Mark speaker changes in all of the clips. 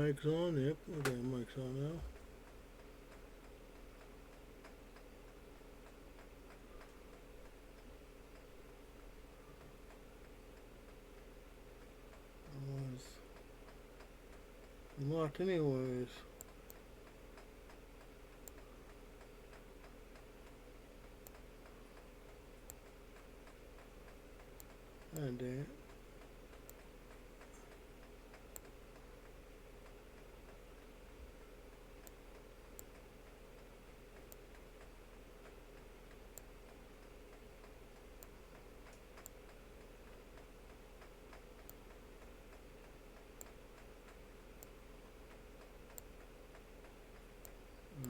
Speaker 1: mic's on. Yep, okay, mic's on now. Oh, it's locked anyways. Ah, dang it.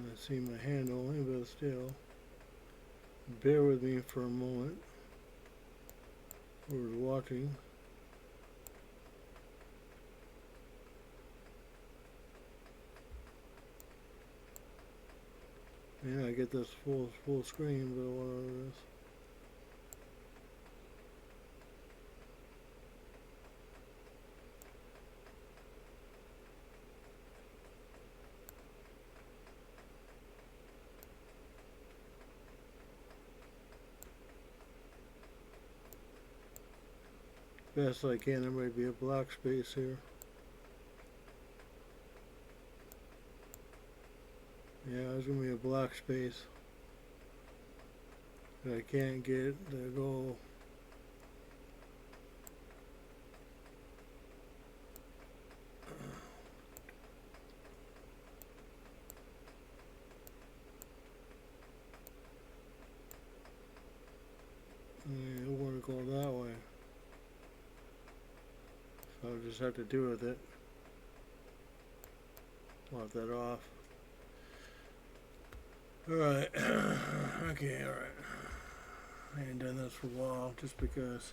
Speaker 1: I see my hand only, but still. Bear with me for a moment. Whoever's watching. Yeah, I get this full screen, but whatever it is. Best I can, there might be a black space here. Yeah, there's gonna be a black space that I can't get to go. Yeah, I want to go that way. So I'll just have to do with it. Lock that off. Alright. Okay, alright. I ain't done this for a while just because.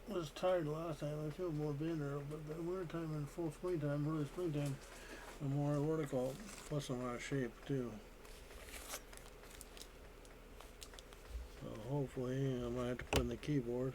Speaker 1: I was tired last time. I feel more bitter, but the winter time and full springtime, early springtime, I'm more vertical. Plus I'm out of shape too. So hopefully I might have to put in the keyboard.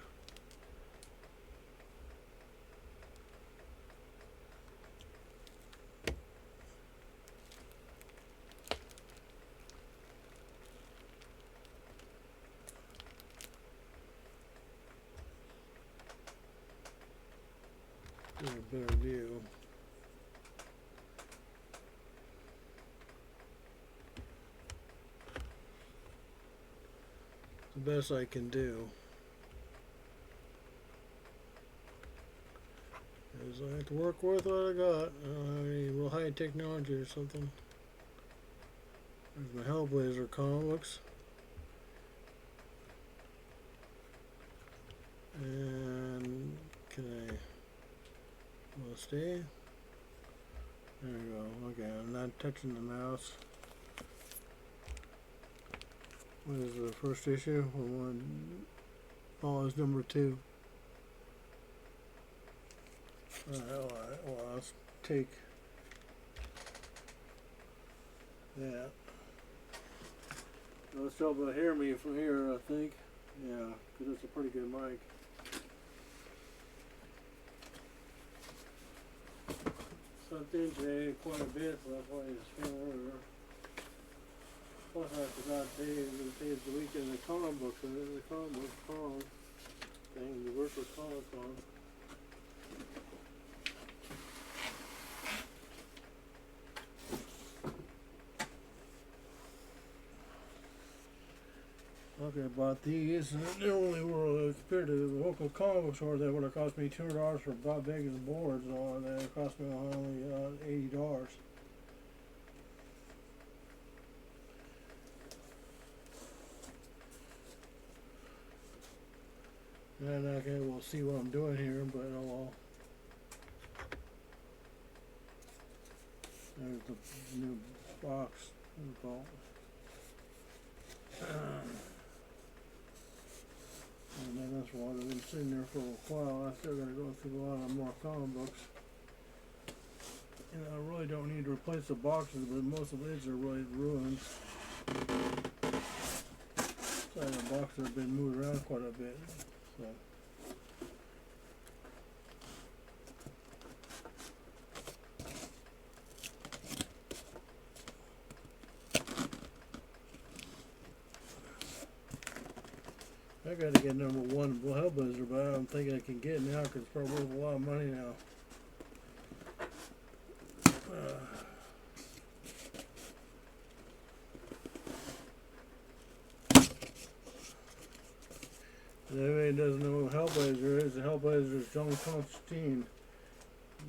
Speaker 1: Get a better view. The best I can do is I have to work with what I got. I don't have any real high technology or something. There's my Hellblazer comics. And can I stay? There we go. Okay, I'm not touching the mouse. What is the first issue? Oh, it's number 2. Alright, well, let's take that. Let's be able to hear me from here, I think. Yeah, because it's a pretty good mic. Slept in today quite a bit, so that's why it's feeling earlier. Plus, I forgot today's the weekend of the comic book con thing, the Workers Comic Con. Okay, I bought these, and they only were, compared to the local comic book store, that would have cost me $200 for Bob Bacon's boards, and it cost me only $80. And okay, we'll see what I'm doing here, but oh well. There's the new box. And then this one, I've been sitting there for a while. I still gotta go through a lot of more comic books. And I really don't need to replace the boxes, but most of these are really ruined. side of the boxes have been moved around quite a bit, so. I gotta get number one Hellblazer, but I don't think I can get it now because it's probably worth a lot of money now. If anybody doesn't know what Hellblazer is, the Hellblazer is John Constantine.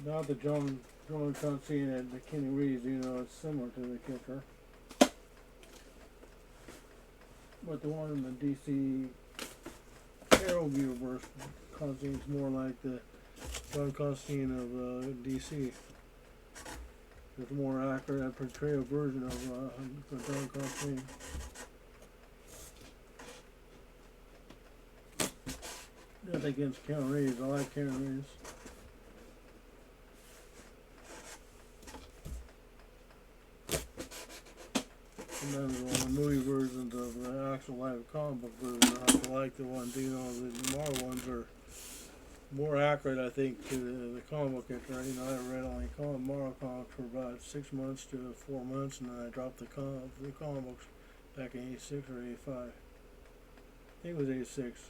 Speaker 1: Not the John Constantine that Kenny Reeves, it's similar to the character. But the one in the DC Arrowverse, Constantine's more like the John Constantine of DC. It's more accurate, a portrayal version of John Constantine. Nothing against Keanu Reeves. I like Keanu Reeves. Sometimes on the movie versions of the actual live comic book version, I like the ones, the Marvel ones are more accurate, I think, to the comic book character. I read only Marvel comics for about 6 months to 4 months, and then I dropped the comic books back in '86 or '85. I think it was '86.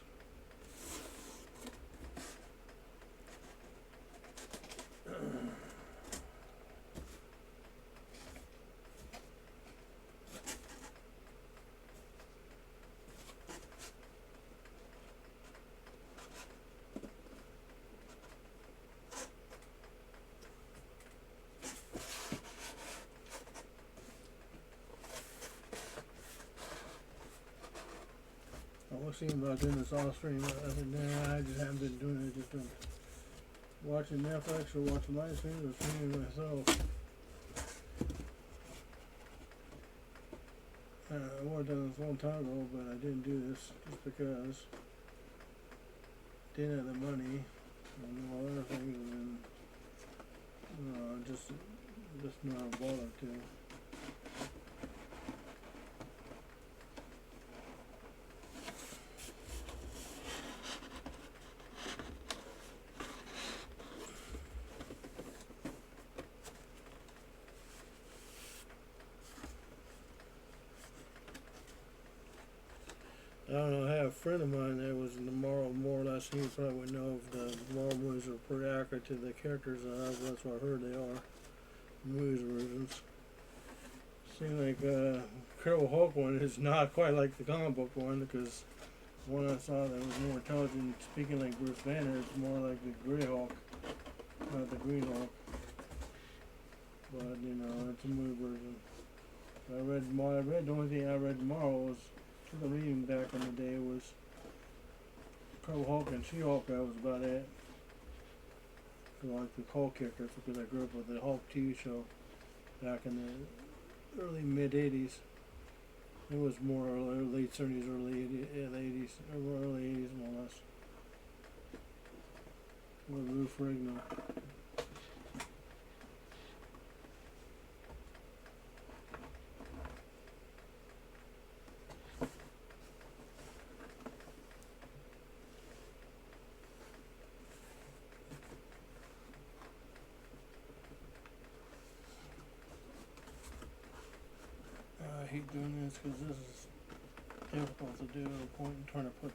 Speaker 1: I was thinking about doing this off stream. I just haven't been doing it. Just been watching Netflix or watching live streams or streaming myself. I would have done this a long time ago, but I didn't do this just because didn't have the money and all other things, and just not bothered to. I don't know, I have a friend of mine that was in the Marvel, more or less, he probably would know if the Marvel movies are pretty accurate to the characters. That's what I heard they are. Movies versions. Seems like Incredible Hulk one is not quite like the comic book one, because the one I saw that was more intelligent, speaking like Bruce Banner, it's more like the Grey Hulk, not the Green Hulk. But, it's a movie version. The only thing I read tomorrow was, the reading back in the day was Incredible Hulk and She-Hulk. That was about it. I like the Hulk characters because I grew up with the Hulk TV show back in the early mid 80s. It was more late 70s, early 80s, early 80s more or less. With Lou Ferrigno. I hate doing this because this is difficult to do. The point in trying to put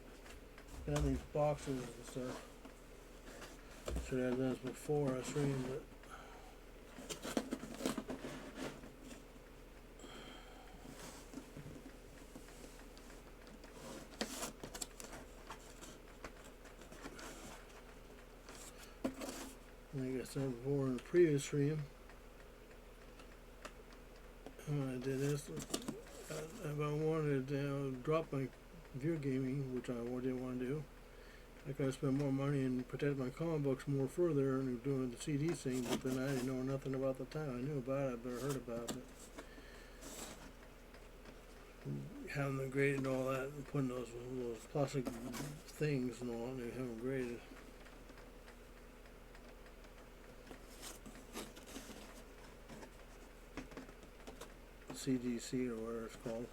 Speaker 1: down these boxes and stuff. Should have done this before I streamed it. Like I said before in the previous stream, I did this. If I wanted to drop my video gaming, which I didn't want to do, I could spend more money and protect my comic books more further and doing the CD thing, but then I didn't know nothing about the time. I knew about it, but I heard about it. Having them graded and all that, and putting those plastic things and all, and they have them graded. CDC or whatever it's called.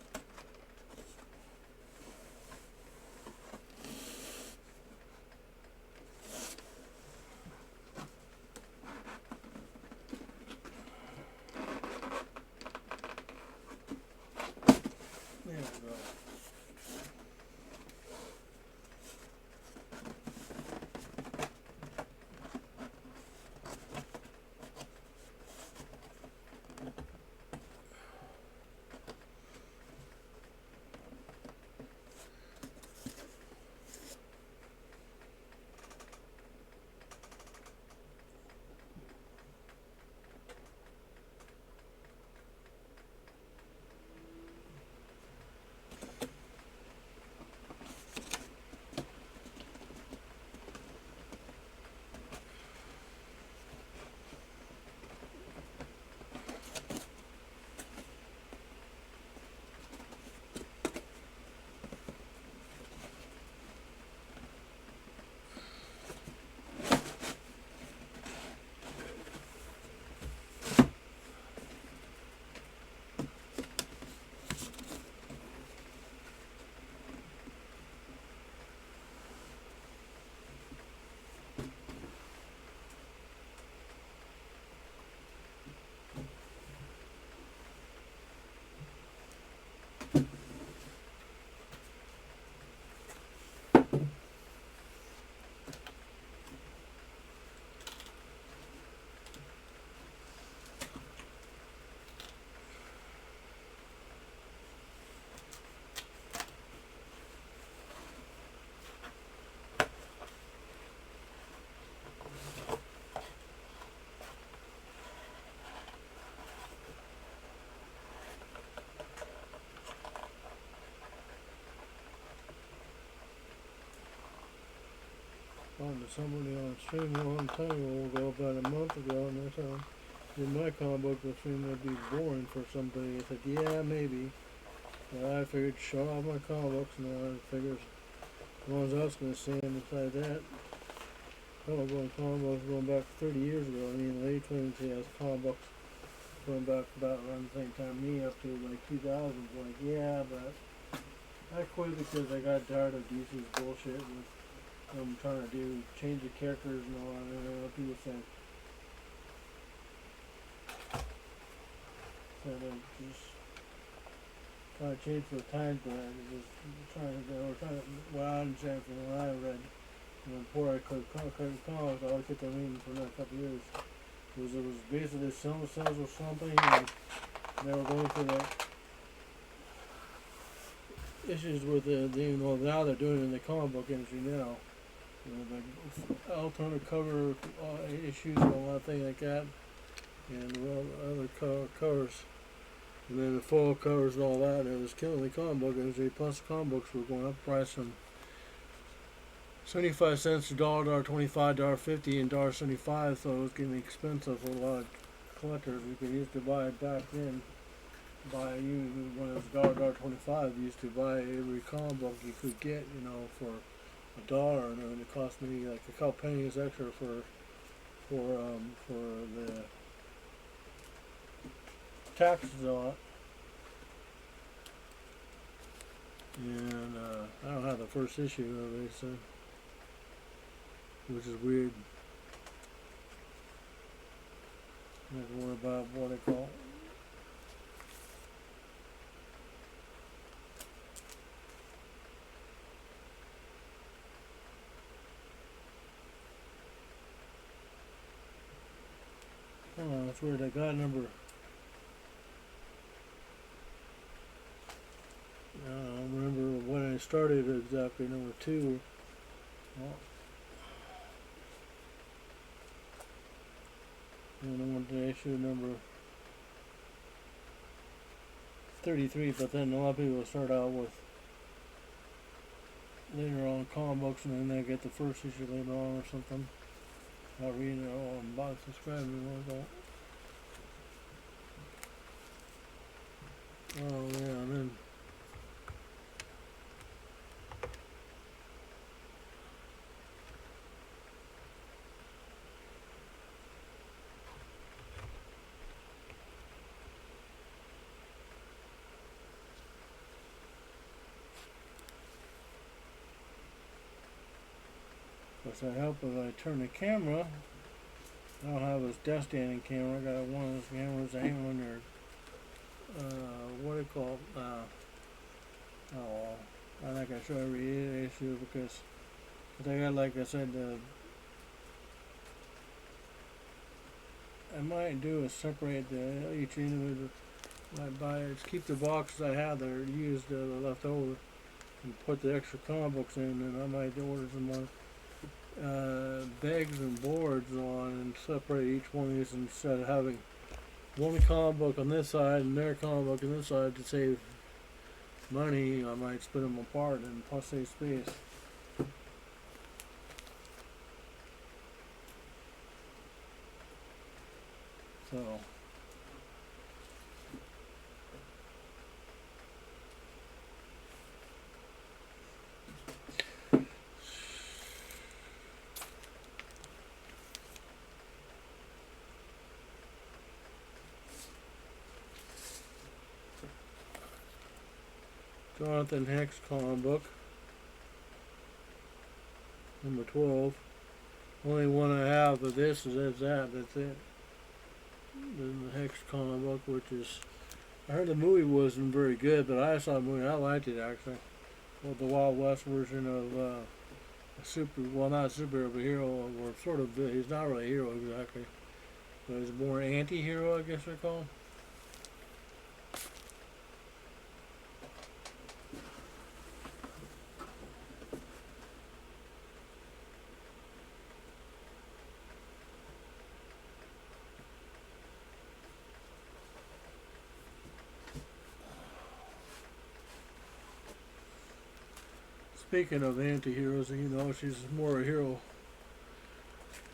Speaker 1: talking to somebody on stream a long time ago, about a month ago, and they said, in my comic book, the stream would be boring for somebody. I said, yeah, maybe. But I figured, shut off my comic books, and I figured, as long as I was going to say, and besides that, comic books going back 30 years ago. I mean, late 20s, he has comic books going back about around the same time me, up to like 2000. Like, yeah, but I quit because I got tired of DC's bullshit with them trying to change the characters and all that. And people said, just trying to change for the times, but we're trying to, what I understand from what I read, before I could comics, I always kept on reading for another couple of years. It was basically some cells or something, and they were going through the issues with now they're doing it in the comic book industry now. The alternate cover issues and all that thing like that, and other covers, and then the full covers and all that. And it was killing the comic book industry. Plus, comic books were going up price from 75 cents to $1, $25, $50, and $1.75. So it was getting expensive for a lot of collectors. You could used to buy it back then. When it was $1.25, you used to buy every comic book you could get, for $1, and it cost me like a couple pennies extra for the taxes on it. And I don't have the first issue of it, so, which is weird. I have to worry about what they call it. Oh, that's weird. I got number. I don't remember when I started exactly. Number 2. Well, and I went to issue number 33, but then a lot of people start out with later on comic books, and then they get the first issue later on or something. Not reading it all and bought subscribing like that. Oh yeah, and then of course I help if I turn the camera. I don't have this desk standing camera. I got one of those cameras hanging on your what do you call it? I think I show every issue because I got, like I said, I might do is separate each individual. Might buy it, keep the boxes I have that are used left over, and put the extra comic books in, and I might order some more bags and boards on, and separate each one of these instead of having one comic book on this side and their comic book on this side to save money. I might split them apart and plus save space. So Jonathan Hex comic book number 12. Only one I have of this that's it. Then the Hex comic book, which is, I heard the movie wasn't very good, but I saw the movie and I liked it actually. Well, the Wild West version of not a superhero, but hero, or sort of, he's not really a hero exactly, but he's more anti-hero, I guess they're called. Speaking of anti-heroes, she's more a hero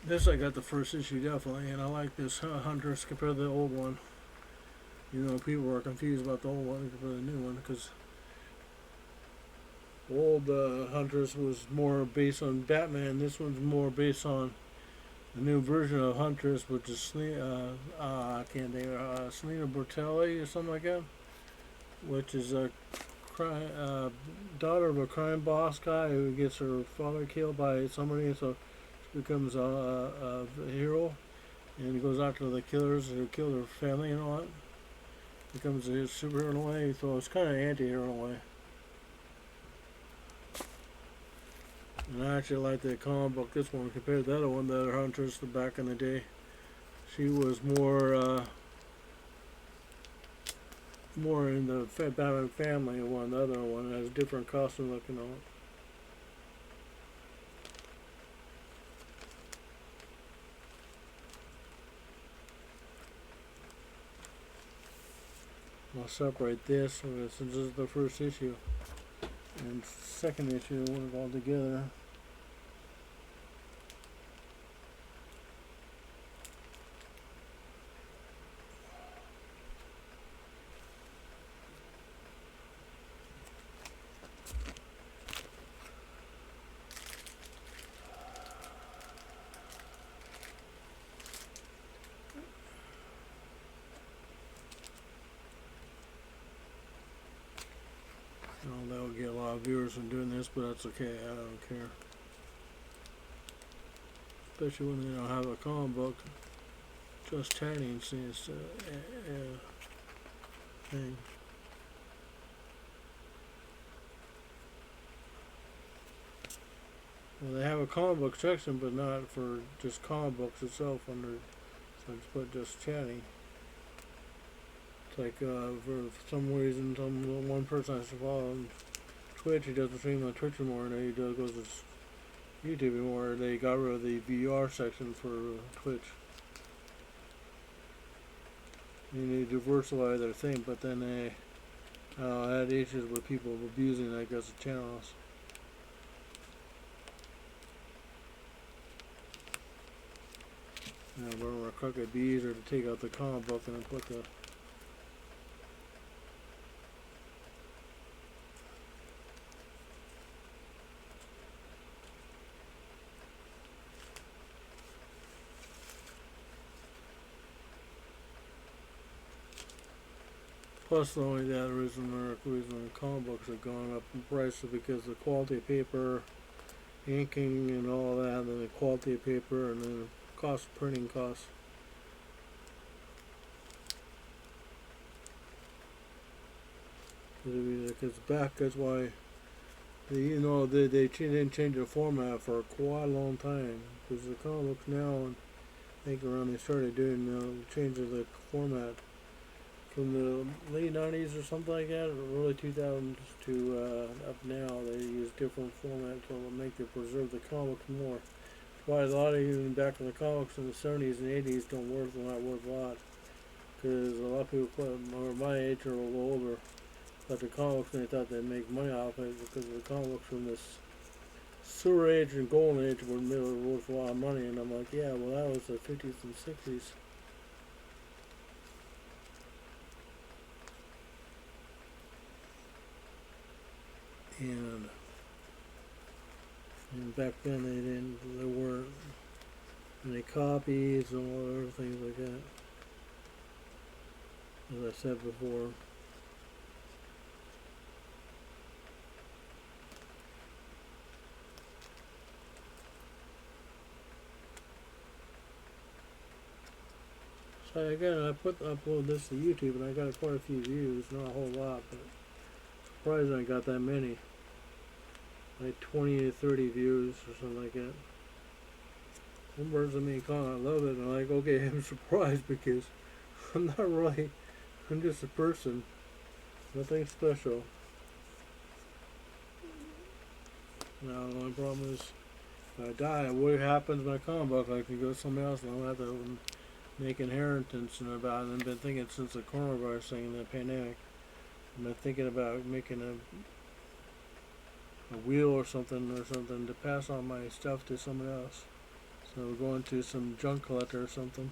Speaker 1: This I got the first issue definitely, and I like this Huntress compared to the old one. You know, people are confused about the old one compared to the new one because the old Huntress was more based on Batman. This one's more based on the new version of Huntress, which is I can't think Selena Bortelli or something like that, which is a daughter of a crime boss guy who gets her father killed by somebody, so she becomes a hero and goes after the killers who killed her family and all that. Becomes a superhero in a way, so it's kind of anti-hero in a way. And I actually like the comic book, this one, compared to the other one, the other Huntress back in the day. She was more in the Batman family one. The other one has a different costume looking on it. I'll separate this since this is the first issue. And second issue, we'll put it all together. That will get a lot of viewers from doing this, but that's okay. I don't care. Especially when they don't have a comic book. Just chatting seems thing. Well, they have a comic book section, but not for just comic books itself. So it's put just chatting. It's like for some reason, one person has to follow on Twitch. He doesn't stream on Twitch anymore, and he goes to YouTube anymore. They got rid of the VR section for Twitch. You need to diversify their thing, but then they had issues with people abusing, I guess, the channels. But it'd probably be easier to take out the comic book and then put the plus the only the other reason comic books have gone up in price is because the quality of paper, inking and all that, and then the quality of paper and then the printing costs. Because back, that's why they didn't change the format for quite a long time. Because the comic books now, I think around they started doing changes the format from the late 90s or something like that, or early 2000s to up now. They use different formats to make it preserve the comics more. That's why a lot of even back in the comics in the 70s and 80s they're not worth a lot. Because a lot of people are my age or a little older. But the comics, they thought they'd make money off it because the comics from this Silver Age and Golden Age were worth a lot of money. And I'm like, yeah, well, that was the 50s and 60s. And back then there weren't any copies and all other things like that. As I said before. So again, I upload this to YouTube and I got quite a few views, not a whole lot, but surprised I got that many. Like 20 to 30 views or something like that. One person me comment, I love it, and I'm like, okay, I'm surprised because I'm not really, I'm just a person, nothing special. Now the only problem is, if I die, what happens to my comic book? I can go to somebody else and I'll have to make inheritance and about it. And I've been thinking since the coronavirus thing and the pandemic, I've been thinking about making a wheel or something to pass on my stuff to someone else. So we're going to some junk collector or something.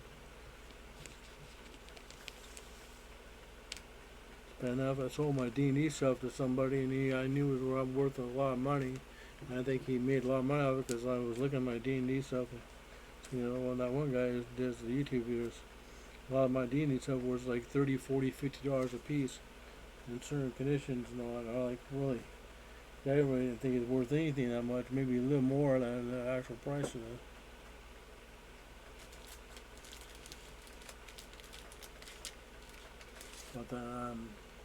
Speaker 1: And I sold my D&E stuff to somebody, and I knew it was worth a lot of money. And I think he made a lot of money out of it because I was looking at my D&E stuff. And, you know, when that one guy who does the YouTube videos, a lot of my D&E stuff was like $30, $40, $50 a piece in certain conditions and all that. I like, really, I really didn't think it's worth anything that much, maybe a little more than the actual price of it. But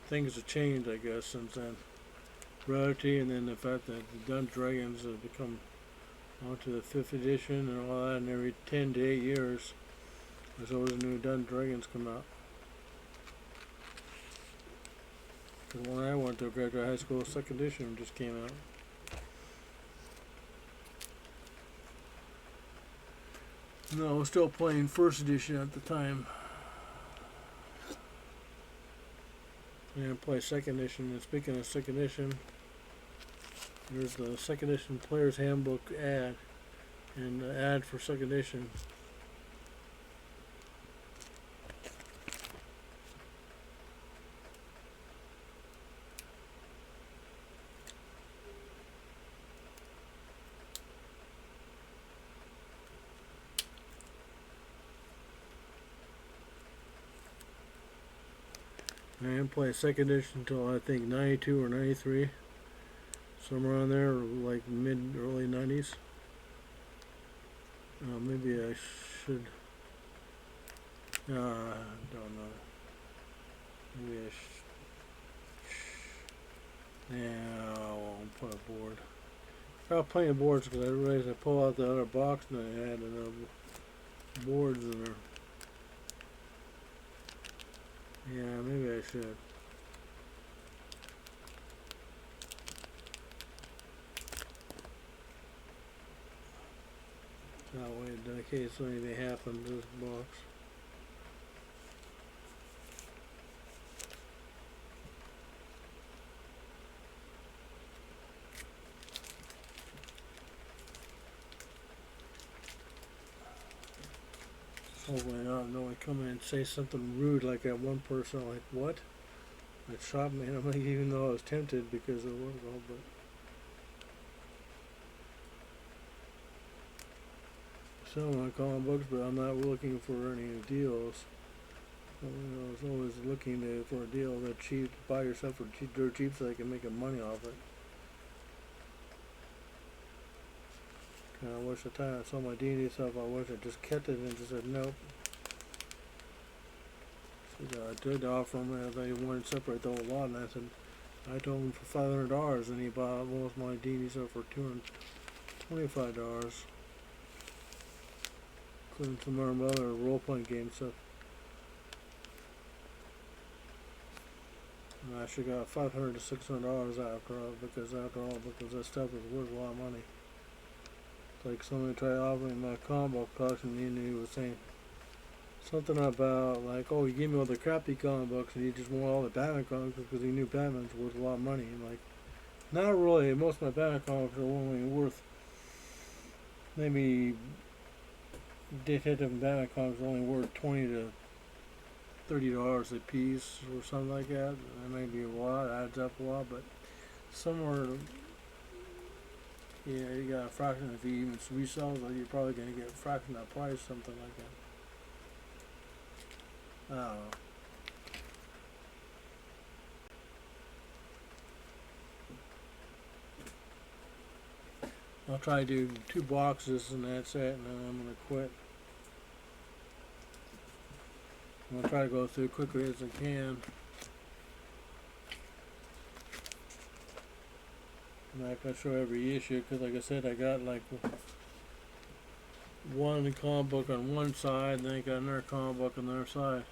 Speaker 1: things have changed, I guess, since then. Rarity, and then the fact that the Dungeons Dragons have become onto the 5th edition and all that, and every 10 to 8 years there's always a new Dungeons Dragons come out. The one I went to graduate high school, 2nd edition just came out. No, I was still playing 1st edition at the time. And I play 2nd edition, and speaking of 2nd edition, there's the 2nd edition Player's Handbook ad, and the ad for 2nd edition. I didn't play 2nd edition until I think 92 or 93. Somewhere around there, like early 90s. Maybe I should. I don't know. Maybe I should. Yeah, I won't put a board. I got plenty of boards because I realized I pulled out the other box and I had enough boards in there. Yeah, maybe I should. That way, in case anything happens to this box. Hopefully not. No one come in and say something rude like that one person. Like, what? That shot me. I'm like, even though I was tempted because it was all, but. Selling my comic books, but I'm not looking for any deals. I was always looking for a deal that's cheap, to buy yourself for dirt cheap so I can make money off it. I wish the time I saw my D&D stuff, I wish I just kept it and just said nope. So I did offer him, they wanted to separate the whole lot, and I said, I told him for $500, and he bought most of my D&D stuff for $225. Including some other role-playing game stuff. And I should got $500 to $600 after all, because that stuff is worth a lot of money. It's like somebody tried offering my comic book collection, and he was saying something about like, oh, you gave me all the crappy comic books, and he just wanted all the Batman comics because he knew Batman's worth a lot of money. And like, not really. Most of my Batman comics are only worth maybe. Detective and Batman comics are only worth $20 to $30 a piece or something like that. That may be a lot, adds up a lot, but somewhere, yeah, you got a fraction. If you even resell it, you're probably going to get a fraction of that price, something like that. I don't know. I'll try to do 2 boxes and that's it, and then I'm going to quit. I'm going to try to go through quickly as I can. I'm not going to show every issue because, like I said, I got like one comic book on one side and then I got another comic book on the other side.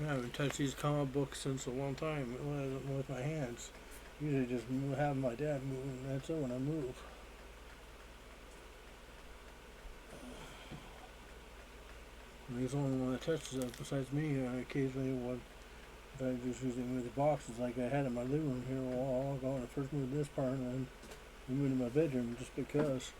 Speaker 1: I haven't touched these comic books since a long time with my hands. Usually just have my dad move, and that's it when I move. And he's the only one that touches it besides me. Occasionally, what I just usually move the boxes like I had in my living room here a while ago when I first moved this part, and then we moved to my bedroom just because.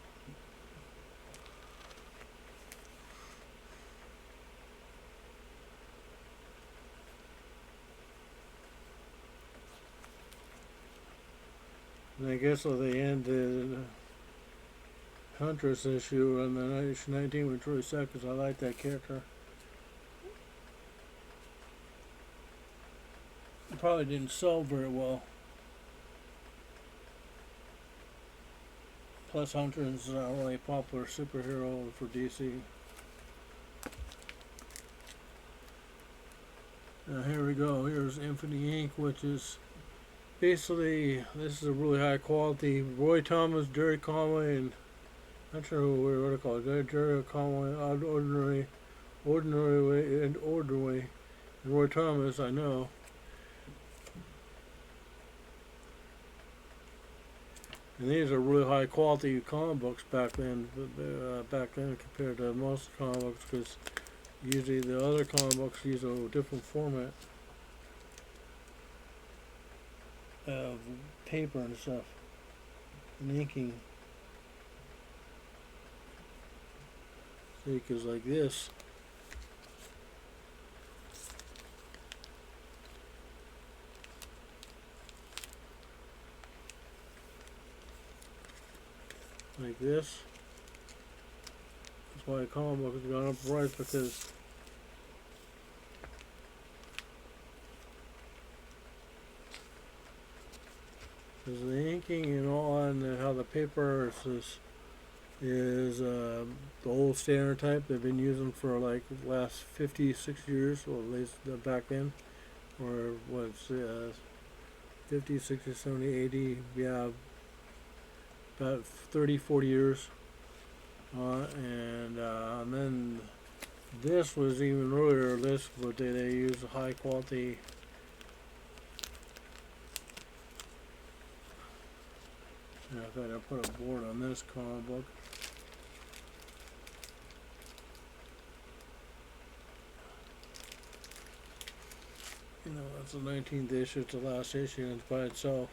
Speaker 1: And I guess at the end, the Huntress issue on the issue 19 with Troy Seconds, I like that character. It probably didn't sell very well. Plus, Huntress is not really a popular superhero for DC. Now here we go. Here's Infinity Inc., which is basically, this is a really high quality. Roy Thomas, Jerry Conway, and I'm not sure what to call it. Jerry Conway, Ordinary Way, and Roy Thomas, I know. And these are really high quality comic books back then compared to most comic books, because usually the other comic books use a different format of paper and stuff, and inking. See, because like this, like this. That's why a comic book has gone up in price, because the inking and all, and how the paper is the old standard type they've been using for like the last 50, 60 years, or at least back then, or what's 50, 60, 70, 80, yeah, about 30, 40 years. And then this was even earlier. This, but they use high quality. In fact, I put a board on this comic book. You know, it's the 19th issue. It's the last issue, and it's by itself.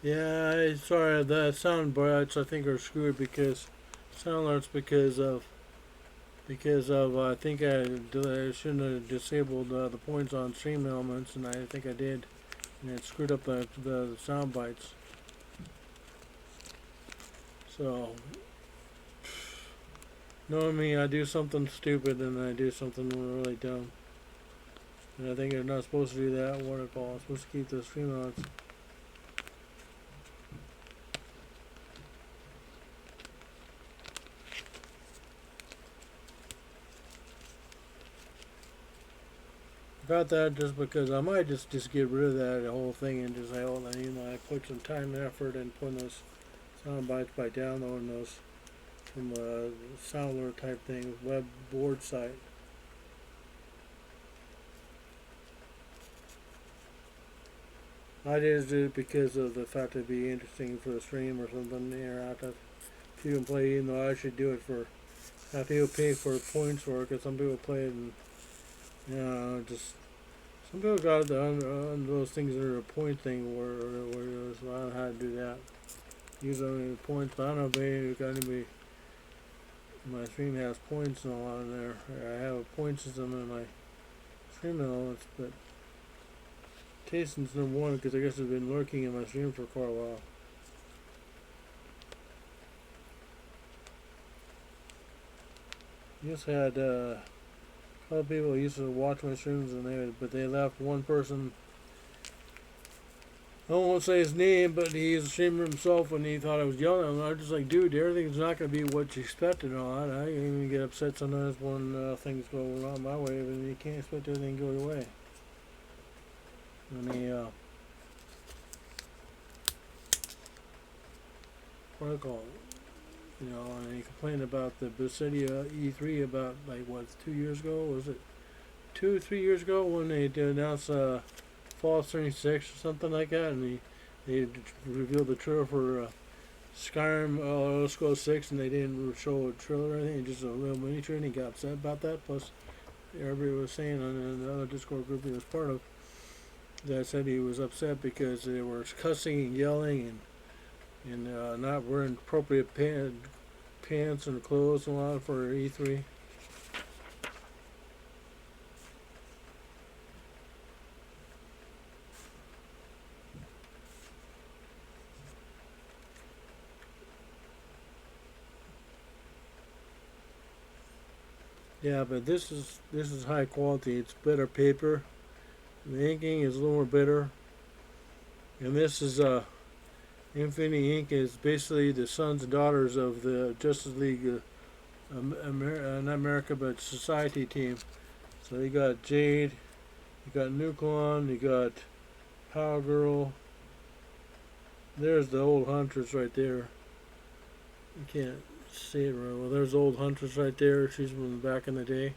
Speaker 1: Yeah, sorry, the sound bites I think are screwed because sound alerts because of I think I shouldn't have disabled the points on stream elements, and I think I did, and it screwed up the sound bites. So, knowing me, I do something stupid and I do something really dumb, and I think I'm not supposed to do that. What I call, I'm supposed to keep the stream elements. Got that just because I might just get rid of that whole thing and just say, oh, I put some time and effort in putting those sound bites by downloading those from a sound alert type thing, web board site. I just did it because of the fact it'd be interesting for the stream or something interactive. People can play, even though I should do it for, have people pay for points for it, because some people play it and, just, some people got those things that are a point thing where so I don't know how to do that. Use only points, but I don't know if anybody my stream has points and all on there. I have a point system in my stream elements, but Tayson's number one because I guess it's been lurking in my stream for quite a while. Just had a couple people used to watch my streams, but they left one person. I won't say his name, but he's a streamer himself, and he thought I was yelling at him. I was just like, dude, everything's not going to be what you expected and all that. I even get upset sometimes when things go wrong my way, but you can't expect everything to go your way. And what I call it, you know, and he complained about the Basidia E3 about like what 2 years ago, was it 3 years ago when they announced Fallout 76 or something like that, and they revealed the trailer for Skyrim Elder Scrolls 6, and they didn't show a trailer or anything, just a little mini trailer, and he got upset about that. Plus, everybody was saying on the other Discord group he was part of that said he was upset because they were cussing and yelling and not wearing appropriate pants and clothes and a lot for E3. Yeah, but this is high quality. It's better paper. The inking is a little more better. And this is Infinity Inc. is basically the sons and daughters of the Justice League, not America, but Society team. So you got Jade, you got Nucleon, you got Power Girl. There's the old Huntress right there. You can't see it right well. There's old Huntress right there. She's from back in the day.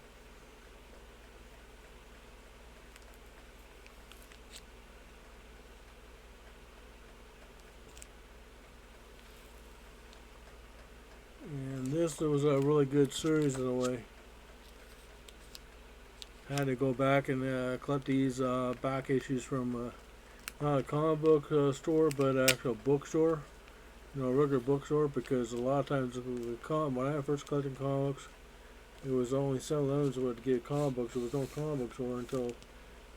Speaker 1: And this was a really good series in a way. I had to go back and collect these back issues from not a comic book store, but an actual bookstore. You know, a regular bookstore, because a lot of times when I first collected comics, it was only 7-Elevens would get comic books. There was no comic book store until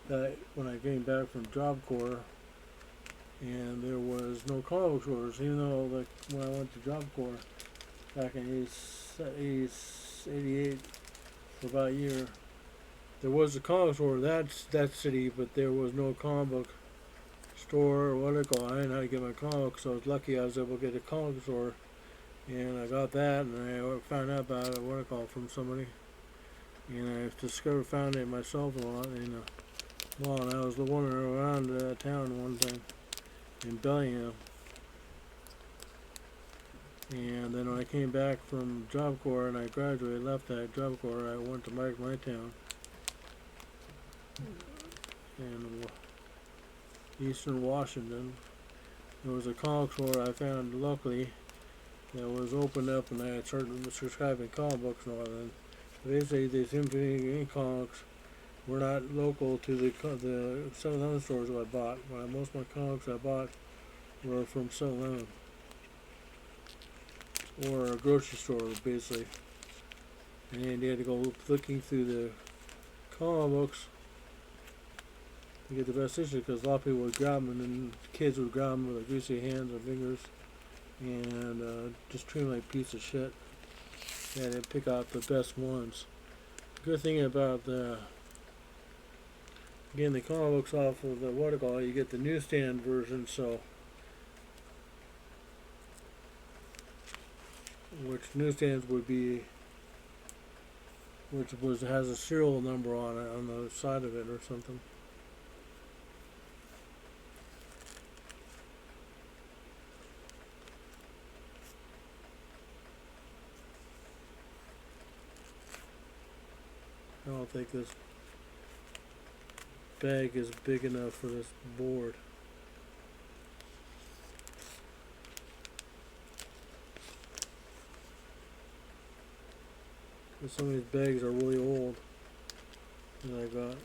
Speaker 1: that when I came back from Job Corps, and there was no comic book stores. Even though like when I went to Job Corps back in 88 for about a year, there was a comic store in that city, but there was no comic book store or what I call it. I didn't know how to get my comics, so I was lucky I was able to get a comic store, and I got that, and I found out about it, what I call it, from somebody, and I found it myself a lot, and and I was wandering around town one time in Bellingham, and then when I came back from Job Corps and I graduated, left that Job Corps, I went to my town, and Eastern Washington. There was a comic store I found locally that was opened up, and I had started subscribing comic books and all that. Basically, these Infinity Inc. comics were not local to the 7-Eleven stores that I bought. Most of my comics I bought were from 7-Eleven or a grocery store, basically. And you had to go looking through the comic books to get the best issue, because a lot of people would grab them, and then kids would grab them with their greasy hands or fingers and just treat them like a piece of shit. And then pick out the best ones. Good thing about getting the comic books off of the watercolor, you get the newsstand version, so which newsstands would be, has a serial number on it on the side of it or something. I don't think this bag is big enough for this board. Some of these bags are really old that I got.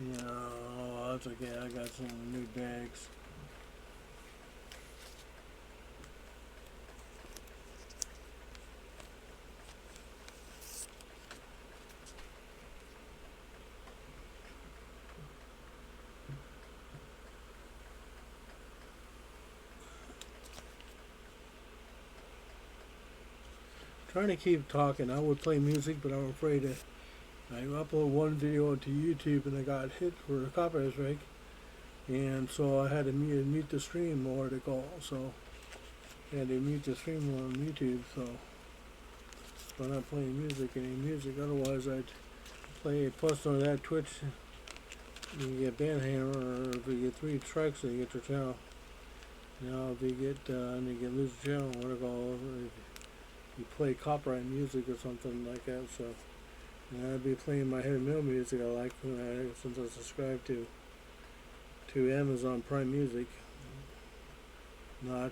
Speaker 1: Yeah, oh, that's okay. I got some new bags. Trying to keep talking. I would play music, but I'm afraid that I uploaded one video to YouTube and I got hit for a copyright strike, and so I had to mute the stream or to call. So I had to mute the stream on YouTube. So I'm not playing any music. Otherwise, I'd play. Plus, on that Twitch you can get Bandhammer, or if you get 3 strikes, you get your channel. Now, if you get and you get lose your channel, what do you call it? You play copyright music or something like that. So, and I'd be playing my heavy metal music I like since I subscribe to Amazon Prime Music, not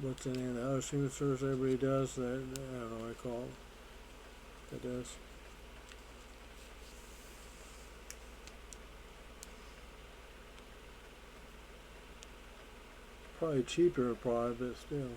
Speaker 1: what's the name of the other streaming service everybody does. That I don't know what I call it. That does. Probably cheaper, but still.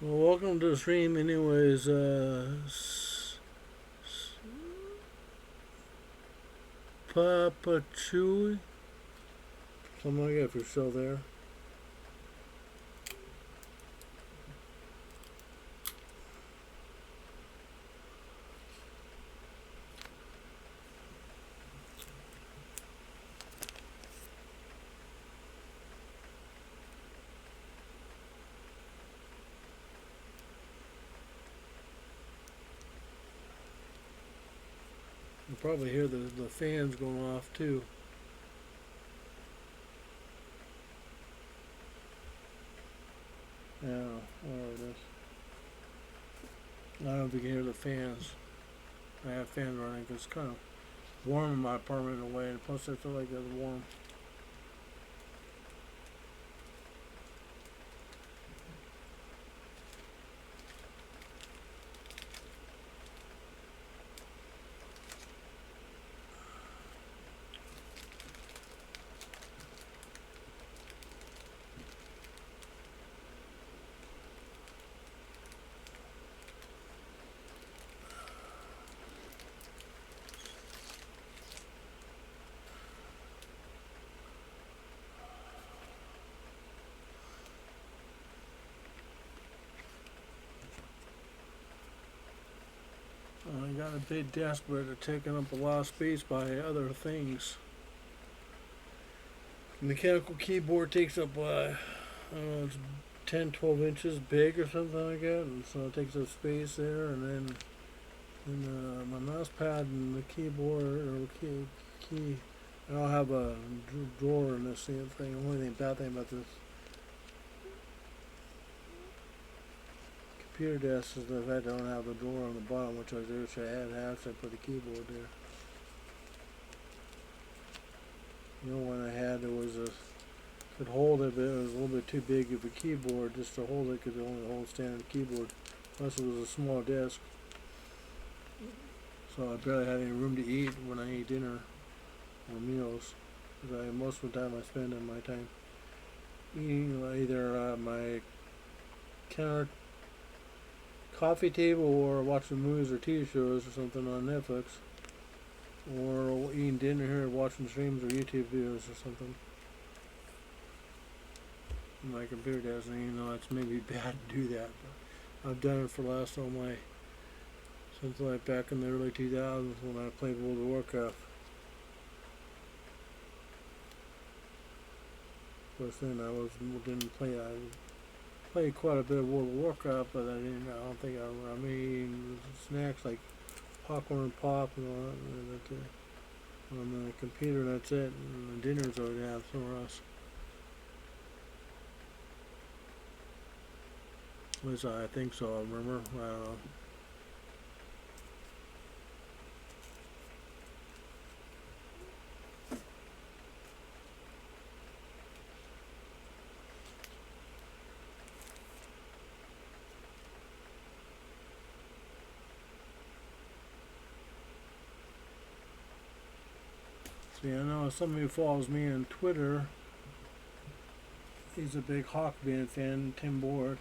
Speaker 1: Well, welcome to the stream, anyways. Papa Chewy, something like that. If you're still there. You probably hear the fans going off too. Yeah, whatever it is. I don't know if you can hear the fans. I have fans running because it's kind of warm in my apartment in a way, and plus I feel like it's warm. I got a big desk, but it's taking up a lot of space by other things. Mechanical keyboard takes up, I don't know, it's 10, 12 inches big or something like that, and so it takes up space there, and then my mouse pad and the keyboard, or key, I don't have a drawer in this thing. The only bad thing about this computer desk is the fact I don't have a drawer on the bottom, which I wish I had, so I put the keyboard there. The only one I had that was could hold it, but it was a little bit too big of a keyboard just to hold it, because it only holds standard keyboard. Plus it was a small desk, so I barely had any room to eat when I eat dinner or meals, because most of the time I spend in my time eating either my counter coffee table or watching movies or TV shows or something on Netflix, or eating dinner here, watching streams or YouTube videos or something. My computer doesn't even know it's maybe bad to do that, but I've done it for since like back in the early 2000s when I played World of Warcraft. Of course, then didn't play. I played quite a bit of World of Warcraft, but I don't think I made snacks like popcorn pop and all that on the computer. That's it. And the dinners I would have somewhere else. At least I think so. I remember. I don't know. See, I know somebody who follows me on Twitter. He's a big Hawk Band fan, Tim Board.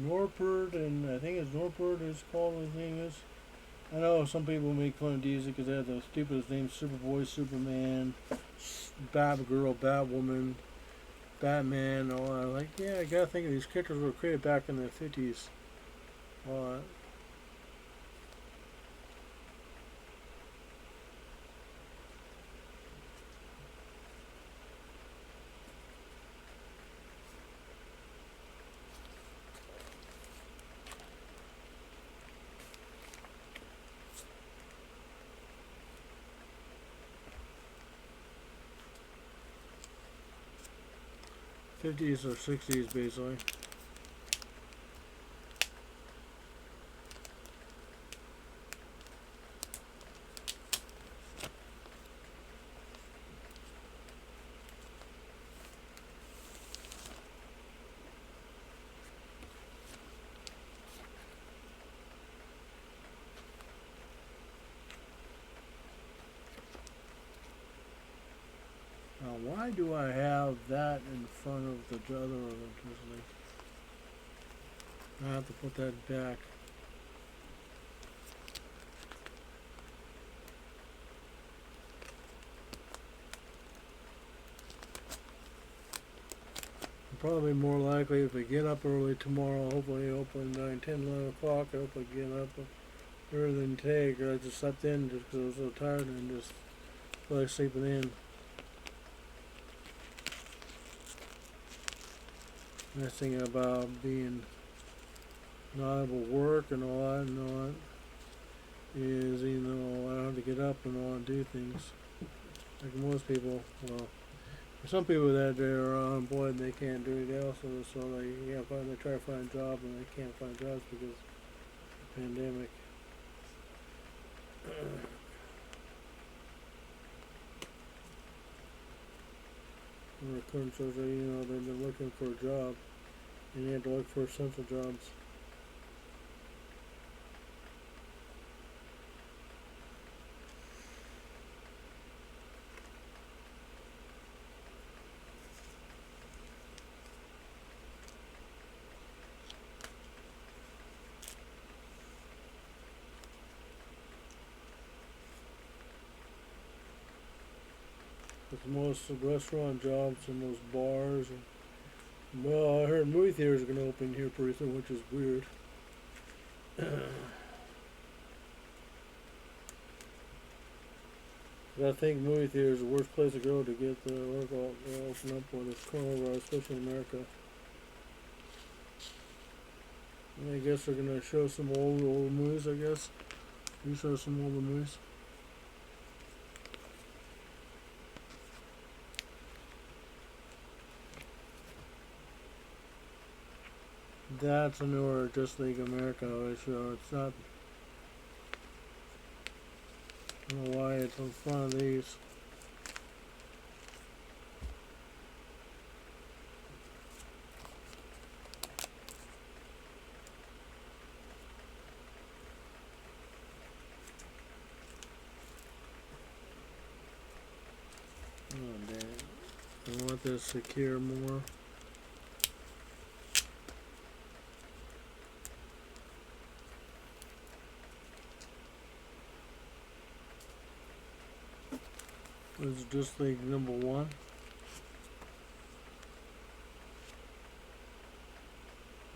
Speaker 1: Norpert, and I think it's Norpert is called, his name is. I know some people make fun of DC because they have the stupidest names: Superboy, Superman, Batgirl, Batwoman, Batman, all that. Like, yeah, I gotta think of these characters were created back in the 50s. All that. '50s or '60s, basically. Now, why do I have that in front of the other electricity? I have to put that back. Probably more likely if I get up early tomorrow, hopefully open 9, 10, 11 o'clock, I hope I get up earlier than today, because I just slept in just because I was so tired and just feel like sleeping in. Nice thing about being not able to work and all that and all that is, you know, I don't have to get up and all and do things like most people. Well, some people that are unemployed, they can't do anything else, so they try to find a job and they can't find jobs because of the pandemic. Or current social, you know, they've been looking for a job and you have to look for essential jobs. With most restaurant jobs and most bars, and, well, I heard movie theaters are going to open here pretty soon, which is weird. I think movie theaters are the worst place to go to get the work all open up when it's coronavirus, especially in America. And I guess they're going to show some old movies, I guess. You show some older movies. That's a newer Just League America show. It's not. I don't know why it's in front of these. Oh damn. I want this secure more. This is Just League number 1.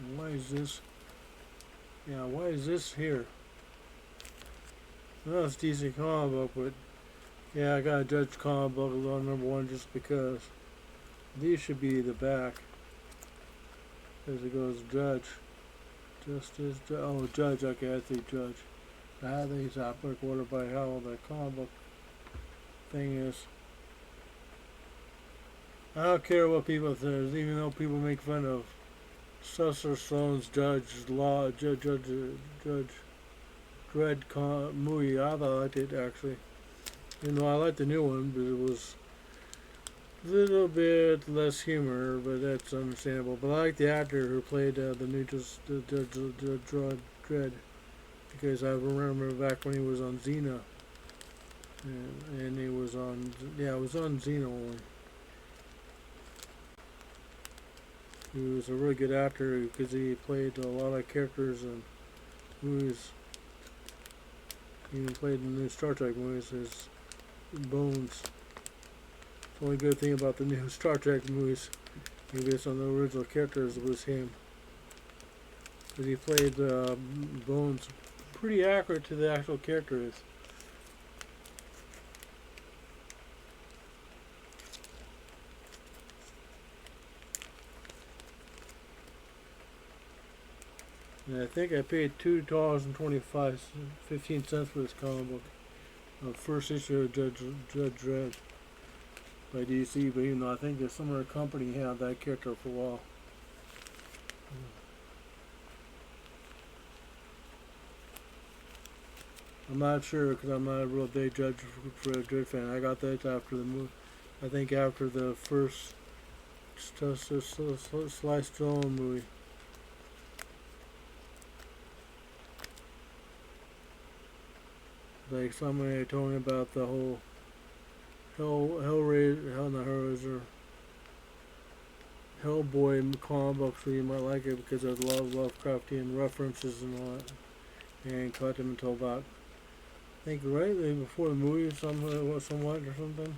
Speaker 1: And why is this? Yeah, why is this here? No, it's DC comic book, but yeah, I gotta judge comic book on number 1 just because. These should be the back. As it goes, Judge. Justice, Judge, okay, I see Judge. I have these outbreak order by how the comic book thing is. I don't care what people say, even though people make fun of Sylvester Stallone's Judge Dredd movie. I liked it actually. You know, I liked the new one, but it was a little bit less humor, but that's understandable. But I like the actor who played the new Dredd, because I remember back when he was on Xena, and he was on, yeah, it was on Xena only. He was a really good actor because he played a lot of characters in movies. He even played in the new Star Trek movies as Bones. The only good thing about the new Star Trek movies, based on the original characters, was him. Because he played Bones pretty accurate to the actual characters. And I think I paid $2.15 for this comic book. First issue of Judge Dredd by DC, but even though I think that some other company had that character for a while. I'm not sure because I'm not a real big Judge Dredd fan. I got that after the movie. I think after the first Sly Stallone movie. Like somebody told me about the whole Hellraiser, Hellboy comic book, so you might like it because there's a lot of Lovecraftian references and all that. And caught them until about, I think right before the movie, somewhat or something.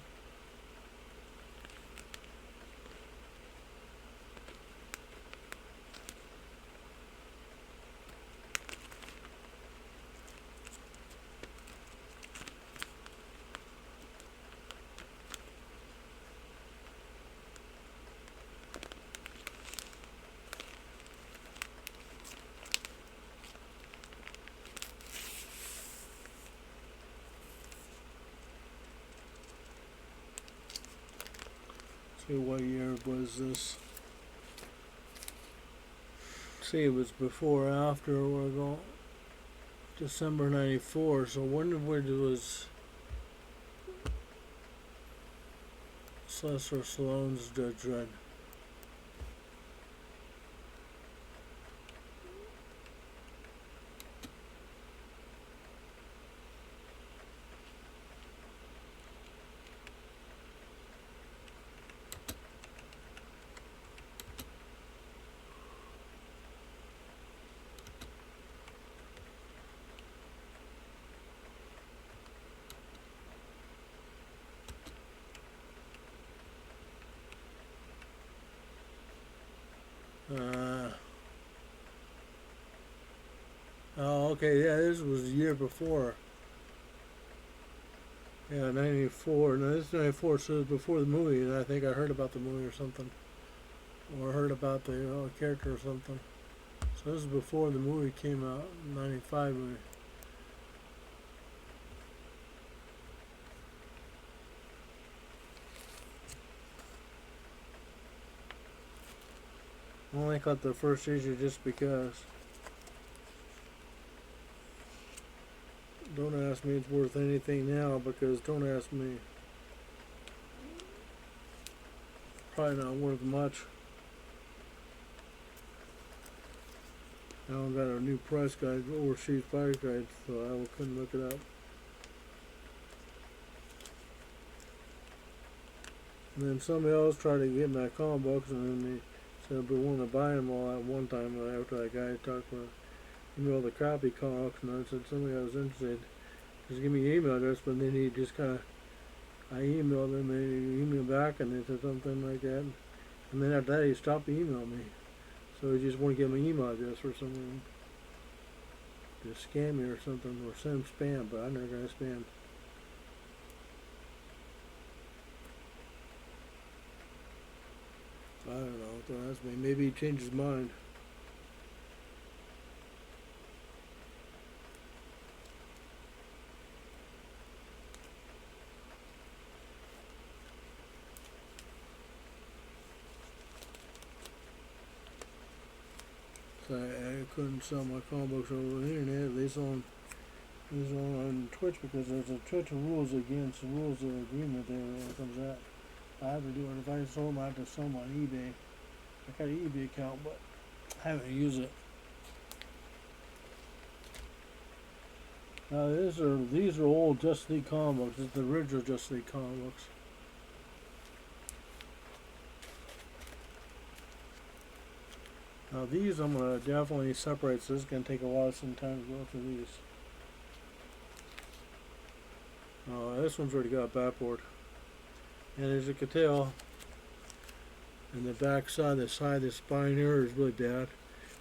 Speaker 1: See what year was this? See, it was before or after we're going. December '94. So when was Sylvester Stallone's Judge Dredd? Oh, okay, yeah, this was the year before. Yeah, '94. No, this is '94, so it was before the movie, and I think I heard about the movie or something. Or heard about the character or something. So this is before the movie came out, '95 movie. I only got the first issue just because. Don't ask me it's worth anything now because don't ask me. Probably not worth much. I don't got a new price guide, overseas price guide, so I couldn't look it up. And then somebody else tried to get my comic books, and then they said we wanted to buy them all at one time. After that guy talked about the crappy comics, and I said somebody I was interested. Just give me your email address, but then he just kind of, I emailed him, and he emailed back, and they said something like that. And then after that, he stopped emailing me. So he just wanted to give me an email address or something to scam me or something, or send spam, but I never got spam. I don't know, don't ask me. Maybe he changed his mind. So I couldn't sell my comic books over the internet. They saw on Twitch because there's a Twitch rules against the rules of agreement there when it comes out. I have to do it. If I sold them, I have to sell them on eBay. I got an eBay account, but I haven't used it. Now these are old Justice League comic books. It's the original Justice League comic books. Now these I'm gonna definitely separate, so this is gonna take a while sometimes to go through these. This one's already got a backboard, and as you can tell, and the back side, the spine here is really bad.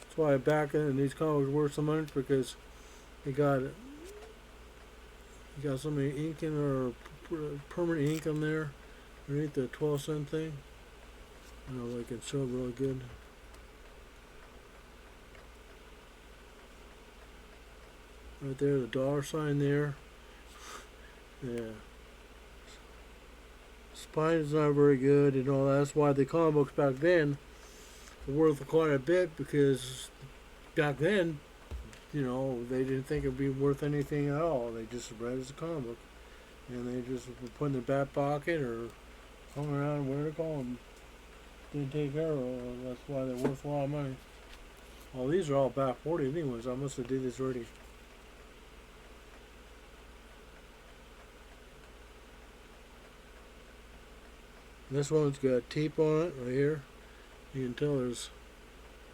Speaker 1: That's why back in these comics worth so much, because you got so many ink in there, or permanent ink on there underneath the 12-cent thing. I don't know if I can show it really good. Right there, the dollar sign there. Yeah. Spine is not very good, and all that. That's why the comic books back then were worth quite a bit, because back then, you know, they didn't think it'd be worth anything at all. They just read it as a comic book, and they just put in their back pocket or hung around where to call them. Didn't take care of them. That's why they're worth a lot of money. Well, these are all backboarded anyways. I must have did this already. This one's got tape on it right here. You can tell there's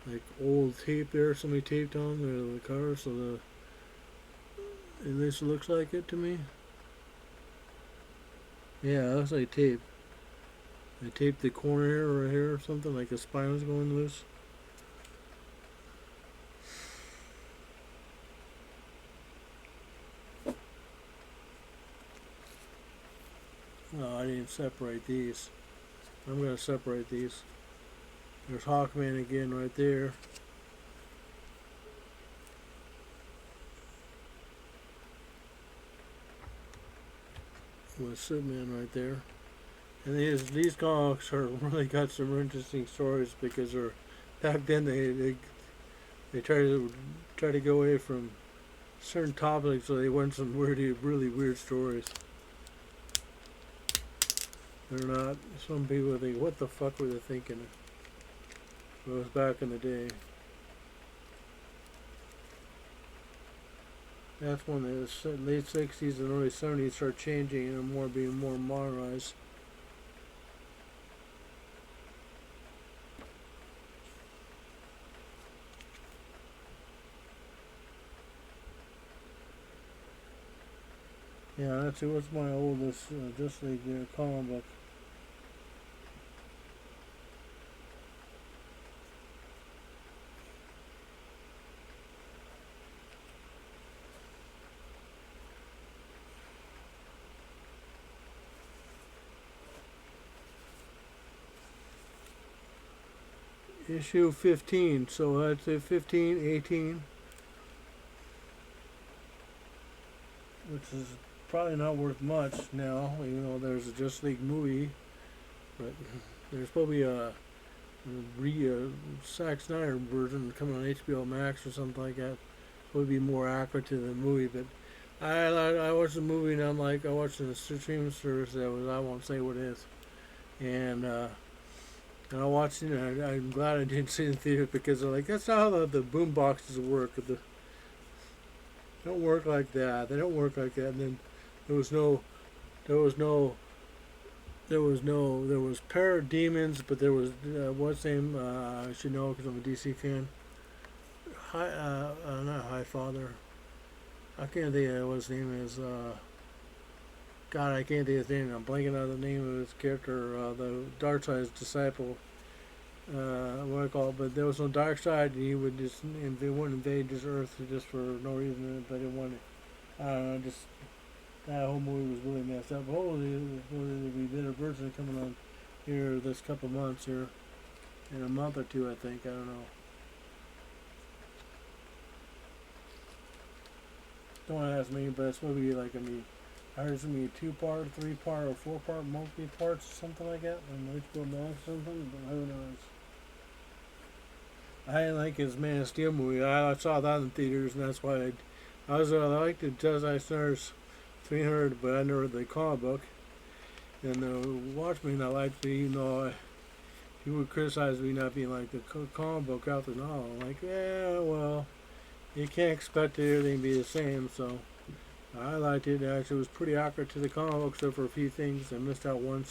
Speaker 1: like old tape there. Somebody taped on the cover, so at least it looks like it to me. Yeah, it looks like tape. I taped the corner here, right here, or something, like the spine was going loose. No, I didn't separate these. I'm going to separate these. There's Hawkman again right there. With Superman right there. And these comics are really got some interesting stories, because they're, back then they try to go away from certain topics, so they went some really weird stories. They're not. Some people think, what the fuck were they thinking? It was back in the day. That's when the late 60s and early 70s start changing and being more modernized. Yeah, that's what's my oldest Justice League comic book. Issue 15, so that's a 15, 18, which is probably not worth much now, even though there's a Justice League movie, but there's probably a Zack Snyder version coming on HBO Max or something like that. Would be more accurate to the movie, but I watched the movie, and I'm like, I watched the streaming service that was, I won't say what it is, and I watched it, and I'm glad I didn't see it in the theater, because they're like, that's not how the boom boxes work. They don't work like that. They don't work like that. And then there was parademons, but there was what's his name? I should know because I'm a DC fan. Not Highfather. I can't think of what his name is. God, I can't think of his name. I'm blanking out the name of his character. The Darkseid's disciple. What I call it, but there was no dark side, and he would just, and they wouldn't invade this Earth just for no reason. But they wanted, I don't know, just that whole movie was really messed up. Hopefully, there'll be better version coming on here this couple months here, in a month or two, I think. I don't know. Don't ask me, but it's going to be like, I heard it's going to be a 2-part, 3-part, or 4-part, multi-parts, something like that. On HBO Max or something, but who knows. I didn't like his Man of Steel movie. I saw that in theaters, and that's why I liked the Zack Snyder's 300, but I never read the comic book. And the Watchmen I liked, but even though he would criticize me not being like the comic book out the novel. I'm like, yeah, well, you can't expect everything to be the same, so I liked it. Actually, it was pretty accurate to the comic book, except for a few things. I missed out one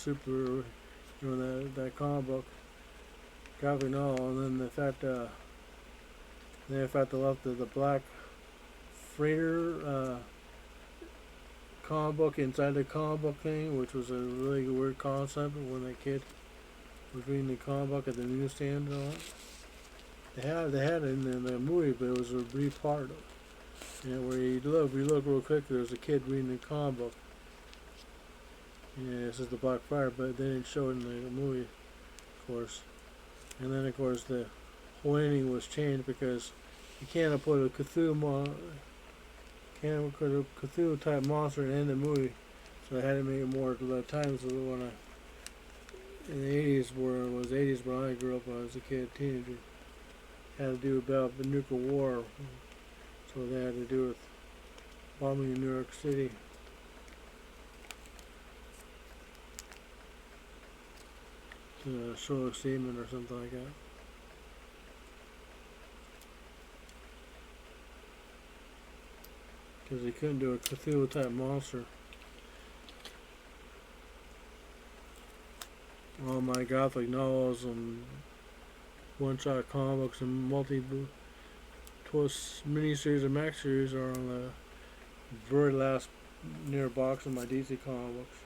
Speaker 1: that comic book. And then the fact Then in fact I left the Black Freighter comic book inside the comic book thing, which was a really weird concept when that kid was reading the comic book at the newsstand and all that. They had it in the movie, but it was a brief part. And where you look real quick, there's a kid reading the comic book. Yeah, this is the Black Fire, but they didn't show it in the movie, of course. And then, of course, the whole ending was changed because you can't put a Cthulhu type monster in the movie, so I had to make it more times. So when in the 80s, where it was 80s when I grew up, when I was a kid, teenager, had to do about the nuclear war, so they had to do with bombing in New York City. To show a statement or something like that. Because they couldn't do a Cthulhu type monster. All my Gothic novels and one-shot comic books and twist miniseries and max series are on the very last near box of my DC comic books.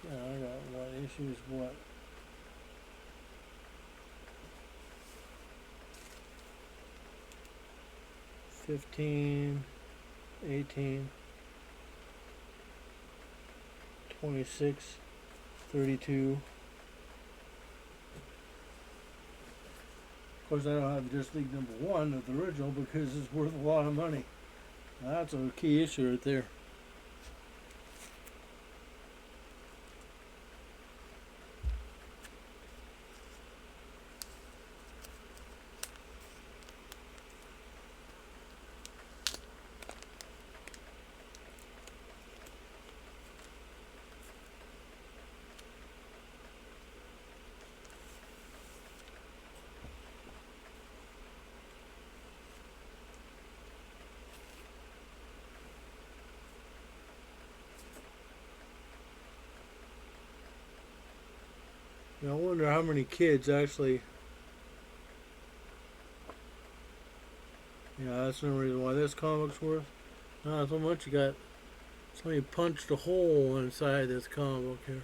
Speaker 1: Yeah, I got what issues what? 15, 18, 26, 32. Of course, I don't have Justice League #1 of the original because it's worth a lot of money. Now, that's a key issue right there. I wonder how many kids actually. Yeah, that's no reason why this comic's worth. Not so much. You got somebody punched a hole inside this comic book here.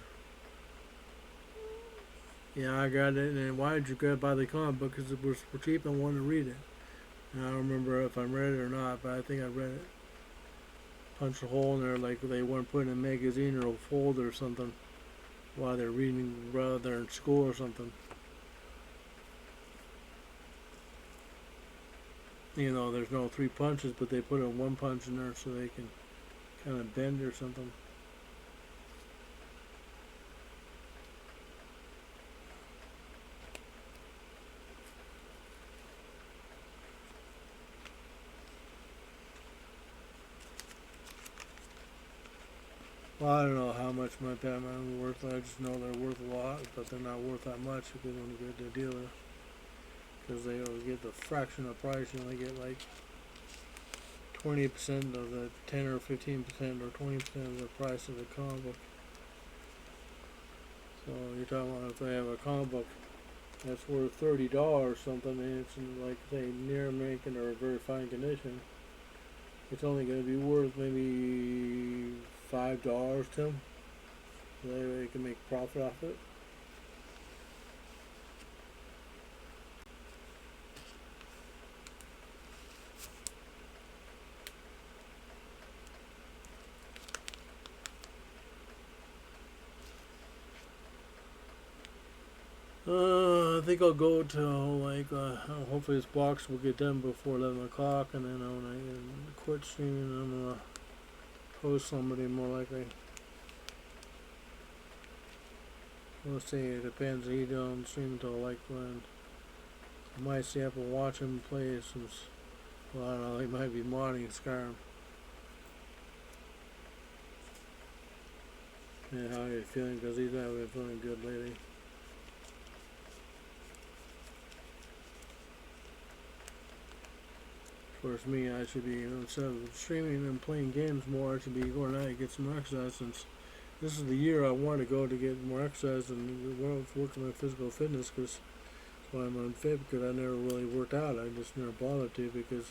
Speaker 1: Yeah, I got it. And why did you buy the comic book? Because it was for cheap and I wanted to read it. And I don't remember if I read it or not, but I think I read it. Punched a hole in there like they weren't putting a magazine or a folder or something while they're reading, rather they're in school or something. You know, there's no 3 punches, but they put a 1 punch in there so they can kind of bend or something. Well, I don't know how much my Batman is worth. I just know they're worth a lot, but they're not worth that much if you want to get the dealer. Because they always get the fraction of price. You only get like 20% of the 10 or 15% or 20% of the price of the comic book. So you're talking about if they have a comic book that's worth $30 or something, and it's in, like, say, near American or very fine condition, it's only going to be worth maybe $5 to them. So they can make profit off it. I think I'll go till like hopefully this box will get done before 11 o'clock, and then when I quit streaming, I'm gonna post somebody more likely. We'll see. It depends. He don't stream until like when. I might stay up and watch him play some. Well, I don't know. He might be modding Skyrim. And how are you feeling? Because he's not been feeling good lately. Of course, me, I should be, instead of streaming and playing games more, I should be going out and get some exercise since this is the year I want to go to get more exercise and work on my physical fitness, because that's why I'm unfit, because I never really worked out. I just never bothered to, because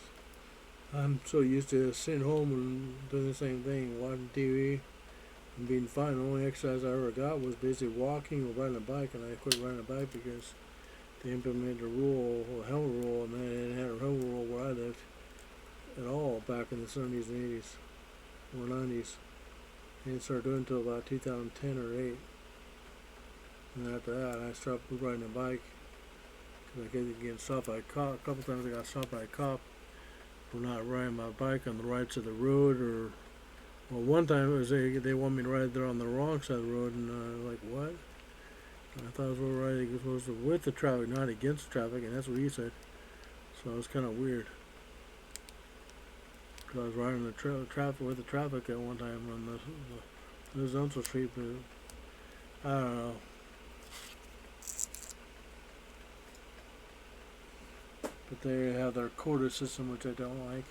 Speaker 1: I'm so used to sitting home and doing the same thing, watching TV and being fine. The only exercise I ever got was basically walking or riding a bike, and I quit riding a bike because they implemented a rule, a helmet rule, and they didn't have a helmet rule where I lived at all back in the 70s and 80s or 90s. They didn't start doing it until about 2010 or 8. And after that, I stopped riding a bike because I kept getting stopped by a cop. A couple times I got stopped by a cop for not riding my bike on the right side of the road, or well, one time it was they wanted me to ride there on the wrong side of the road, and like, what? I thought I was riding with the traffic, not against the traffic, and that's what he said. So it was kind of weird. Because I was riding the traffic with the traffic at one time on the horizontal street, but I don't know. But they have their quota system, which I don't like.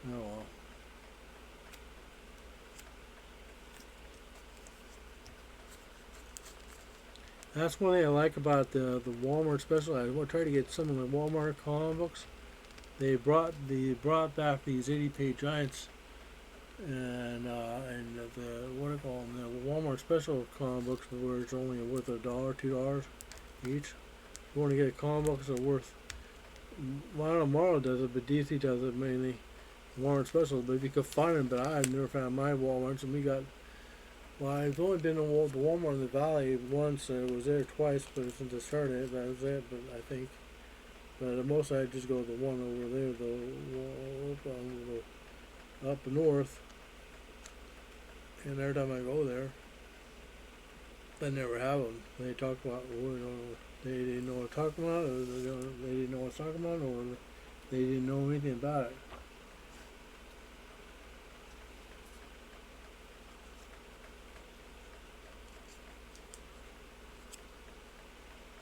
Speaker 1: Oh well. That's one thing I like about the Walmart special. I tried to get some of the Walmart comic books. They brought back these 80-page giants, and the what do you call them? The Walmart special comic books, where it's only worth $1, $2 each. If you want to get a comic book, it's worth. Well, I don't know, Marvel does it, but DC does it mainly. Walmart special, but if you could find them, but I've never found my Walmarts, and we got. Well, I've only been to the Walmart in the Valley once, and it was there twice, but since I started, that was it. But I think, but at most I just go to the one over there, the up north, and every time I go there, I never have them. They talk about, they didn't know what to talk about, or they didn't know what to talk about, or they didn't know anything about it.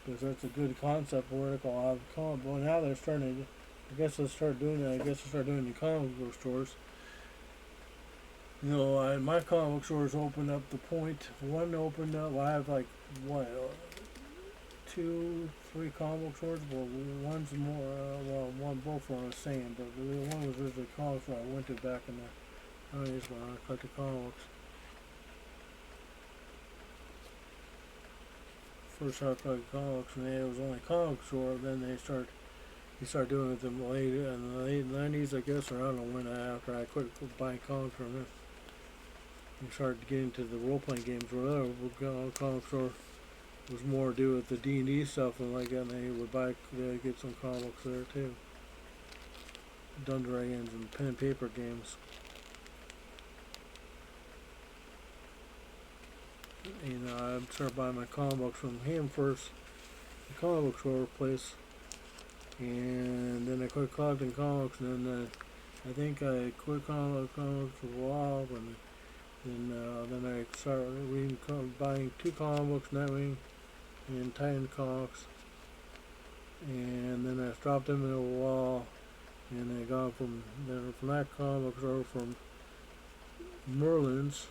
Speaker 1: Because that's a good concept where they call have comic book. Now they're starting to, I guess they'll start doing that. I guess they'll start doing the comic book stores. You know, my comic book stores opened up the point. One opened up. Well, I have like what, 2, 3 comic book stores. Well, one's more. One both are the same, but the one was originally comic store I went to back in the 90s when I collected comic books. First started collecting comics, and it was only comic store. Then they started doing it in the late 90s, I guess, or I don't know when. After I quit buying comics from it, we started getting into the role playing games. Or whatever. Comic store was more to do with the D&D stuff and like that. And they would get some comics there too. Dungeons and Dragons and pen and paper games. You know, I started buying my comic books from him first, the comic book store place, and then I quit collecting comics, and then I think I quit comics for a while, and then I started buying 2 comic books, Nightwing and Titan comics, and then I stopped them in a while, and I got from that comic book store from Merlin's,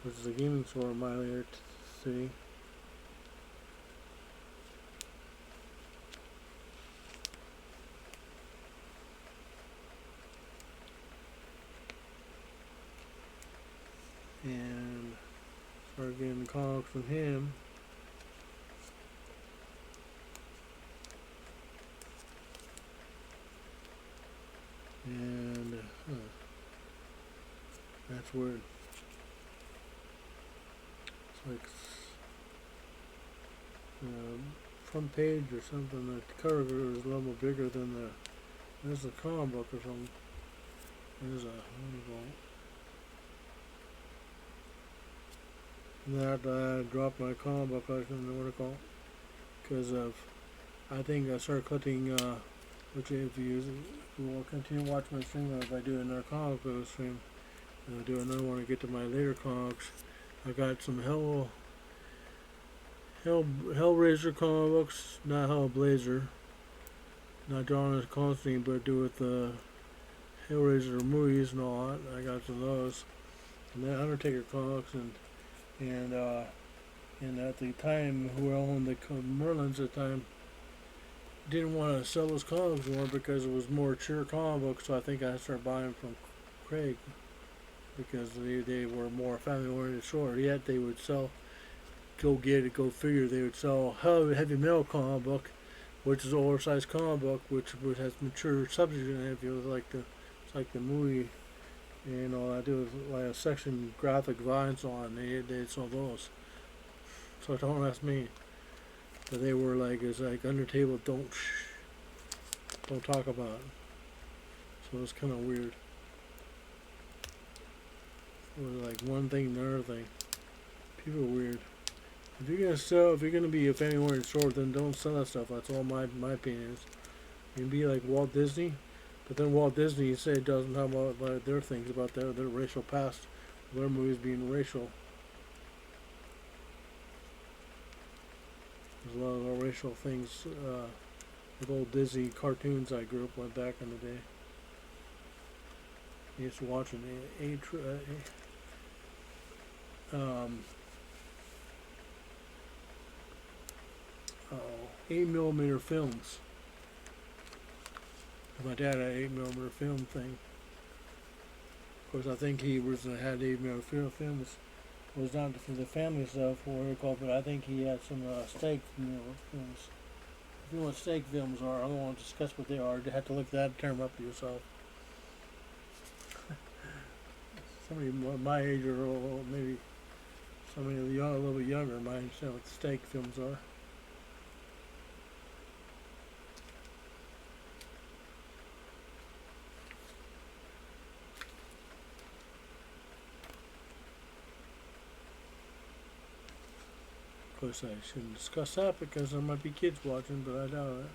Speaker 1: which is a gaming store in my city. And started getting comics from him. And that's weird. Like front page or something. The cover is a little bigger than there's a comic book or something. There's a and then after I dropped my comic book collection, because of I think I started collecting. Which if you will continue to watch my stream, if I do another comic book stream, and I do another one to get to my later comics. I got some Hellraiser comic books, not Hellblazer, not drawn as Constantine, but do with Hellraiser movies and all that. I got some of those. And then Undertaker comics and at the time, who owned the Merlins at the time didn't want to sell those comics anymore because it was more mature comic books. So I think I started buying them from Craig because they were more family oriented store. Yet they would sell, go figure, they would sell heavy metal comic book, which is an oversized comic book, which has mature subjects in it. If you like it's like the movie, and all I do is like a section graphic vines on. They sell those. So don't ask me. But they were like, it's like under table, don't talk about. So it's kind of weird. It was like one thing, another thing. People are weird. If you're gonna be a family oriented store, then don't sell that stuff. That's all my opinion is. You can be like Walt Disney, but then Walt Disney doesn't talk about their things about their racial past, their movies being racial. There's a lot of racial things with old Disney cartoons I grew up with back in the day. I used to watch an 8mm films. My dad had an 8mm film thing. Of course, I think he had 8mm films. It was not for the family stuff, or what called, but I think he had some steak films. If you know what steak films are, I don't want to discuss what they are. You have to look that term up yourself. Somebody my age or maybe somebody a little bit younger might understand what steak films are. Of course, I shouldn't discuss that because there might be kids watching, but I doubt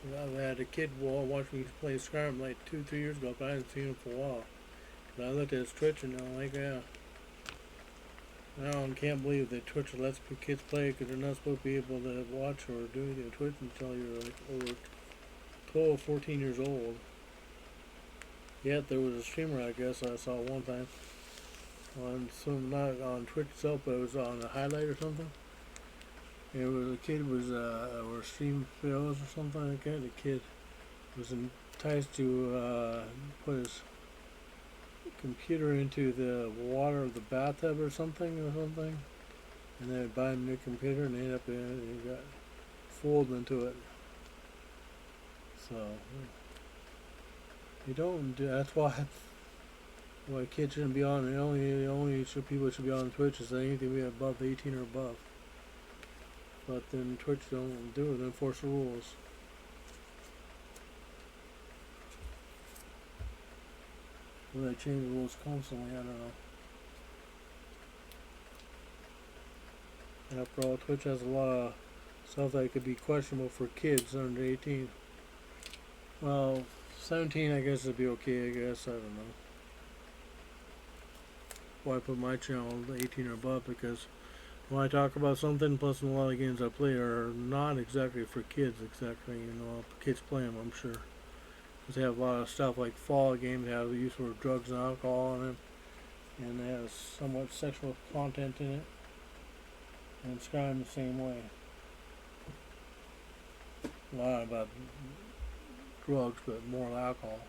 Speaker 1: it. I had a kid watch me play Skyrim like 2-3 years ago, but I hadn't seen him for a while. And I looked at his Twitch and I'm like, yeah. Now I can't believe that Twitch lets kids play because they're not supposed to be able to watch or do anything on Twitch until you're like over 12, 14 years old. Yet there was a streamer I guess I saw one time not on Twitch itself, but it was on a highlight or something. And it was a kid or stream videos or something like that. The kid was enticed to put his computer into the water of the bathtub or something, and then buy a new computer, and ended up and got fooled into it. So you don't do. That's why kids shouldn't be on. The only people should be on Twitch is anything above 18 or above. But then Twitch don't do it. They enforce the rules. Well, they change the rules constantly. I don't know. After all, Twitch has a lot of stuff that could be questionable for kids under 18. Well, 17 I guess would be okay, I guess. I don't know. Why I put my channel 18 or above, because when I talk about something, plus a lot of games I play are not exactly for kids exactly, kids play them, I'm sure. Because they have a lot of stuff like Fallout games, they have the use of drugs and alcohol in them, and they have somewhat sexual content in it. And Skyrim the same way. A lot about drugs, but more alcohol.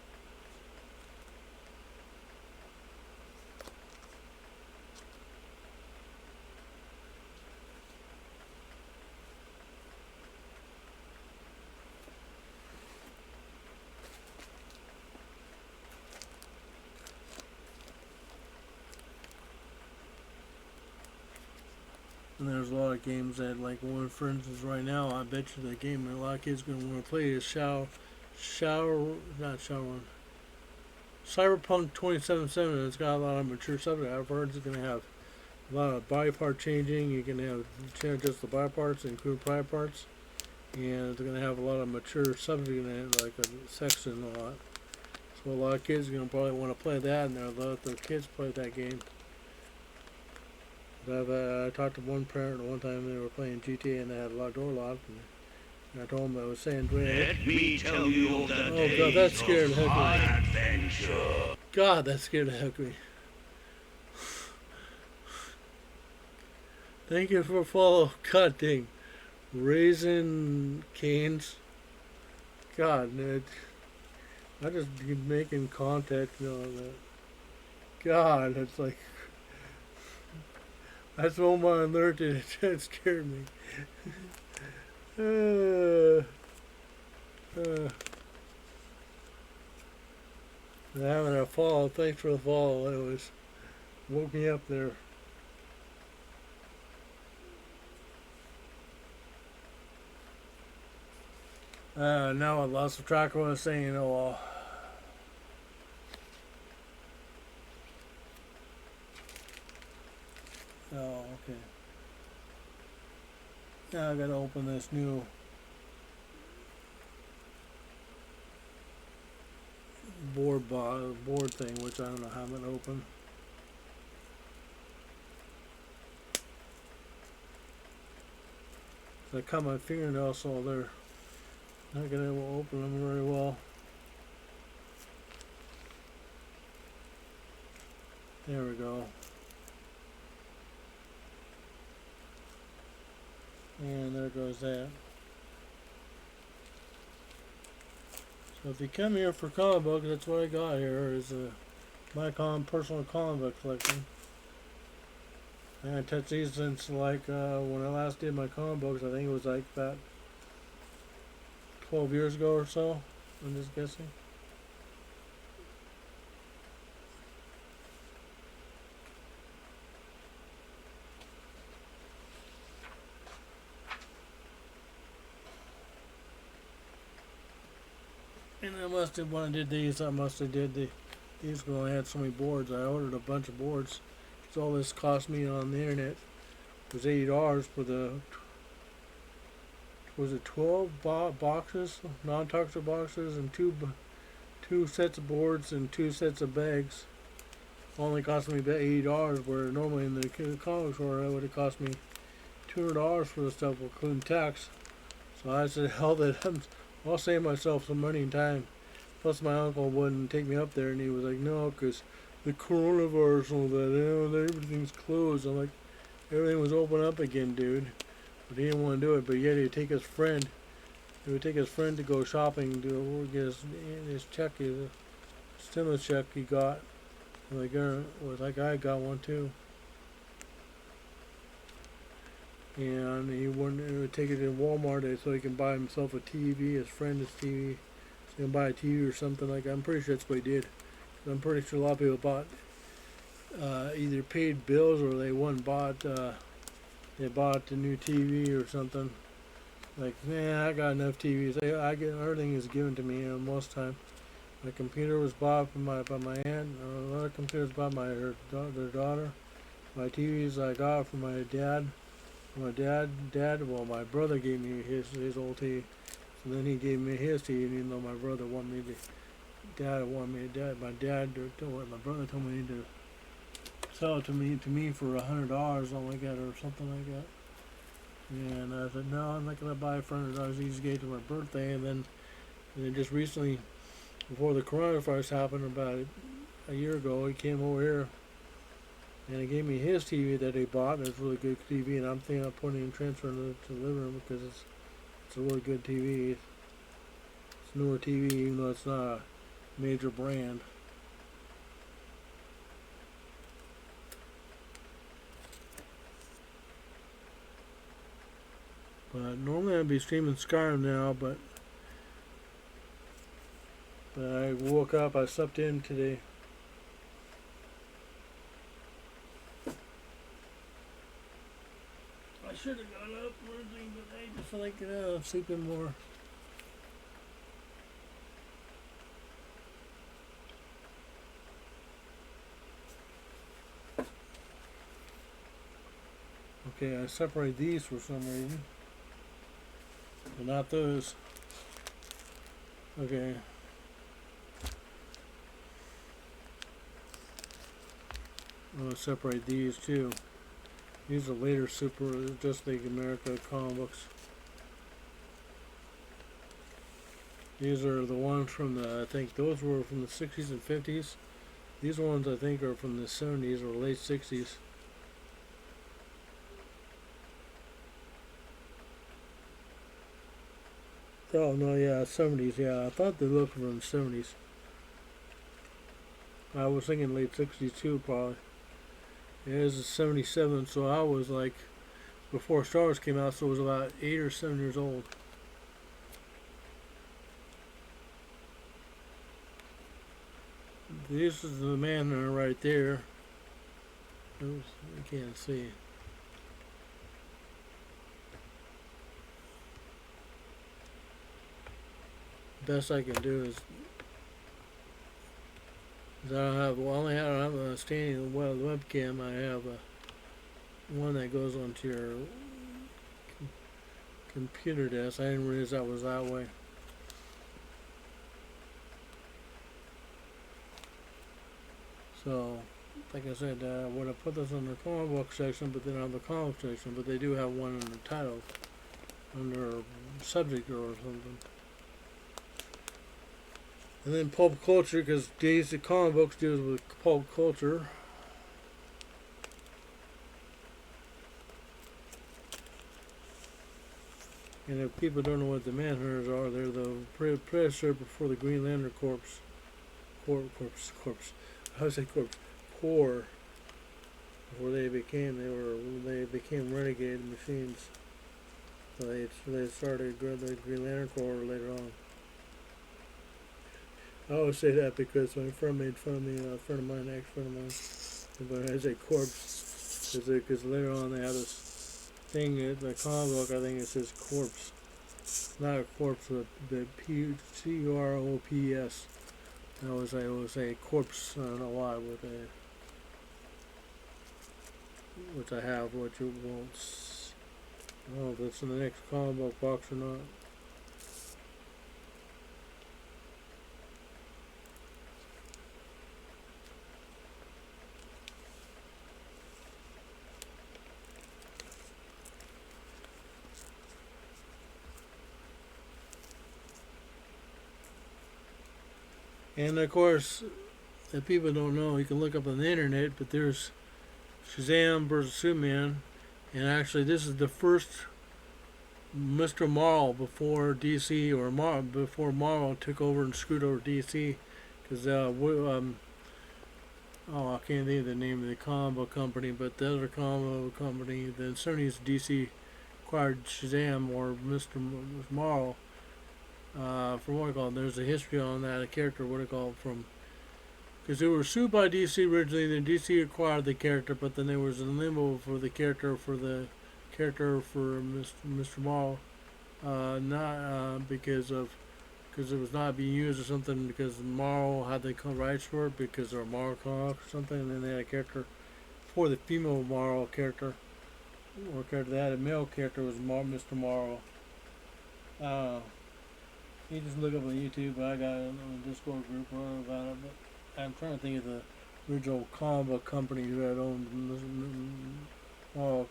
Speaker 1: And there's a lot of games that, like one for instance right now, I bet you the game that a lot of kids are going to want to play is Cyberpunk 2077. It's got a lot of mature subject. I've heard it's going to have a lot of body part changing. You can have just the body parts, include private parts, and it's going to have a lot of mature subject in it, like sex and a lot. So a lot of kids are going to probably want to play that, and they'll let their kids play that game. I talked to one parent one time. They were playing GTA and they had a door locked, and I told him I was saying Dwayne.
Speaker 2: Let me tell you of the
Speaker 1: Oh God, that scared the heck out of me.
Speaker 2: adventure.
Speaker 1: God, that scared the heck out of me. Thank you for follow. God dang. Raising Canes. God, Ned. I just keep making contact and all that. God, it's like that's all my alert. It scared me. Having a fall. Thanks for the fall. It was woke me up there. Now I lost track of what I was saying. Oh well. Oh, okay. Now I gotta open this new board thing, which I don't know how I'm gonna open. So I cut my fingernails, so they're not gonna open them very well. There we go. And there goes that. So if you come here for comic books, that's what I got here is my personal comic book collection. I haven't touched these since like when I last did my comic books. I think it was like about 12 years ago or so. I'm just guessing. And I must have, when I did these, I must have did these when I had so many boards. I ordered a bunch of boards. So all this cost me on the internet was $80 for the, was it 12 boxes, non-toxic boxes, and two sets of boards and two sets of bags. Only cost me about $80, where normally in the comic store it would have cost me $200 for the stuff, including tax. So I said, hell, I'll save myself some money and time. Plus, my uncle wouldn't take me up there, and he was like, no, because the coronavirus and all that, everything's closed. I'm like, everything was open up again, dude. But he didn't want to do it, but yet he'd take his friend. He would take his friend to go shopping to get his check, his stimulus check he got. Like, was like, I got one too. And he would take it to Walmart so he can buy himself a TV, his friend's TV. So he can buy a TV or something like that. I'm pretty sure that's what he did. I'm pretty sure a lot of people bought, either paid bills or they they bought the new TV or something. Like, man, I got enough TVs. I get everything is given to me most time. My computer was bought by my aunt. A lot of computers bought by their daughter. My TVs I got from my dad. Well, my brother gave me his old TV. So then he gave me his TV, even though my brother wanted me to, my brother told me to sell it to me for $100, something like that, or something like that. And I said, no, I'm not gonna buy it for $100. He just gave it to my birthday, and then just recently, before the coronavirus happened, about a year ago, he came over here and he gave me his TV that he bought. It's a really good TV, and I'm thinking of putting it in transfer to the living room because it's a really good TV. It's a newer TV, even though it's not a major brand. But normally I'd be streaming Skyrim now, but I woke up, I slept in today. I should have got up or anything, but I just feel like I'm sleeping more. Okay, I separate these for some reason, but not those. Okay. I'm going to separate these too. These are later Super Just League America comic books. These are the ones from the, I think those were from the 60s and 50s. These ones I think are from the 70s or late 60s. Oh no, yeah, 70s. Yeah, I thought they looked from the 70s. I was thinking late 60s too, probably. It is 77, so I was like before Star Wars came out, so I was about 8 or 7 years old. This is the man right there. Oops, I can't see. Best I can do is I don't have. Well, I don't have a standing webcam. I have one that goes onto your computer desk. I didn't realize that was that way. So, like I said, I would have put this on the comic book section, but then on the comic section. But they do have one in the title under subject or something. And then pulp culture, because these comic books deals with pulp culture. And if people don't know what the Manhunters are, they're the predecessor before the Green Lantern Corps. How do I say corps? Corps. Before they became renegade machines. So they started the Green Lantern Corps later on. I always say that because my friend made fun of me, a friend of mine, ex-friend of mine, but I say corpse, because later on they have this thing, the comic book, I think it says corpse. Not a corpse, but the C-U-R-O-P-S. I always say corpse, I don't know why, which I have, which you won't, I don't know if it's in the next comic book box or not. And of course, if people don't know, you can look up on the internet, but there's Shazam versus Superman, and actually this is the first Mr. Marvel before DC or before Marvel took over and screwed over DC, because I can't think of the name of the comic book company, but the other comic book company, the Sony's DC acquired Shazam or Mr. Marvel. From what I call it, there's a history on that, a character, what I call it, from, because they were sued by DC originally, then DC acquired the character, but then there was a limbo for the character for Mr. Marvel, not because it was not being used or something, because Marvel had the rights for it because they're Marvel comics or something, and then they had a character for the female Marvel character, or character they had a male character was Mr. Marvel. You just look up on YouTube, but I got it on the Discord group about it. But I'm trying to think of the original comic book company who had owned Mr.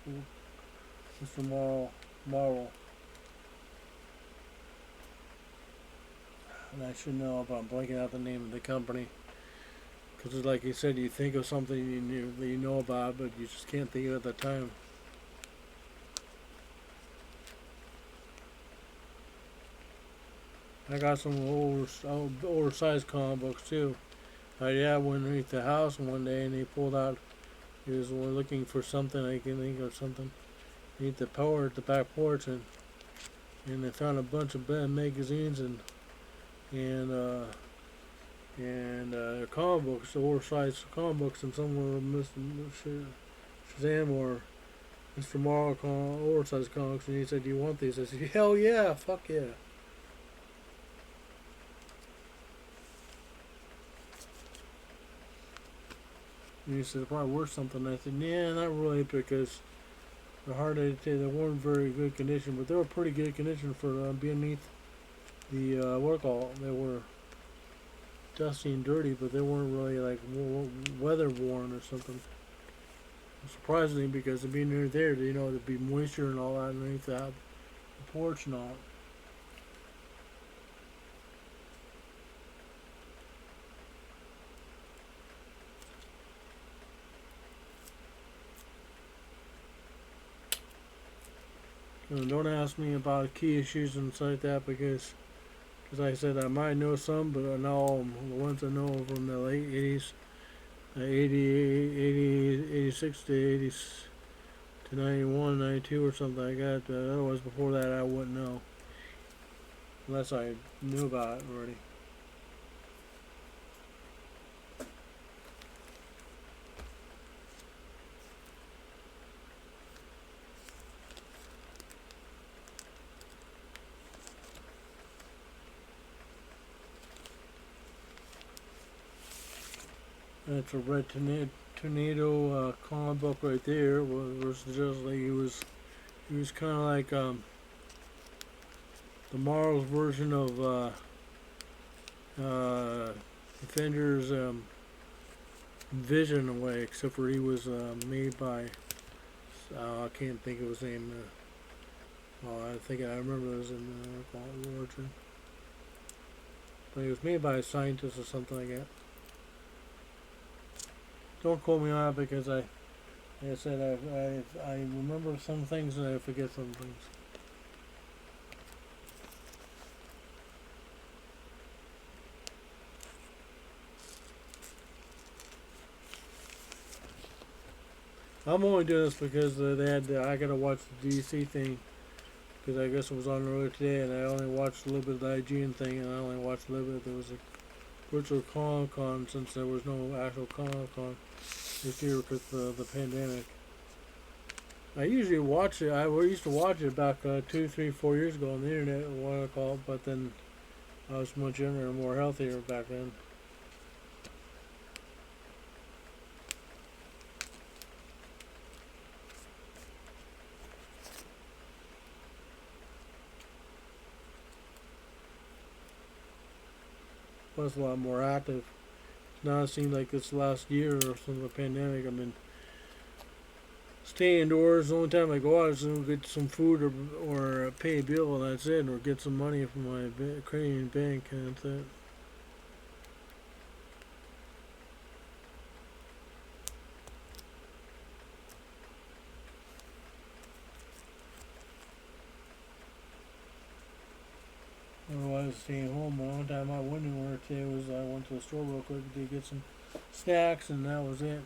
Speaker 1: Marvel. And I should know, but I'm blanking out the name of the company. Because like you said, you think of something you know about, but you just can't think of it at the time. I got some oversized comic books too. I had one underneath the house one day, and he pulled out. He was looking for something. I can think of something. Underneath the the back porch, and they found a bunch of magazines and comic books, oversized comic books, and some were Mr. Shazam or Mr. Marvel oversized comics. And he said, "Do you want these?" I said, "Hell yeah, fuck yeah." And he said, "Probably worth something." I said, "Yeah, not really, because they're hard to say. They weren't very good condition, but they were pretty good condition for being beneath the They were dusty and dirty, but they weren't really like weather worn or something." Surprisingly, because of being near there, there'd be moisture and all that underneath the porch and all. Don't ask me about key issues and stuff like that because, as I said, I might know some, but I know all of 'em. The ones I know from the late 80s, 86 to 80 to 91, 92 or something like that. Otherwise, before that, I wouldn't know unless I knew about it already. That's a red tornado comic book right there. Was just like he was kind of like the Marvel's version of Defenders Vision in a way, except for he was made by I can't think of his name. I think I remember it was in Origin, but he was made by a scientist or something like that. Don't quote me on it because like I said, I remember some things and I forget some things. I'm only doing this because they had I gotta watch the DC thing because I guess it was on earlier today and I only watched a little bit of the IGN thing and I only watched a little bit. There was a virtual Comic Con since there was no actual Comic Con this year because of the pandemic. I usually watch it. I used to watch it back 2, 3, 4 years ago on the internet, what I call it, but then I was much younger and more healthier back then. Plus a lot more active. Now it seems like this last year or some of the pandemic, I've been staying indoors. The only time I go out is to get some food or pay a bill, and that's it, or get some money from my Canadian bank, and that's it. Otherwise, staying home. The only time I went anywhere today was I went to the store real quick to get some snacks, and that was it.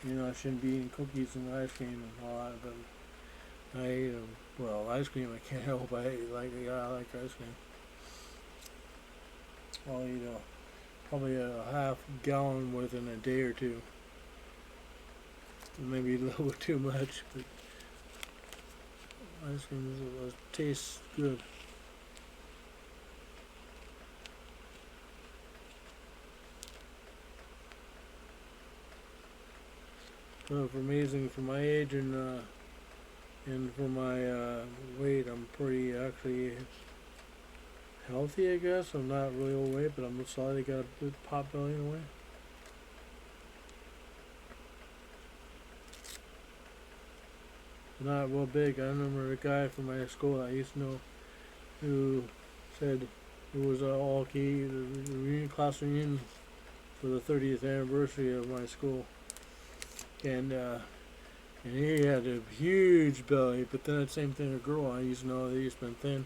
Speaker 1: You know, I shouldn't be eating cookies and ice cream and all that, but I ate well, ice cream I can't help. I like ice cream. I'll eat probably a half gallon within a day or two. Maybe a little bit too much, but ice cream tastes good. For amazing for my age and for my weight, I'm pretty actually healthy, I guess. I'm not really overweight, but I'm slightly got a bit pot belly in a way. Not real big. I remember a guy from my school that I used to know who said it was all key the class reunion for the 30th anniversary of my school, and he had a huge belly. But then that same thing, a girl I used to know, they used to be thin.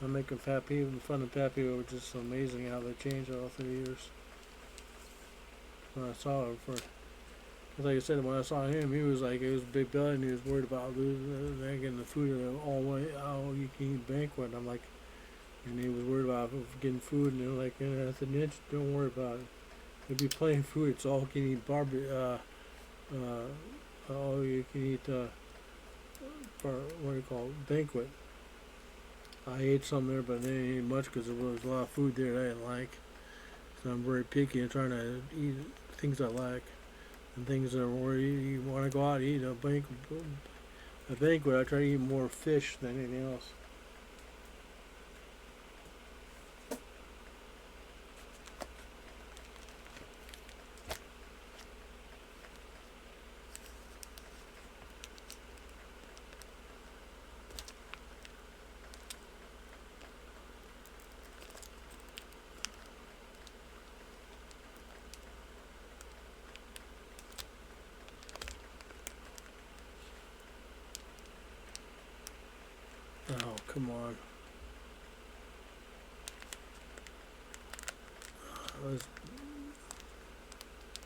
Speaker 1: I'm making fat people, fun of fat people, which is amazing how they changed all through the years. When I saw him like I said, when I saw him, he was like, it was a big belly, and he was worried about getting the food at an all you can eat banquet. And I'm like, and he was worried about getting food, and they're like, I said, Mitch, don't worry about it. There'll be plenty of food. It's all you can eat all you can eat what do you call it, banquet. I ate some there, but they didn't eat much because there was a lot of food there that I didn't like. So I'm very picky and trying to eat things I like. And things that are where you want to go out and eat a banquet, I try to eat more fish than anything else. Come on. This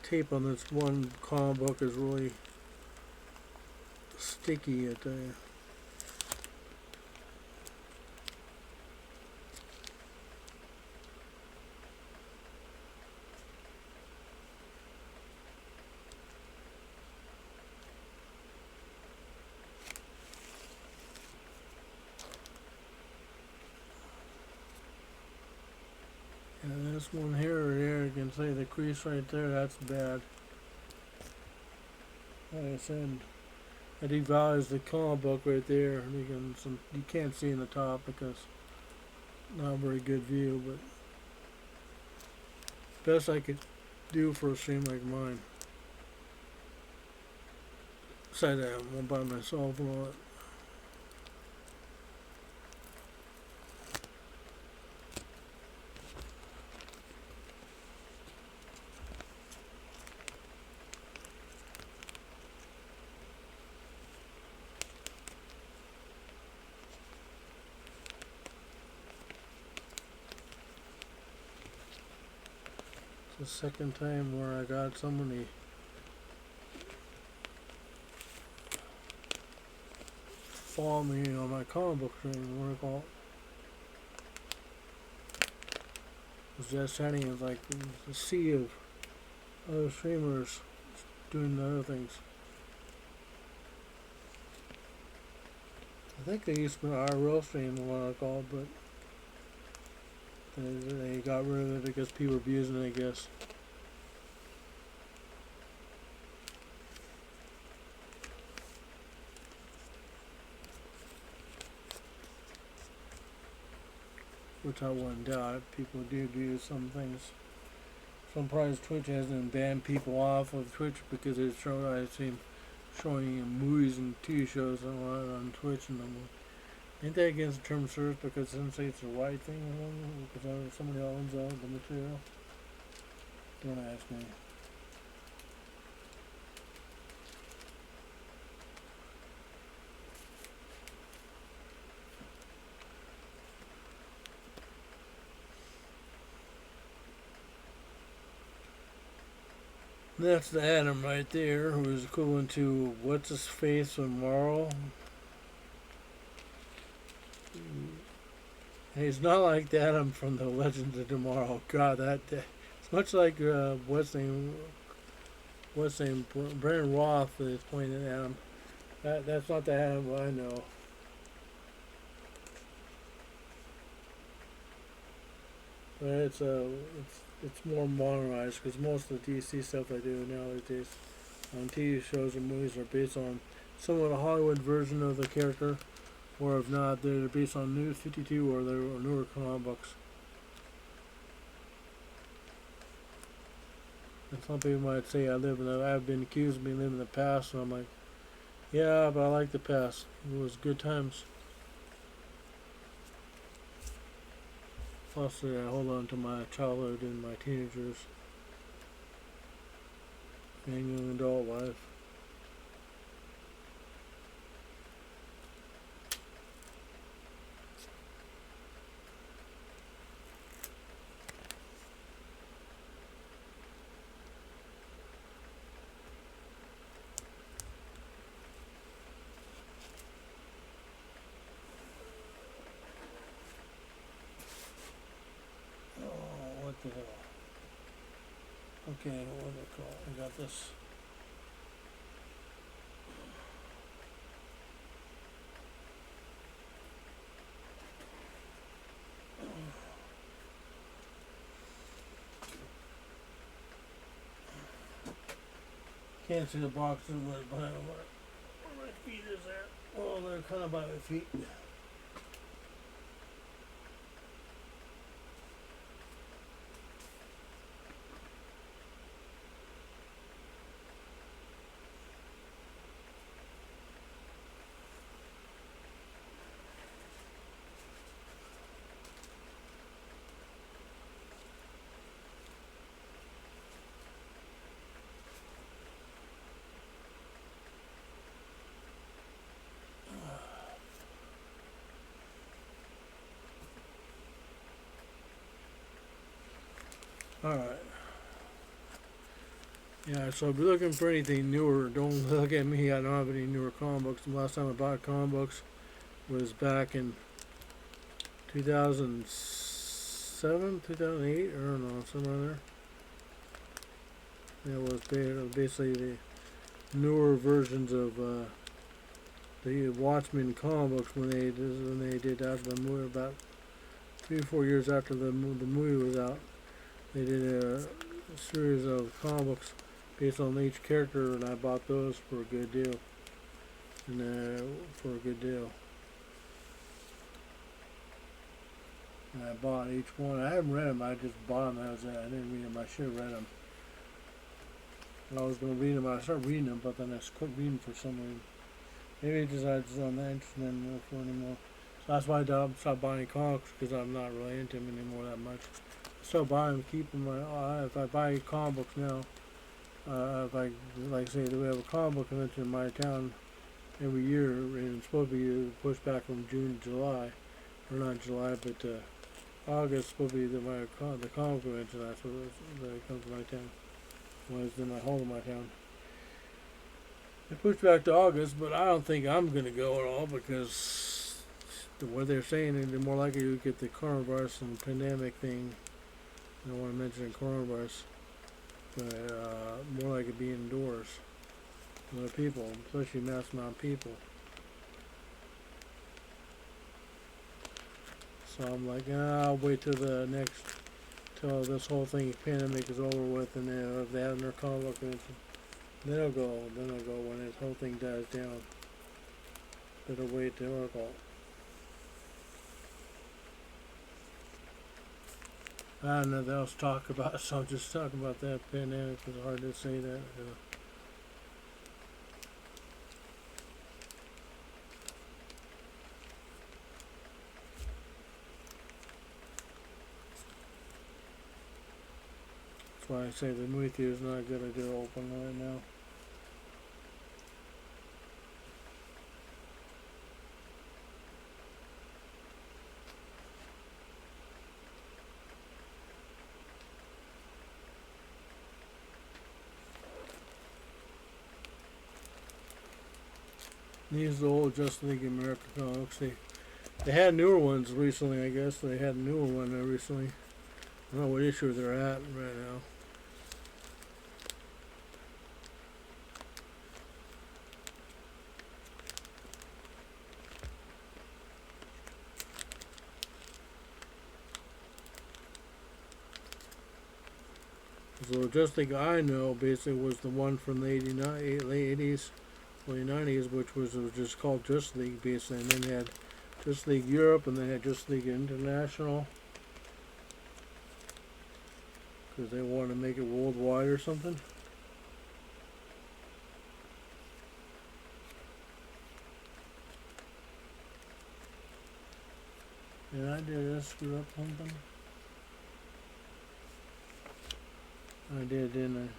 Speaker 1: tape on this one comic book is really sticky, I tell you. And this one here, you can see the crease right there, that's bad. Like I said, it devalues the comic book right there. You can't see in the top because not a very good view, but best I could do for a stream like mine. Besides that, I'm by myself and all that. The second time where I got somebody follow me on my comic book stream, what I call it. Was just chatting, it's like a sea of other streamers doing the other things. I think they used to be IRL stream, what I call it, but they got rid of it because people were abusing it, I guess. Which I wouldn't doubt. People do abuse some things. So I'm surprised Twitch hasn't banned people off of Twitch because it's showing movies and TV shows and all that on Twitch and them. Ain't that against the term of service because it doesn't say it's the right thing or something? Because somebody owns the material? Don't ask me. That's the Adam right there, who is equivalent to what's his face from Marl. And he's not like the Adam from the Legends of Tomorrow. God, it's much like what's name, Brandon Roth is pointing at him. That's not the Adam I know. But it's more modernized because most of the DC stuff I do nowadays on TV shows and movies are based on somewhat a Hollywood version of the character, or if not, they're based on New 52 or their newer comic books. And some people might say I've been accused of being living in the past, and I'm like, yeah, but I like the past. It was good times. Plus, I hold on to my childhood and my teenagers and young adult life. What the hell? Okay, what do I call it? I got this. Can't see the boxes, but where my feet is at. Well, they're kind of by my feet. Alright. Yeah, so if you're looking for anything newer, don't look at me. I don't have any newer comic books. The last time I bought comic books was back in 2007, 2008, I don't know, somewhere there. It was basically the newer versions of the Watchmen comic books when they did after the movie, about 3 or 4 years after the movie was out. They did a series of comic books based on each character, and I bought those for a good deal. And I bought each one. I haven't read them. I just bought them. That was it. I didn't read them. I should have read them. I was going to read them. I started reading them, but then I quit reading for some reason. Maybe just I just not interested in them for anymore. So that's why I stopped buying comics, because I'm not really into them anymore that much. I still buy them, keep them. If I buy comic books now, if I like say we have a comic book convention in my town every year, and it's supposed to be pushed back from June to July, or not July, but August supposed to be the comic convention. That's what that comes to my town. Was in my home in my town. They pushed back to August, but I don't think I'm gonna go at all, because what they're saying is they're more likely to get the coronavirus and pandemic thing. I don't want to mention coronavirus, but more like it be indoors with other people, especially mass amount of people. So I'm like, I'll wait till this whole thing pandemic is over with, and then if they have their comic book convention, then I'll go when this whole thing dies down. Better wait till I'll go. I don't know what else to talk about, so I'll just talk about that pandemic. It's hard to say that. That's why I say the movie theater is not a good idea to open right now. These are the old Justice League America comics. They had newer ones recently, I guess. They had a newer one recently. I don't know what issue they're at right now. So Justice League I know basically was the one from the late 80s, early 90s, which was just called Justice League basically, and then they had Justice League Europe, and then had Justice League International, because they wanted to make it worldwide or something. And I screw up something. I did, didn't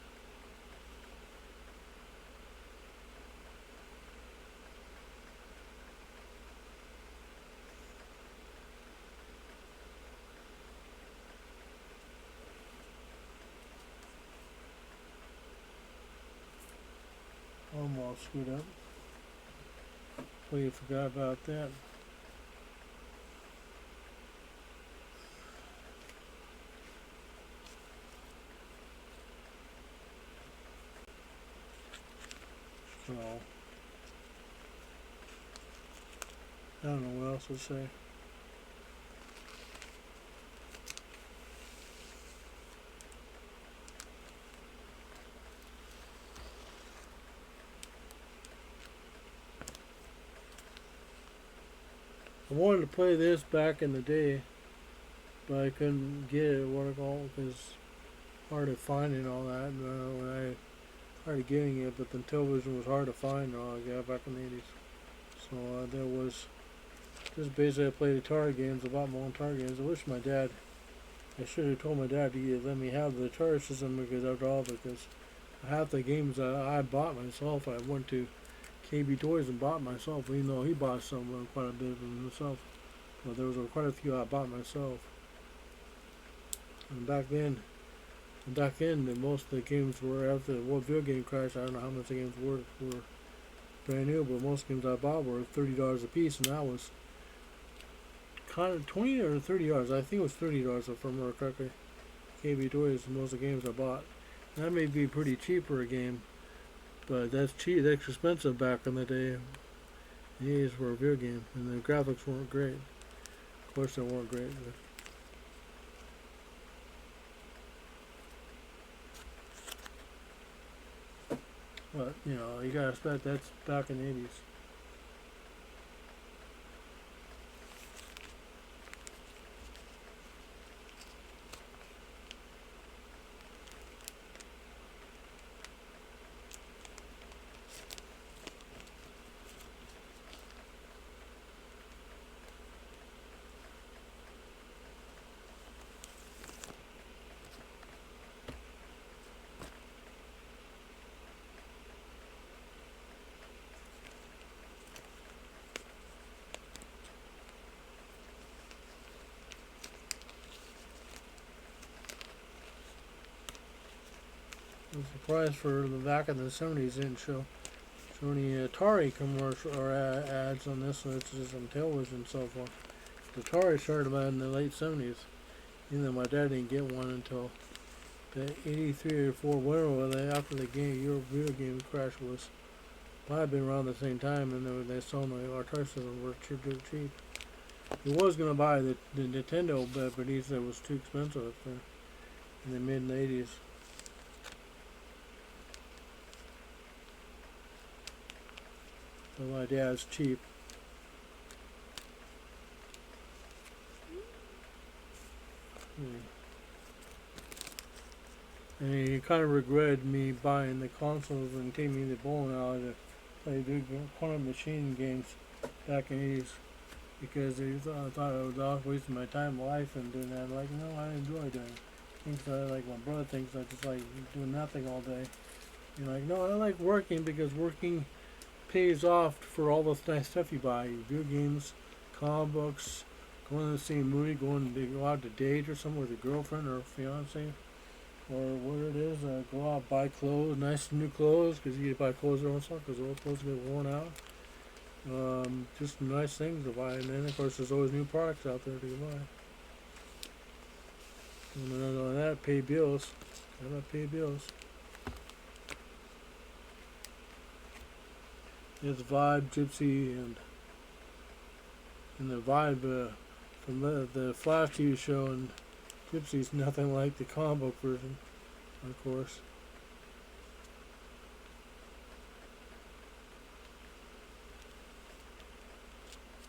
Speaker 1: I? Almost screwed up. Well, you forgot about that. So, I don't know what else to say. I wanted to play this back in the day, but I couldn't get it, because it's hard to find and all that. When I started getting it, but the television was hard to find and all that, yeah, back in the 80s. So there was just basically I played Atari games, I bought my own Atari games. I should have told my dad to let me have the Atari system because half the games I bought myself, I went to KB Toys and bought myself, even though he bought some quite a bit of them himself. But there was quite a few I bought myself. And back then, Back then, most of the games were after the World Video Game crash. I don't know how much the games were brand new, but most games I bought were $30 a piece, and that was kind of $20 or $30. I think it was $30 if I remember correctly. KB Toys, most of the games I bought. That may be pretty cheap for a game, but that's cheap. That's expensive back in the day. These were a video game, and the graphics weren't great. Of course, they weren't great. But you know, you gotta expect that's back in the 80s. I'm surprised for the back in the 70s didn't show any Atari commercial or ads on this one. It's just on television and so forth. The Atari started about in the late 70s. Even though my dad didn't get one until the 83 or 4 winter after the game, your video game crash was might have been around the same time, and they sold the Atari system were cheap. He was gonna buy the Nintendo, but he said it was too expensive up there in the mid 80s. So my dad's cheap. And he kind of regretted me buying the consoles and taking me to bowling alley to play big quantum machine games back in the 80s because he thought I was wasting my time and life and doing that. I'm like, no, I enjoy doing things like my brother thinks I just like doing nothing all day. You're like, no, I like working because working pays off for all the nice stuff you buy. Video games, comic books, going to see a movie, going to go out to date or something with a girlfriend or a fiance, or whatever it is. Go out, buy clothes, nice new clothes, because you buy clothes every once in a while because old clothes get worn out. Just nice things to buy, and then of course there's always new products out there to buy. And then on that, pay bills. Gotta pay bills. It's Vibe, Gypsy, and the Vibe from the Flash TV show, and Gypsy's nothing like the comic book version, of course.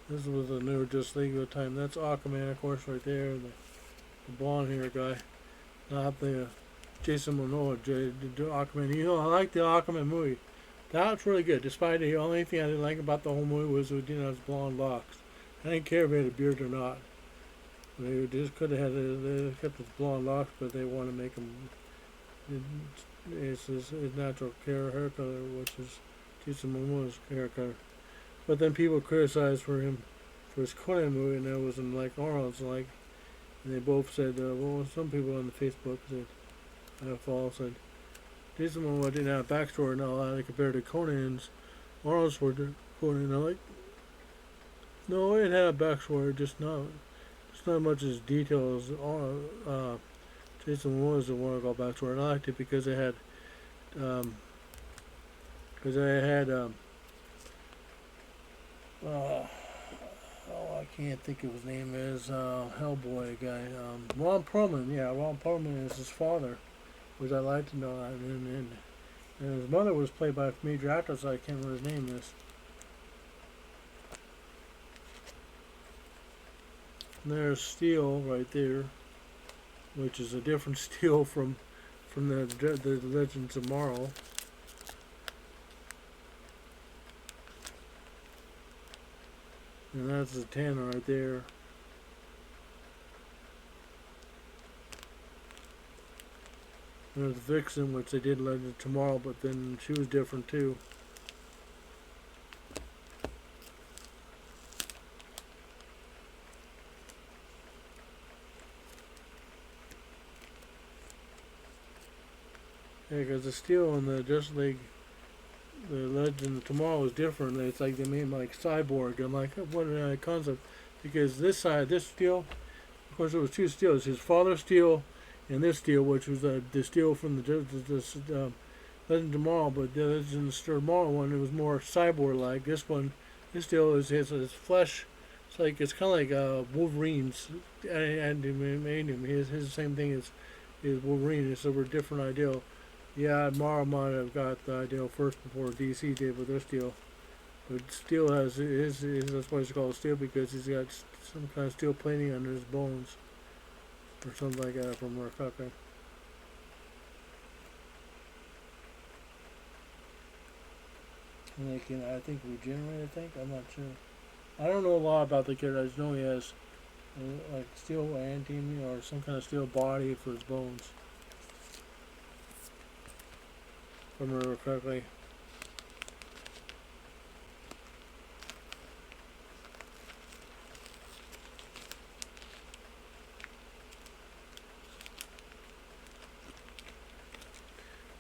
Speaker 1: This was the newer Just League time. That's Aquaman, of course, right there. The blonde hair guy, not the Jason Momoa, Aquaman. You know, I like the Aquaman movie. That was really good. Despite the only thing I didn't like about the whole movie was it didn't have his blonde locks. I didn't care if he had a beard or not. They just could have they kept his blonde locks, but they want to make him his natural hair color, which is Jason Momoa's hair color. But then people criticized for him for his Conan movie, and that wasn't like Arnold's. And they both said, well, some people on the Facebook said, I follow said, Jason Momoa didn't have a backstory and all that compared to Conan's. Arnold's were Conan. I'm like, no, it had a backstory, just not much as detailed as Jason Momoa's the one I got backstory. And I liked it because it had, I can't think of his name is Hellboy guy. Ron Perlman. Yeah, Ron Perlman is his father, which I like to know. And his mother was played by a major actress. I can't remember his name is. And there's Steel right there, which is a different Steel from the Legends of Marvel. And that's the 10 right there. There's Vixen, which they did Legend Tomorrow, but then she was different too. Yeah, because the steel on the Justice League, the Legend of Tomorrow is different. It's like they made him like cyborg. I'm like, what a concept. Because this side, this steel, of course, it was two steels. His father's steel and this steel, which was the steel from the Legend of Tomorrow. But the Legend of Tomorrow one, it was more cyborg-like. This one, this steel is his flesh. It's kind of like Wolverine's adamantium. His the same thing as Wolverine. It's a different ideal. Yeah, Marvel might have got the ideal first before DC did with their steel. But steel has that's why it's called steel, because he's got some kind of steel plating under his bones or something like that from Murakuka. And they can, I think, regenerate. I'm not sure. I don't know a lot about the character. I just know he has like steel adamantium or some kind of steel body for his bones. If I remember correctly.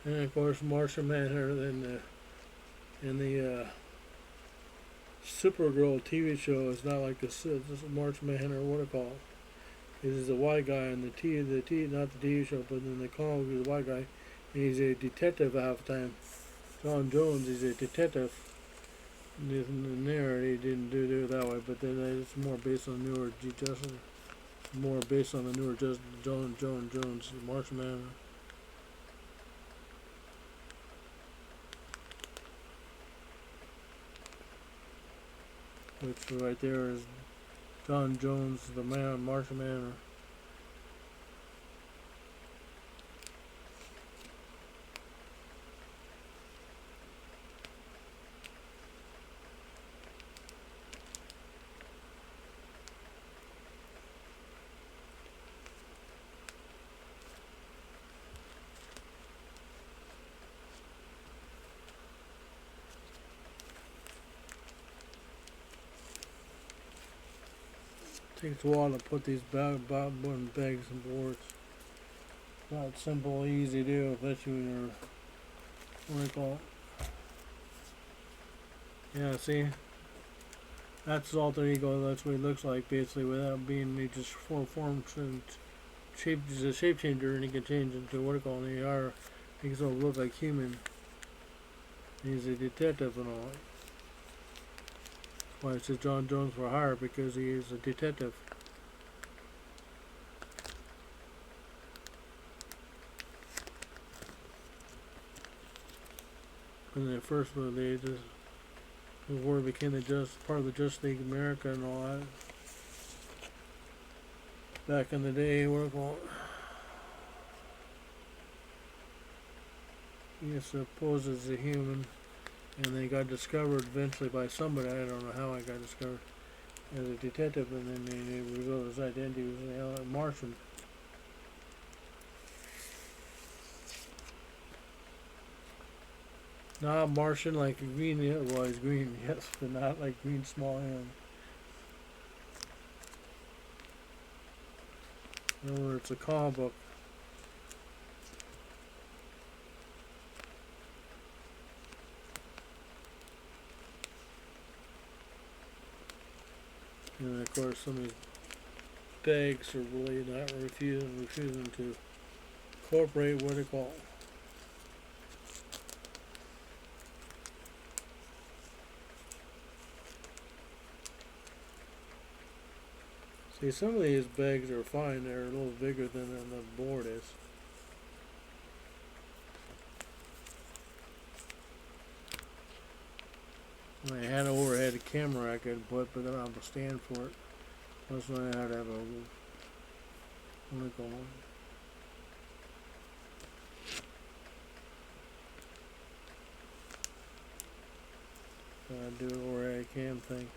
Speaker 1: And of course, Martian Manhunter in the Supergirl TV show is not like this Martian Manhunter, what it called. He's a white guy in the not the TV show, but in the comic he's a white guy, and he's a detective half the time. John Jones is a detective. In there, he didn't do it that way, but then it's more based on newer Justice, more based on the newer John Jones, Martian Manhunter. Which right there is John Jones, the Martian Manhunter. Takes a while to put these bags and boards. Not simple, easy to do, especially when you're, what do you call it? Yeah, see? That's his alter ego, that's what he looks like basically, without being, he just forms and he's a shape changer, and he can change into what do you call it, AR. He can sort of look like human. He's a detective and all. That's why it says John Jones for hire, because he is a detective. When they first were, they just before it became part of the Justice League America and all that. Back in the day, what do you call it? He supposed as a human, and they got discovered eventually by somebody. I don't know how I got discovered as a detective, and then they revealed his identity was a Martian. Not Martian like green, well, he's green, yes, but not like green small hand. Remember, it's a comic book. And of course, some of these bags are really not refusing to incorporate what they call. See, some of these bags are fine. They're a little bigger than the board is. I had an overhead camera I could put, but I don't have a stand for it. That's why I had to have a, what do you call it? I do an overhead cam thing.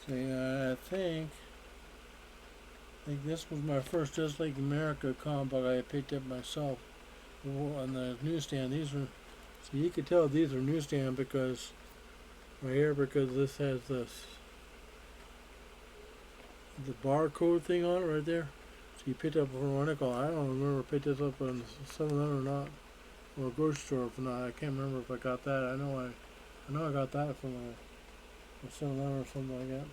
Speaker 1: See, I think this was my first Just Like America comic book I picked up myself on the newsstand. These were, so you could tell these are newsstand because right here, because this has the barcode thing on it right there. So you picked up from Renical. I don't remember if I picked this up on 7-Eleven or not, or a grocery store if not. I can't remember if I got that. I know I got that from a 7-Eleven or something like that.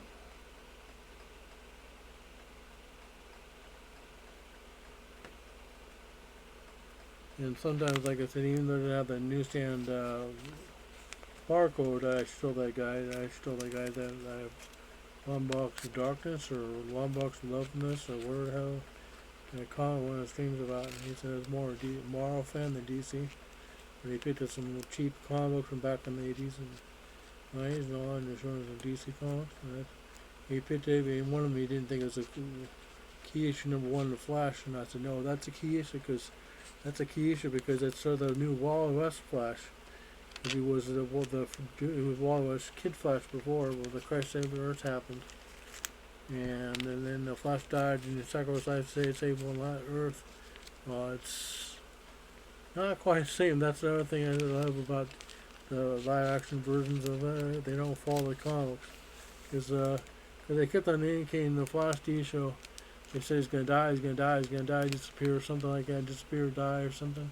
Speaker 1: And sometimes, like I said, even though they have the newsstand barcode, I stole that guy. That Long Box of Darkness or Long Box of Loveliness or whatever the hell. And I caught one of the streams about it. He said it was more a Marvel fan than DC. But he picked up some cheap comic books from back in the 80s and 90s and all, and they're showing some DC comics. And he picked up, and one of them he didn't think it was a key issue #1 of The Flash, and I said, no, that's a key issue because it's sort of the new Wally West Flash. He was it was Wally West Kid Flash before, well, the crash of the Earth happened, and then the Flash died, and the sacrifice saved one Earth. Well, it's not quite the same. That's the other thing I love about the live-action versions of it. They don't follow the comics, because they kept on indicating the Flash TV show. They said he's gonna die, disappear, or something like that, disappear, die, or something,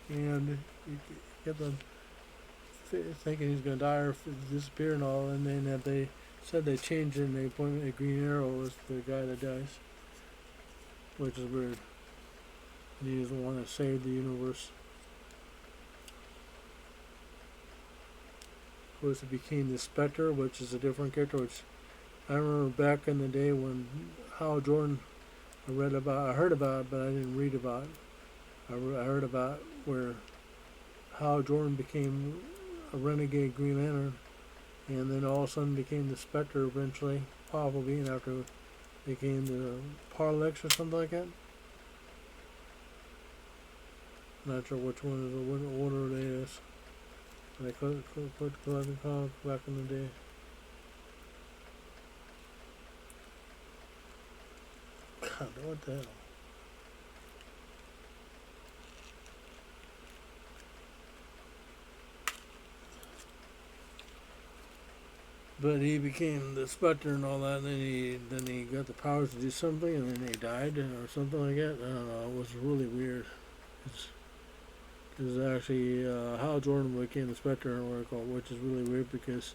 Speaker 1: and you kept on thinking he's gonna die or disappear and all, and then they said they changed it and they pointed at Green Arrow as the guy that dies, which is weird. And he is the one that saved the universe. Of course, it became the Spectre, which is a different character. Which I remember back in the day when Hal Jordan, I heard about it, but I didn't read about it. I heard about where Hal Jordan became a renegade Green Lantern, and then all of a sudden became the Spectre eventually, powerful being after became the Parallax or something like that. Not sure which one is what order it is. They put collecting comics back in the day. God, what the hell? But he became the Spectre and all that, and then he got the powers to do something, and then he died or something like that. I don't know. It was really weird. Because actually, Hal Jordan became the Spectre, which is really weird because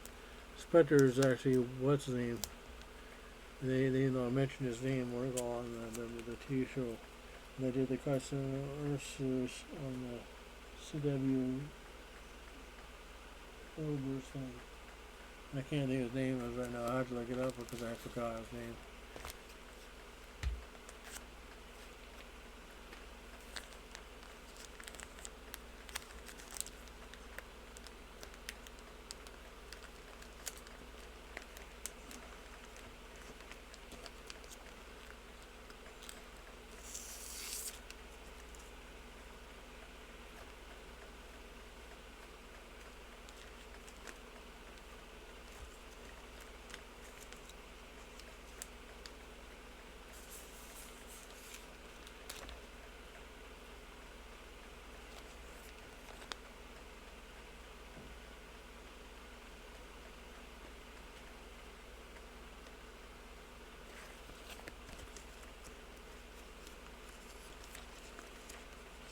Speaker 1: Spectre is actually what's his name. They mentioned his name on the TV show. And they did the Carson Ursus on the CW Overs thing. I can't think of his name right now. I have to look it up because I forgot his name.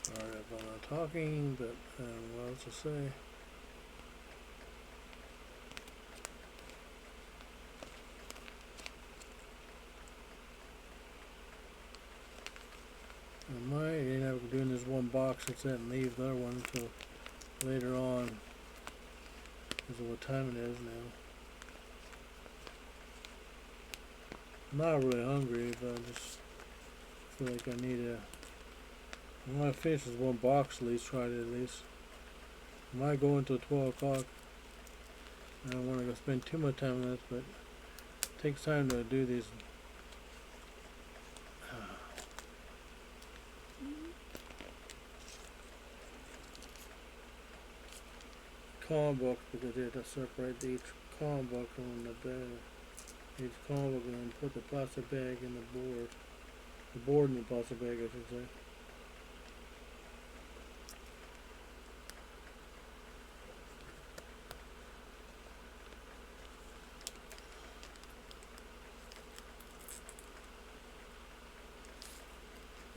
Speaker 1: Sorry if I'm not talking, but what else to say? I might end up doing this one box instead and leave the other one until later on because of what time it is now. I'm not really hungry, but I just feel like I need to. I want to finish this one box at least, try it at least. I might go until 12 o'clock. I don't want to go spend too much time on this, but it takes time to do these. Comic books because they have to separate each comic book from the bed. each column book and then put the plastic bag in the board in the plastic bag, I should say.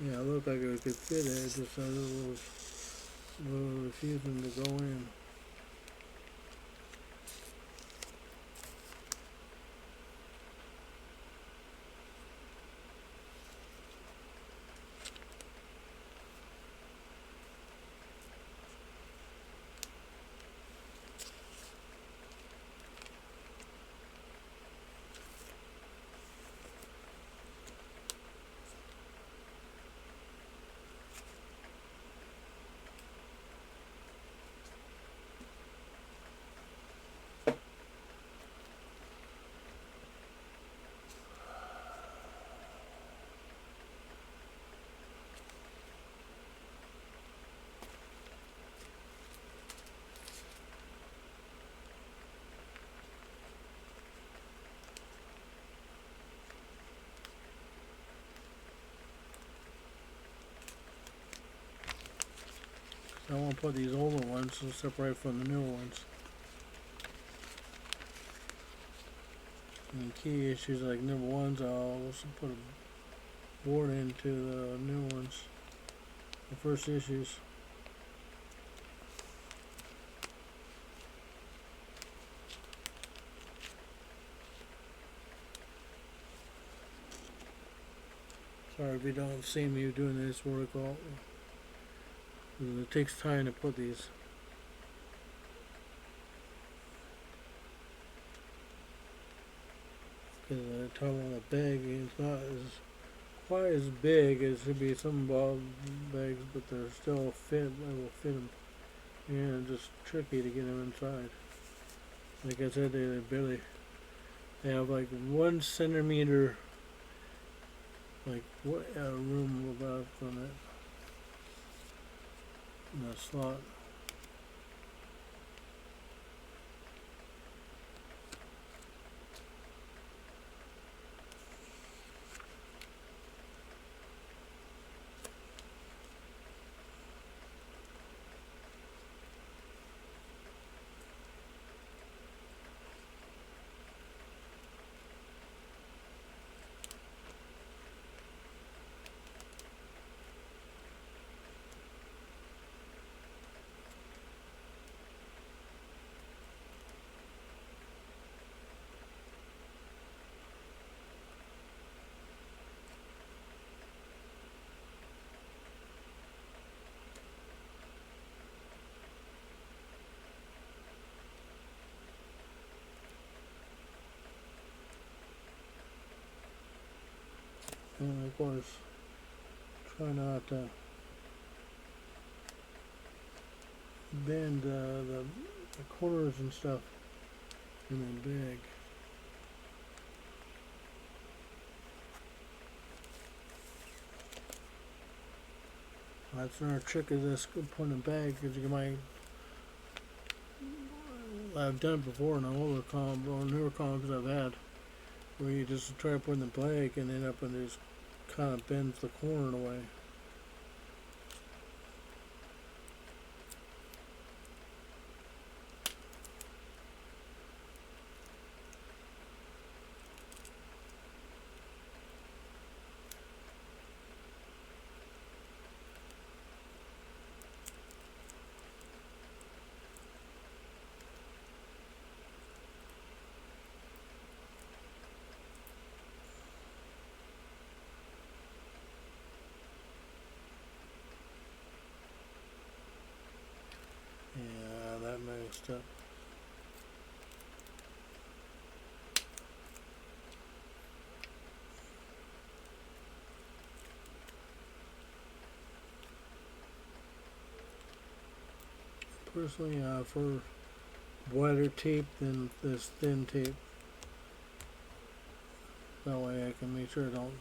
Speaker 1: Yeah, it looked like it could fit it, it just had a little refusing to go in. I want to put these older ones to separate from the newer ones. And key issues like number ones, I'll also put a board into the new ones. The first issues. Sorry if you don't see me doing this vertical. It takes time to put these. Because I talk about the bag, it's not as quite as big as should be some ball bags, but they're still fit. I will fit them, and it's just tricky to get them inside. Like I said, they have like 1 centimeter, like what room about from it in the slot. And of course, try not to bend the corners and stuff in that bag. That's another trick of this putting a bag, because you might. I've done it before in an older comb or newer combs I've had, where you just try to put in the bag and end up and just kind of bends the corner away. Yeah, that messed up. Personally, for wider tape than this thin tape. That way I can make sure I don't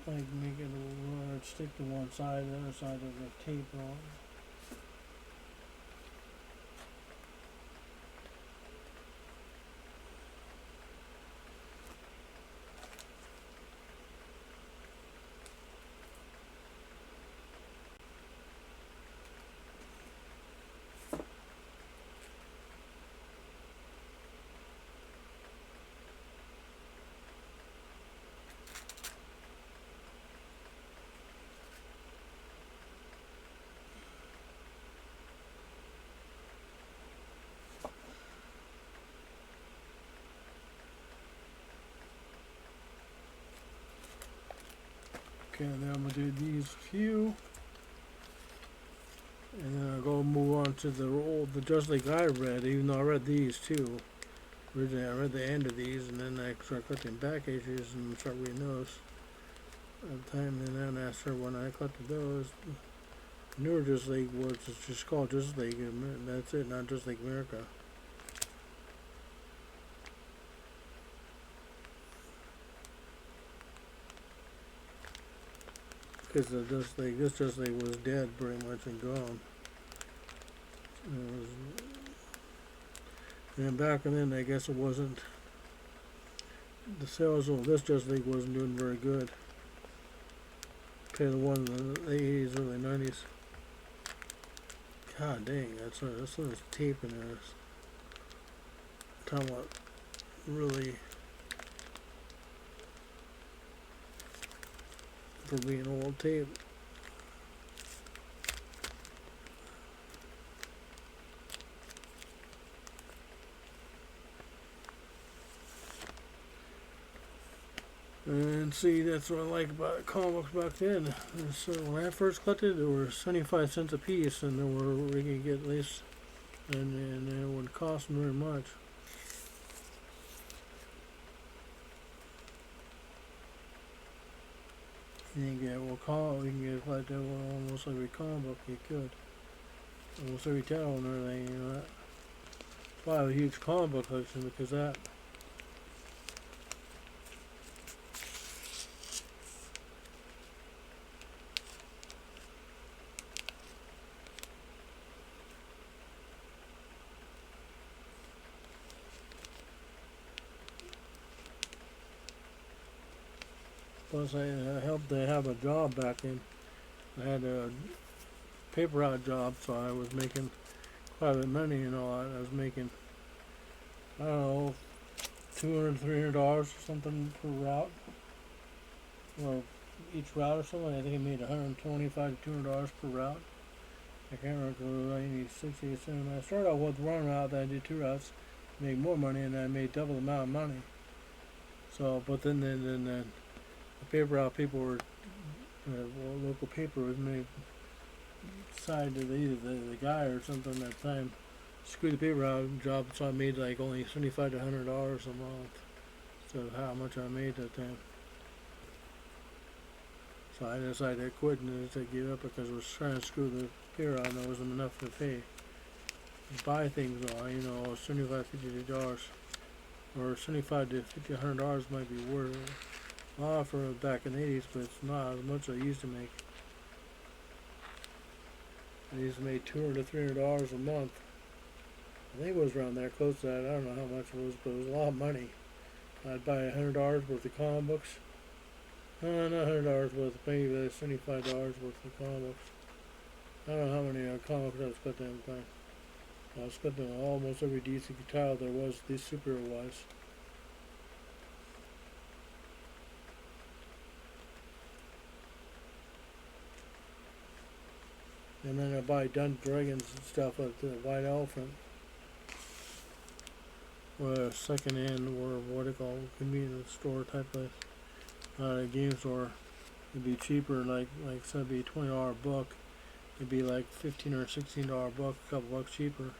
Speaker 1: like make it a little stick to one side, the other side of the tape on. Okay, then I'm gonna do these few, and then I'll go move on to the Just League I read, even though I read these too. Originally I read the end of these, and then I started collecting back issues and start reading those at the time, and then after when I collected those, newer Just League was just called Just League, and that's it, not Just League America. Because this Just League was dead pretty much and gone. And back then, I guess it wasn't, the sales of this Just League wasn't doing very good. Compared to the one in the 80s, early 90s. God dang, that's there's tape in there. Talking about really, for being old tape. And see, that's what I like about comic books back then. So when I first collected, they were 75 cents a piece, and we could get at least, and it wouldn't cost very much. You can get you can get like that almost every comic book you could, almost every title and everything. You know, that's why I have a huge comic book collection, because that. Plus, I helped to have a job back in. I had a paper route job, so I was making quite a bit of money. You know, I was making, I don't know, $200, $300 or something per route, or each route or something. I think I made $125 to $200 per route. I can't remember, because I need 60 or 70. I started out with one route, then I did two routes, make more money, and I made double the amount of money. So, but then the paper route people were, local paper was made side to either the guy or something at the time screwed the paper out job, so I made like only $75 to $100 a month. So how much I made that time. So I decided to quit and to give up, because I was trying to screw the paper out and there wasn't enough to pay. Buy things though, you know, $75, $50, or $75 to $50, $100 might be worth it. A lot for back in the 80s, but it's not as much as I used to make. I used to make $200 to $300 a month. I think it was around there, close to that. I don't know how much it was, but it was a lot of money. I'd buy $100 worth of comic books. Not $100 worth, maybe $75 worth of comic books. I don't know how many comic books I was collecting at the time. I was collecting almost every DC title there was, these superhero wise. And then I buy Dungeons Dragons and stuff at the White Elephant, or a second hand, or what do you call it, convenience store type place. A game store. It'd be cheaper, like so it'd be $20 a book. It'd be like $15 or $16 a book, a couple bucks cheaper.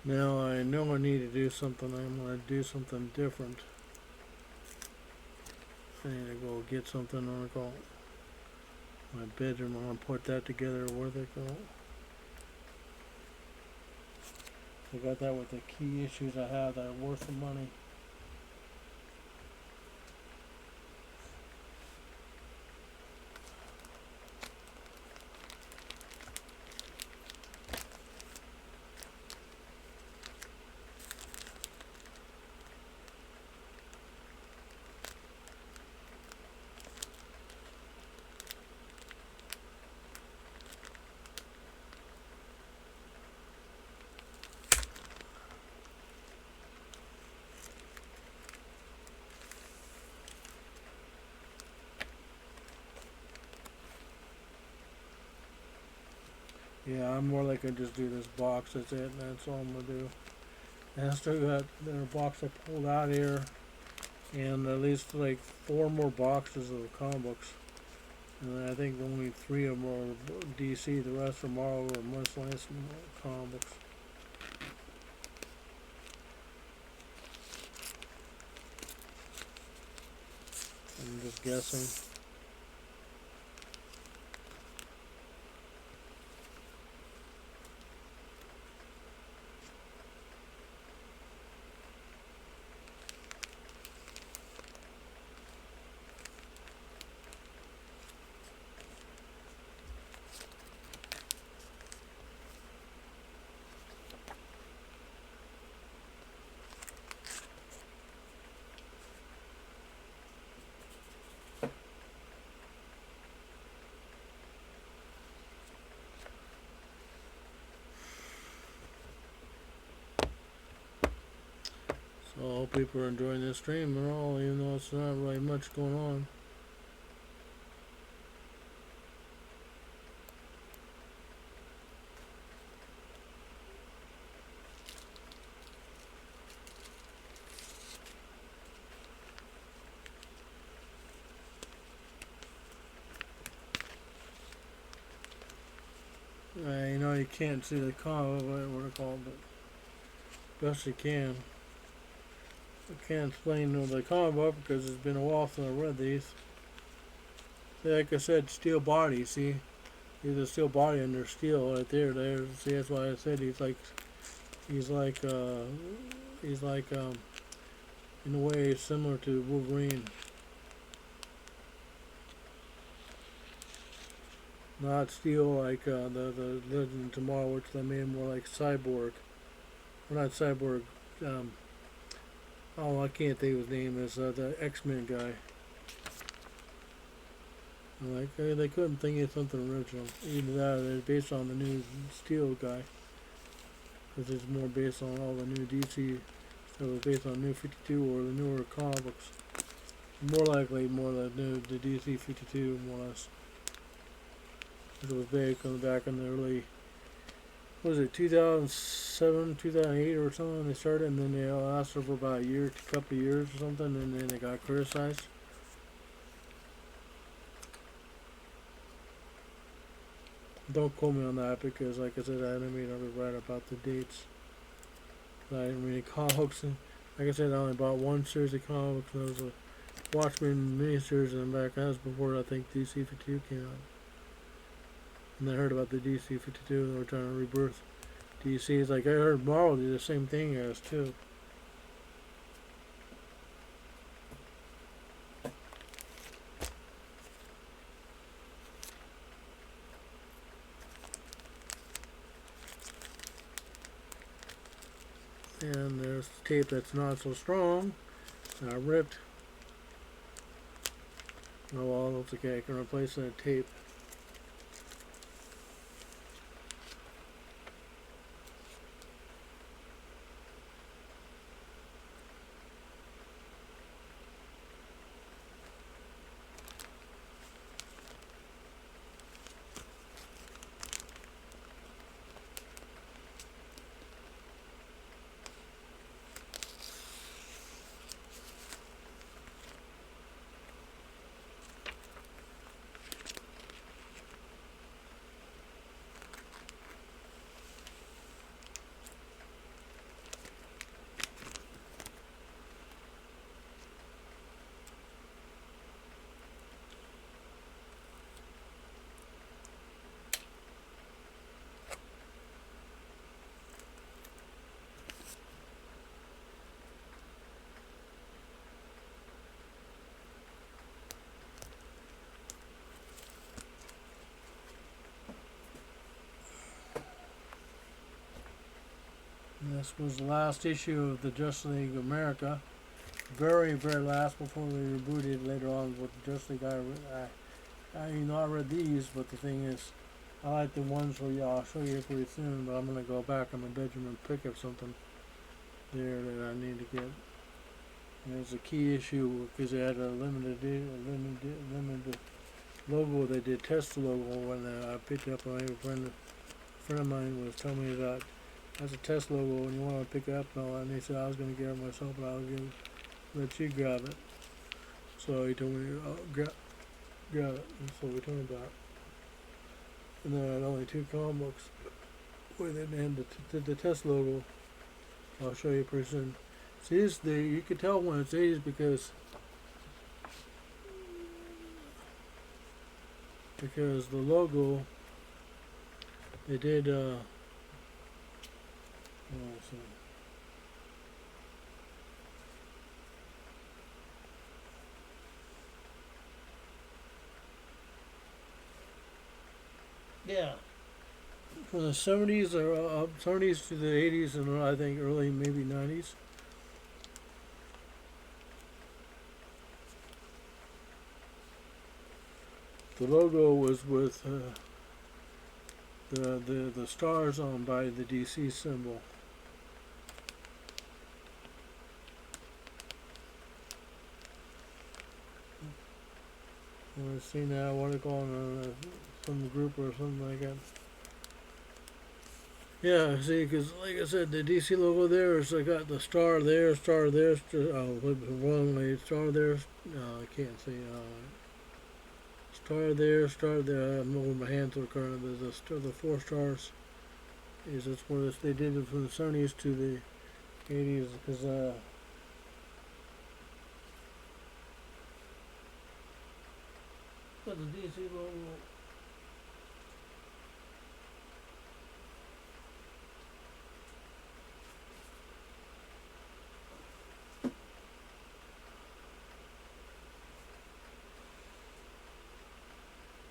Speaker 1: Now I know I need to do something. I'm going to do something different. I need to go get something. I'm going to go my bedroom. I'm going to put that together. Where they go? I got that with the key issues I have that are worth the money. Yeah, I'm more likely to just do this box. That's it. And that's all I'm gonna do. And I still got the box I pulled out here, and at least like 4 more boxes of comic books. And I think only 3 of them are DC. The rest are Marvel or miscellaneous comic books. I'm just guessing. So I hope people are enjoying this stream at all, even though it's not really much going on. You know, you can't see the comic, what it's called, but best you can. I can't explain the comic book because it's been a while since I read these. Like I said, steel body, see? He's a steel body and there's steel right there. See, that's why I said he's like, in a way similar to Wolverine. Not steel like the Legend of Tomorrow, which they made more like Cyborg. Or not Cyborg. I can't think of his name. Is the X-Men guy. Like they couldn't think of something original. Either that, or they're based on the new Steel guy, because it's more based on all the new DC. So it was based on New 52 or the newer comic books. More likely, the DC 52 more or less. It was back in the early, what was it, 2007, 2008 or something. They started, and then they lasted for about a couple of years or something, and then they got criticized. Don't quote me on that because, like I said, I didn't mean to be right about the dates. I didn't read comics, and like I said, I only bought one series of comics, and it was a Watchmen miniseries, and back that was before I think DC 52 came out. And I heard about the DC 52, they were trying to rebirth DC. It's like I heard Marvel did the same thing as too. And there's tape that's not so strong. Ripped. Oh well, that's okay. I can replace that tape. And this was the last issue of the Justice League of America. Very, very last before we rebooted later on with the Justice League. I read these, but the thing is, I like the ones where I'll show you pretty soon, but I'm going to go back in my bedroom and pick up something there that I need to get. And it's a key issue because they had a limited logo. They did test the logo when I picked it up on a friend friend of mine was telling me about that's a test logo and you want to pick it up and all that. And he said I was going to get it myself, but let you grab it. So he told me, grab it. And so we turned about. And then I had only 2 comic books where they had the test logo. I'll show you pretty soon. See, you can tell when it's 80s because the logo they did. Oh, so. Yeah. From the 70s or 70s to the 80s and I think early maybe 90s. The logo was with the stars on by the DC symbol. I see now what they call it, some group or something like that. Yeah, see, because like I said, the DC logo there is I got the star there, star there, wrong way, star there. I can't see. Star there, star there. I'm moving my hands to the corner. There's the 4 stars. That's where they did it from the 70s to the 80s because but the DC logo.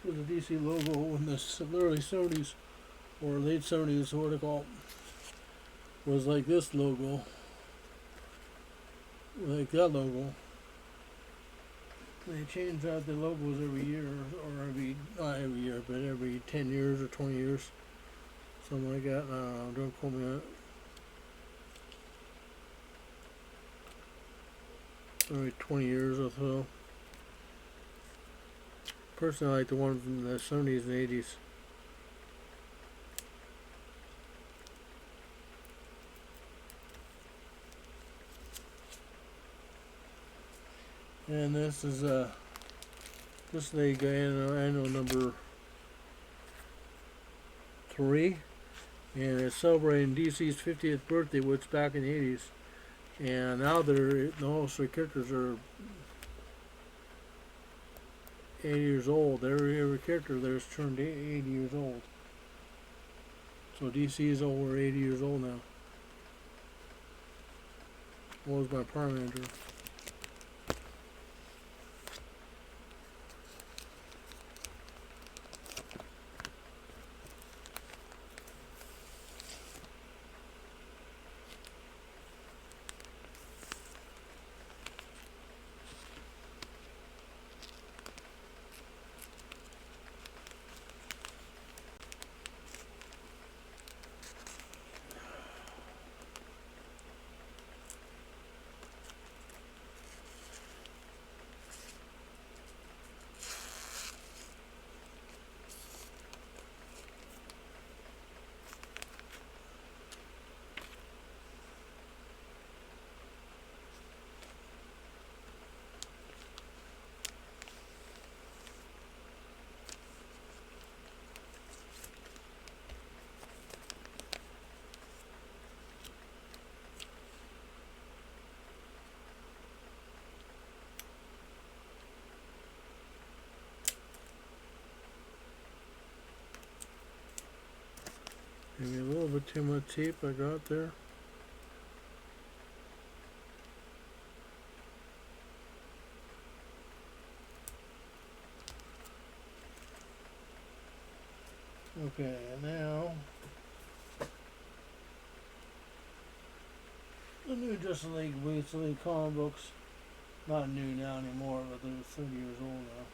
Speaker 1: The DC logo in the early 70s or late 70s, what they call it, was like this logo, like that logo. They change out the logos every year, or not every year, but every 10 years or 20 years, something like that. I don't know, don't quote me on it. Every 20 years or so. Personally, I like the one from the 70s and 80s. And this is this they got annual number 3, and it's celebrating DC's 50th birthday, which back in the 80s. And now all 3 characters are 80 years old. Every character there's turned 80 years old. So DC is over 80 years old now. What was my Power Manager? Maybe a little bit too much tape I got there. Okay, now the new Justice League Weekly comic books, not new now anymore, but they're 30 years old now.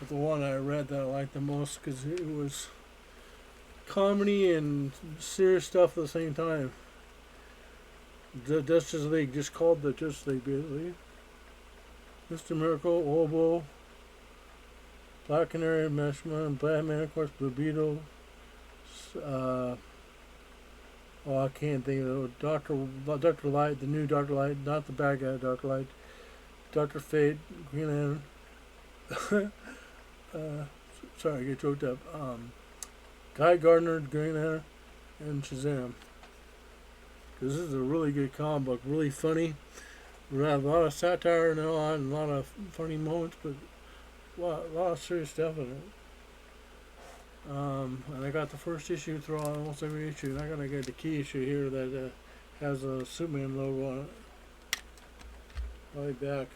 Speaker 1: But the one I read that I liked the most because it was comedy and serious stuff at the same time. The Justice League, just called the Justice League, basically. Mr. Miracle, Oboe, Black Canary, Meshman, Batman, of course, Blue Beetle. Uh, I can't think of it. Doctor Light, the new Doctor Light, not the bad guy, Doctor Light. Doctor Fate, Green Lantern. Sorry, I get choked up. Guy Gardner, Green Lantern, and Shazam. Because this is a really good comic book, really funny. We have a lot of satire and a lot of funny moments, but a lot of serious stuff in it. And I got the first issue throughout almost every issue, and I'm gonna get the key issue here that has a Superman logo on it. Right back.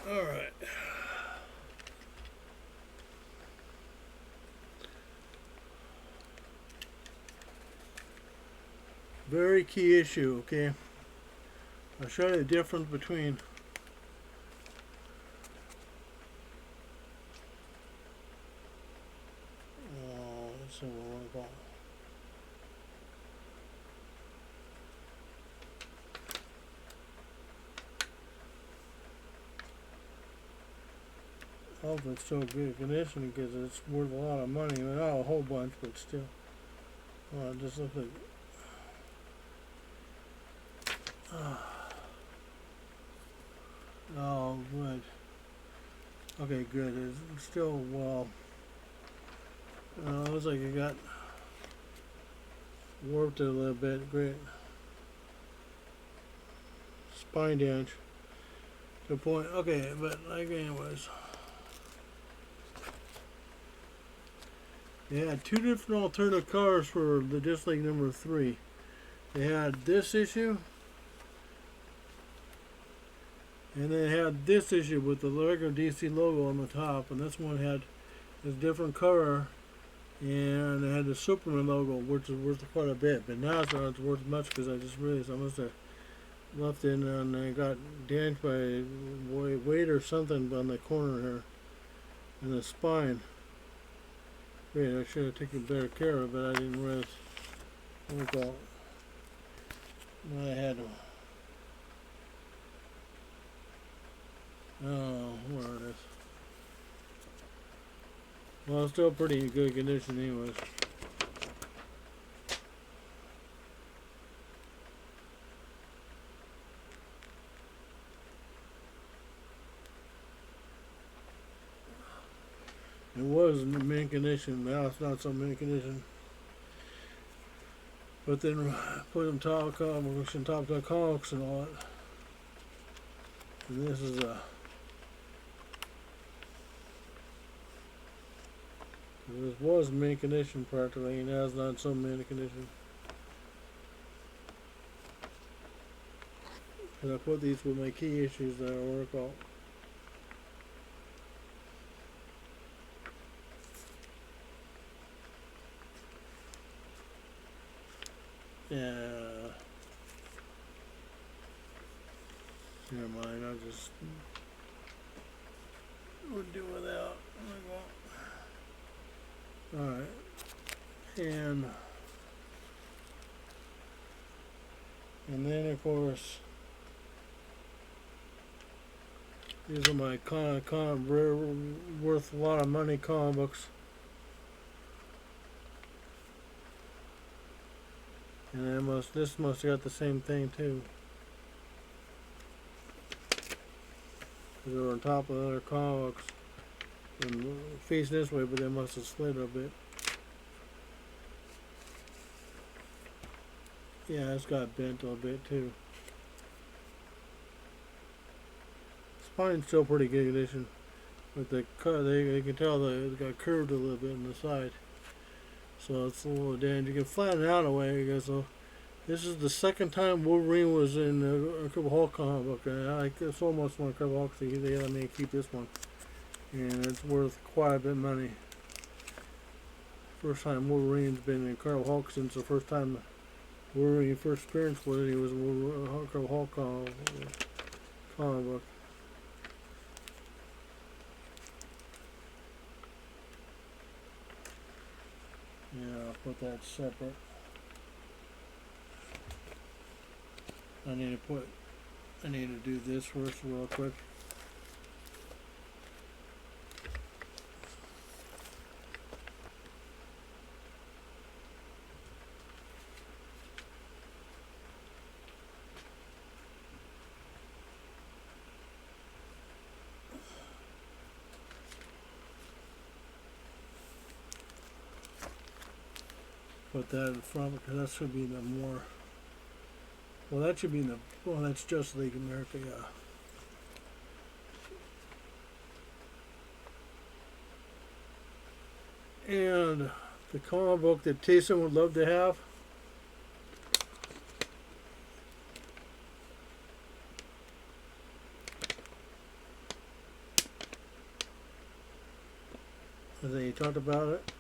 Speaker 1: All right. Very key issue, okay? I'll show you the difference between let's see what we got. I hope it's still good condition because it's worth a lot of money. I mean, not a whole bunch, but still. Well, it just looks like. Oh, good. Okay, good. It's still well. It looks like it got warped a little bit. Great. Spine damage. Good point. Okay, but like anyways. They had two different alternative cars for the Just League number 3. They had this issue, and they had this issue with the regular DC logo on the top, and this one had a different color, and it had the Superman logo, which is worth quite a bit. But now it's not worth much because I just realized I must have left it and I got damaged by weight or something on the corner here, in the spine. Great, I should have taken better care of it, but I didn't realize. I had. Oh, where it is. Well, it's still pretty good condition, anyways. It was in mint condition, now it's not so mint condition. But then put them top comics and all that. And this is a. This was mint condition practically, and now it's not so mint condition. And I put these with my key issues that I work on. Yeah. Never mind, I'll just we'll do without. Alright. And then of course these are my worth a lot of money comic books. And this must have got the same thing too. They were on top of other comics and facing this way, but they must have slid a bit. Yeah, it's got bent a little bit too. Spine's still pretty good condition, but they can tell that it got curved a little bit on the side. So it's a little damaged. You can flatten it out a way, I guess. So this is the second time Wolverine was in a Incredible Hulk comic book, and I so much more Incredible Hulk, so they let me keep this one, and it's worth quite a bit of money. First time Wolverine's been in Incredible Hulk since the first time Wolverine first experienced with it. He was in Incredible Hulk comic book. Yeah, I'll put that separate. I need to do this first real quick. Put that in front because that should be the more. Well, that should be in the. Well, that's Just League America, yeah. And the comic book that Tyson would love to have. I think you talked about it.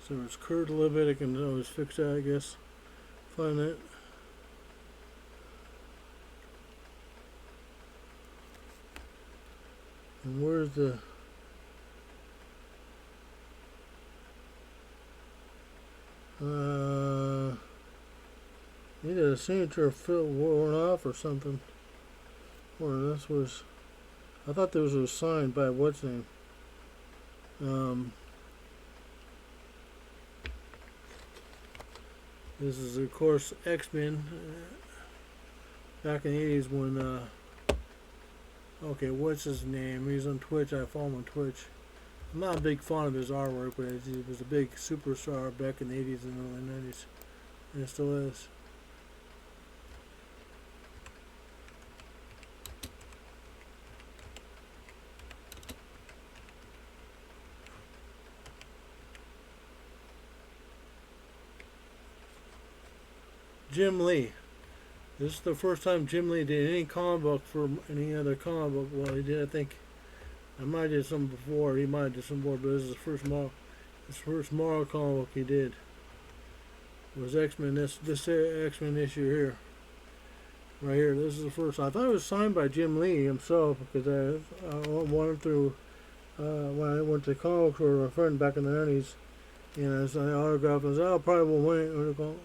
Speaker 1: So it's curved a little bit. I can always fix that, I guess. Find it. And where's the? Either the signature worn off or something. Or this was. I thought this was signed by what's name. This is, of course, X-Men. Back in the 80s when
Speaker 3: Okay, what's his name? He's on Twitch. I follow him on Twitch. I'm not a big fan of his artwork, but he was a big superstar back in the 80s and early 90s. And it still is. Jim Lee. This is the first time Jim Lee did any comic book for any other comic book. Well, he did, I think. I might have did some before. He might have did some more, but this is his first Marvel comic book he did. It was X-Men. This X-Men issue here, right here. This is the first. I thought it was signed by Jim Lee himself because I wanted through when I went to comic book with a friend back in the 90s, and I saw the autograph. And I said, "I probably won't win it." What do you call it?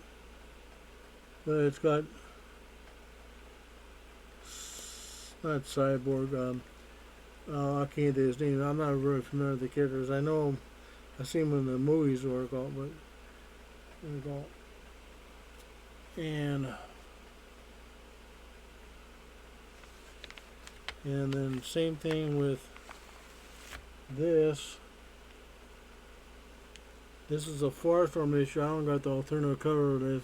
Speaker 3: But it's got not Cyborg. I can't think of his name. I'm not very familiar with the characters. I know him. I see him in the movies or called, but and then same thing with this. This is a Firestorm issue. I don't got the alternative cover of this.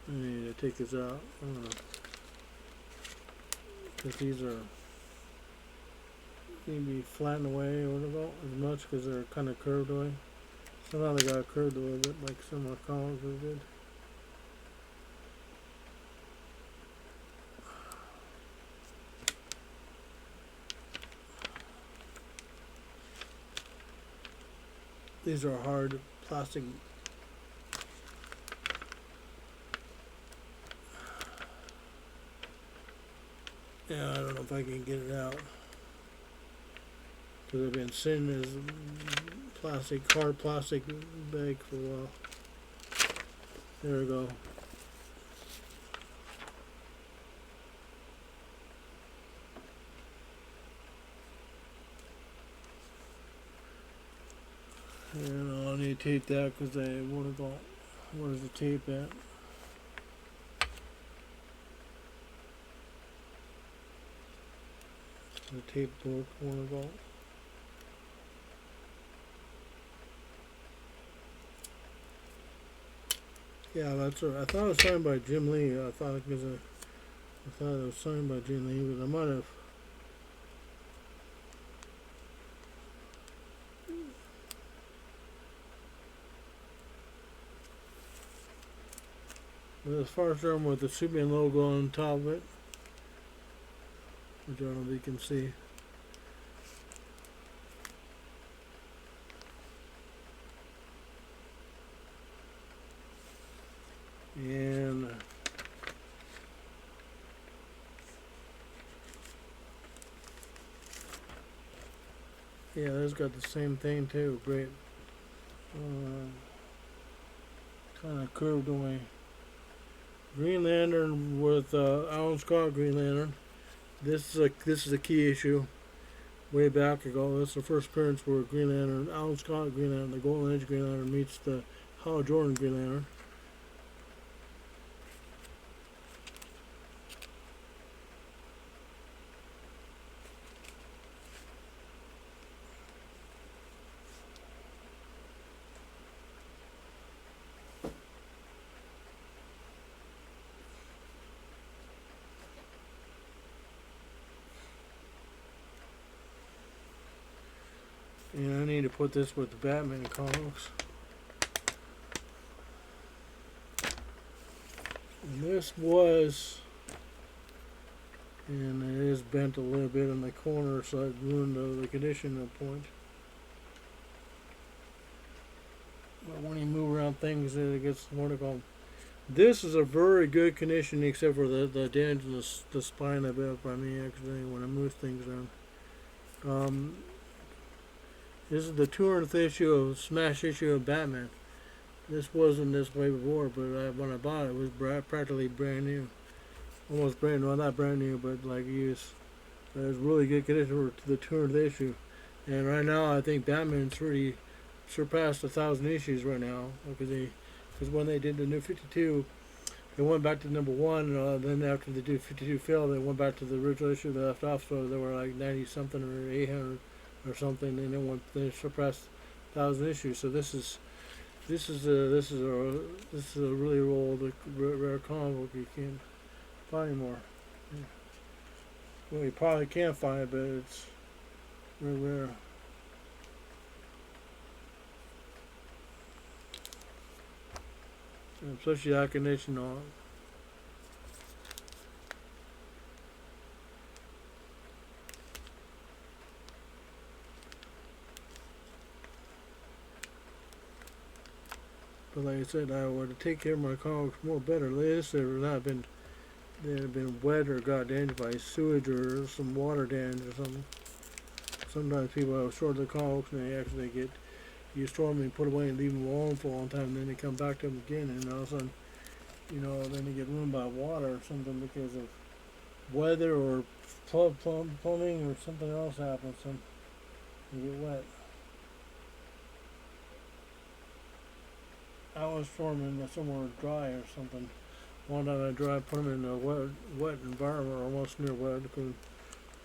Speaker 3: I need to take this out. Because these are can be flattened away or whatever as much because they're kind of curved away. Somehow they got curved a little bit like some of the comics we did. These are hard plastic. Yeah, I don't know if I can get it out. Because I've been sitting in this hard plastic bag for a while. There we go. And I'll need to tape that because I want to go. Where's the tape at? The tape book, want to go. Yeah, that's right. I thought it was signed by Jim Lee. I thought it was signed by Jim Lee, but I might have. But as far as with the Superman logo on top of it, which I don't know if you can see. And yeah, that's got the same thing too. Great, kind of curved away. Green Lantern with Alan Scott Green Lantern. This is a key issue. Way back ago, that's the first appearance where Green Lantern, Alan Scott Green Lantern, the Golden Age Green Lantern meets the Hal Jordan Green Lantern. And I need to put this with the Batman comics. And this was, and it is bent a little bit in the corner, so it ruined the condition at a point. But when you move around things, it gets more to go. This is a very good condition, except for the dent in the spine I bit by me accidentally when I moved things around. This is the 200th issue of Smash issue of Batman. This wasn't this way before, but when I bought it, it was practically brand new. Almost brand new, well, not brand new, but like used. It was really good condition for the 200th issue. And right now, I think Batman's really surpassed 1,000 issues right now. Because when they did the New 52, they went back to number one. Then after they do 52 failed, they went back to the original issue they left off. So they were like 90 something or 800 or something, and they surpassed 1,000 issues. So this is a really old, rare comic book you can't find anymore. Yeah. Well, you probably can find it, but it's really rare. And especially the condition on it. But like I said, I would take care of my comics more better. This have not been they have been wet or got damaged by sewage or some water damage or something. Sometimes people have short their comics and they actually get you store them and put away and leave them alone for a long time, and then they come back to them again, and all of a sudden, then they get ruined by water or something because of weather or plumbing or something else happens, and they get wet. I was storing them somewhere dry or something. One time I put them in a wet environment, or almost near wet, because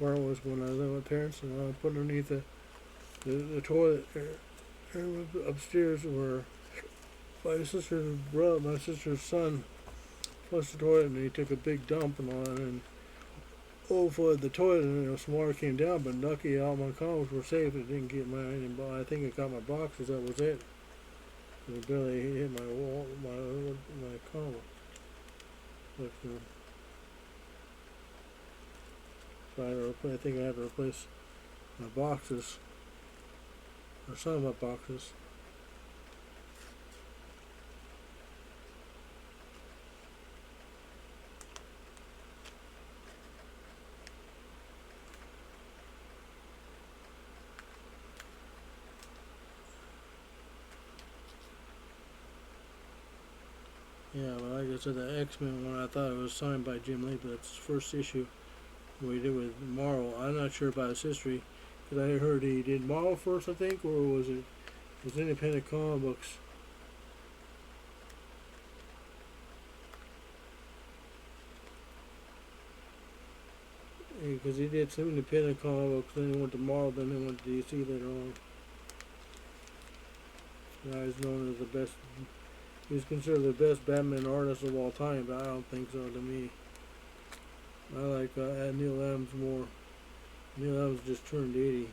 Speaker 3: where it was when I lived with my parents, and I put it underneath the toilet. It was upstairs where my sister's son flushed the toilet, and he took a big dump and all, and overflowed the toilet, and some water came down. But lucky, all my comics were safe. It didn't get I think it got my boxes. That was it. It barely hit my wall, my comic. But, so I think I had to replace my boxes, or some of my boxes. Yeah, but like I said, the X-Men one, I thought it was signed by Jim Lee, but that's his first issue we did with Marvel. I'm not sure about his history, because I heard he did Marvel first, I think, or was it independent comic books? Because he did some independent comic books, then he went to Marvel, then he went to DC later on. Now he's known as the best. He's considered the best Batman artist of all time, but I don't think so to me. I like Neil Adams more. Neil Adams just turned 80.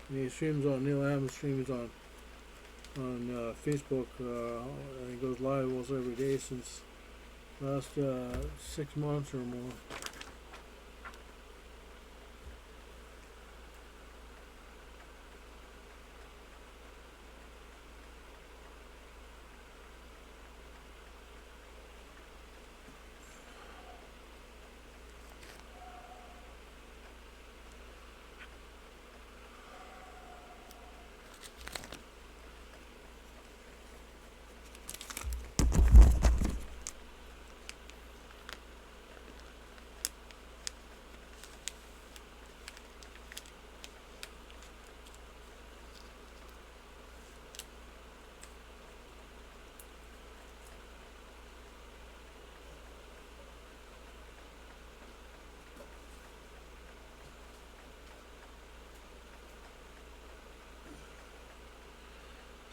Speaker 3: And he streams on Neil Adams streams on Facebook. And he goes live almost every day since last 6 months or more.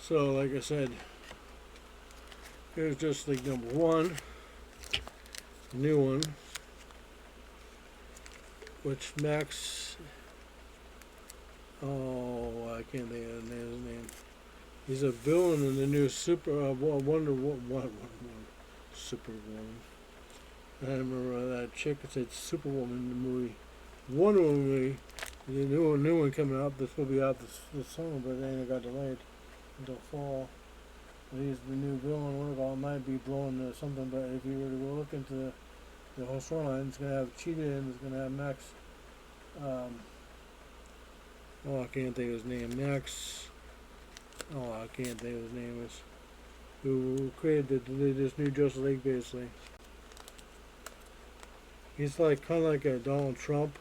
Speaker 3: So, like I said, here's just like number one, new one, which Max, I can't think of his name. He's a villain in the new Wonder Superwoman. I remember that chick that said Superwoman in the movie. Wonder Woman movie. The new one coming out. This will be out this summer, but then it got delayed until fall. But he's the new villain. Wonder Woman might be blowing something, but if you were to go look into the whole storyline, it's gonna have Cheetah and it's gonna have Max. I can't think of his name. Max. I can't think of his name. Is who created this new Justice League basically. He's like kind of like a Donald Trump,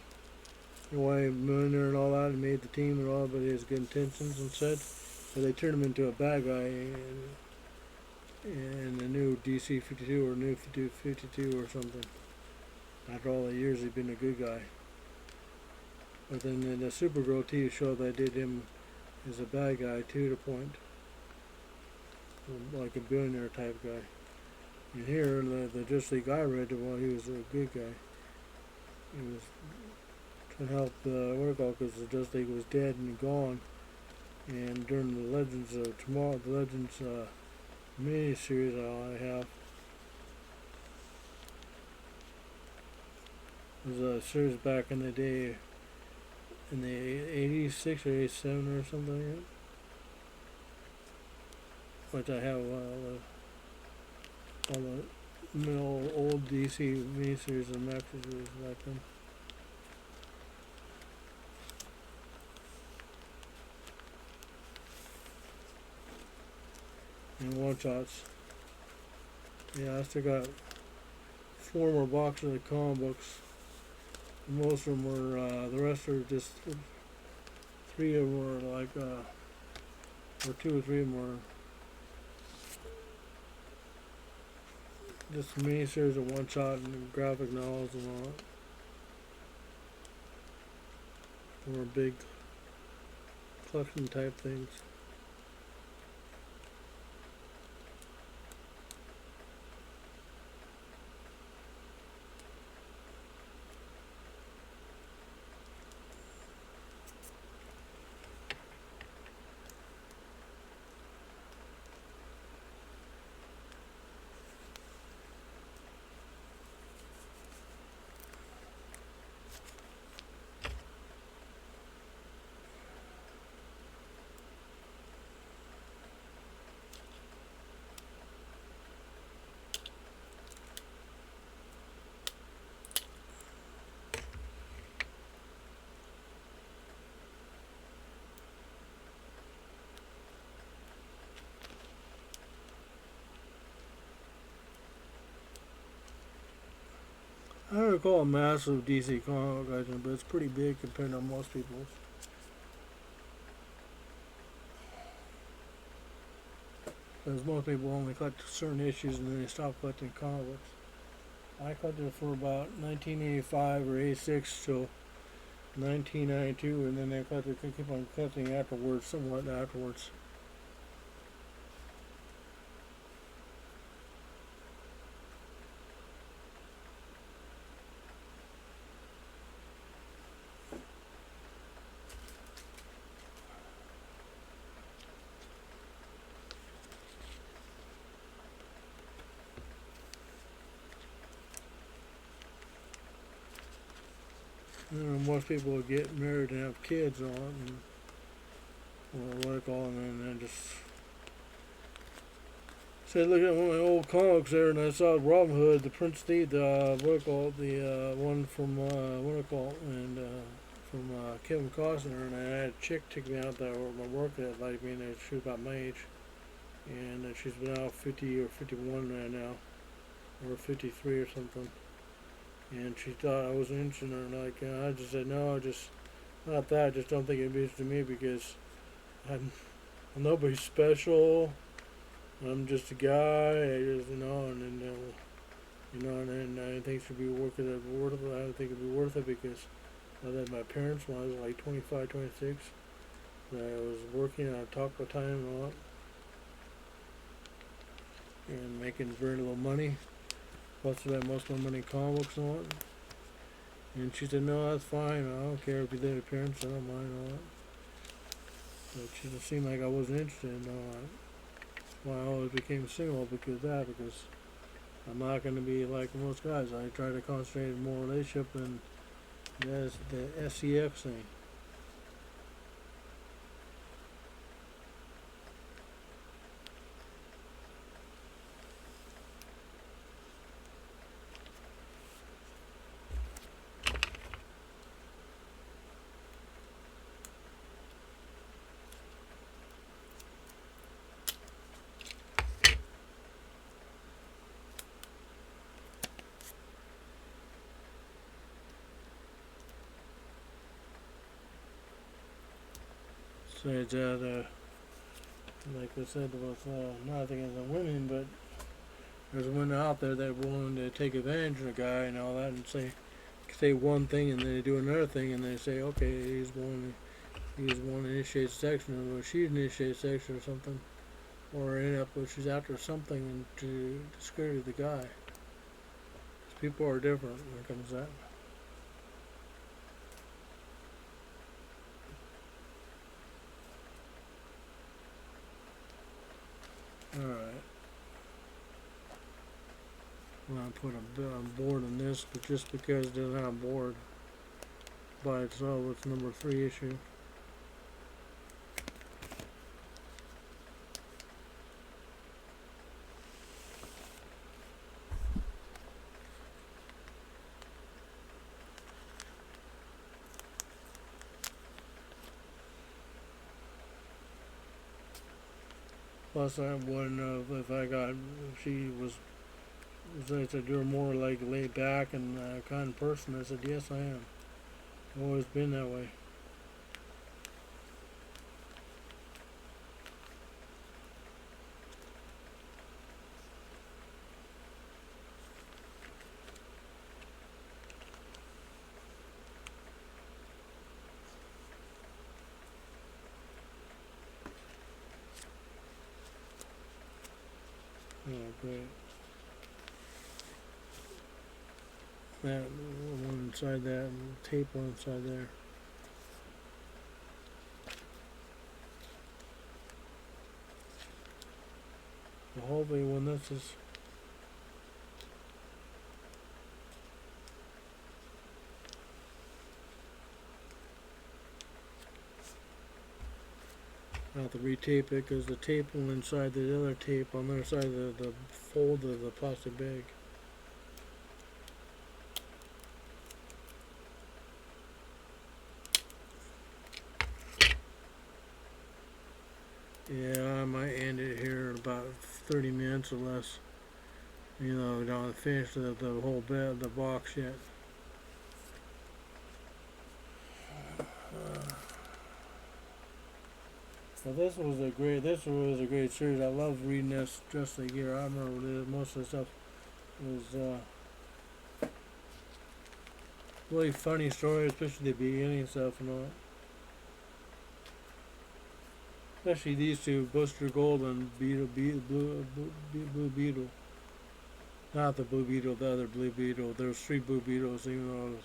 Speaker 3: the way millionaire and all that, and made the team and all, but he has good intentions and said, so they turned him into a bad guy. in the new DC 52 or new 52 or something. After all the years, he's been a good guy. But then in the Supergirl TV show, they did him as a bad guy too, to point, like a billionaire type guy. And here, the Justice League I read, well, he was a good guy. He was trying to help because the Justice League was dead and gone. And during the Legends of Tomorrow, the Legends mini-series I have, was a series back in the day, in the 86 or 87 or something like that. Which I have all the old DC miniseries and maxi series back then. And one shots. Yeah, I still got 4 more boxes of comic books. Most of them were, the rest are just, 3 of them were like, or 2 or 3 of them were just miniseries of one shot and graphic novels and all that. Or big collection type things. I don't recall a massive DC comic collection, but it's pretty big compared to most people's. Because most people only collect certain issues and then they stop collecting comic books. I collected for about 1985 or 86 till 1992, and then I keep on collecting afterwards, somewhat afterwards. Most people would get married and have kids on it, and, or what I call it, and then just said, look at one of my old comics there, and I saw Robin Hood, the Prince Steed, what I call it, the one from what I call it, and from Kevin Costner, and I had a chick take me out there where my work at, like me, and she was about my age, and she's been out 50 or 51 right now, or 53 or something. And she thought I was interested in her, like, I just said, no, just, not that, I just don't think it'd be interesting to me because I'm nobody special, I'm just a guy, I just, and then, and then I didn't think it should be worth it, I didn't think it'd be worth it because I had my parents when I was like 25, 26, I was working on top of time and all that, and making very little money. Plus, I had most of my money in comic books and all that. And she said, no, that's fine. I don't care if you did appearance. I don't mind all that. But she just seemed like I wasn't interested in all that. That's why I always became single because of that. Because I'm not going to be like most guys. I try to concentrate on more relationship and that's the SEX thing. Besides that, like I said, with nothing against the women, but there's women out there that are willing to take advantage of a guy and all that, and say one thing and then they do another thing, and they say, okay, he's one to initiate sex, or she initiates sex or something, or end up she's after something and to discredit the guy. 'Cause people are different when it comes to that. Alright. I'm gonna put a board on this, but just because it doesn't have a board by itself, it's number 3 issue. Plus, I wouldn't know if she was, I said, you're more like laid back and kind of person. I said, yes, I am. I've always been that way. Oh, great. That one inside that, and tape one inside there. Well, hopefully when this is I'll have to retape it because the tape went inside the other tape on the other side of the fold of the plastic bag. Yeah, I might end it here in about 30 minutes or less. You know, don't finish the whole bed, the box yet. Well, this was a great series. I love reading this just a year. I remember most of the stuff was really funny stories, especially the beginning stuff and all. Especially these two, Buster Gold and Blue Beetle. Not the Blue Beetle, the other Blue Beetle. There's 3 Blue Beetles, even though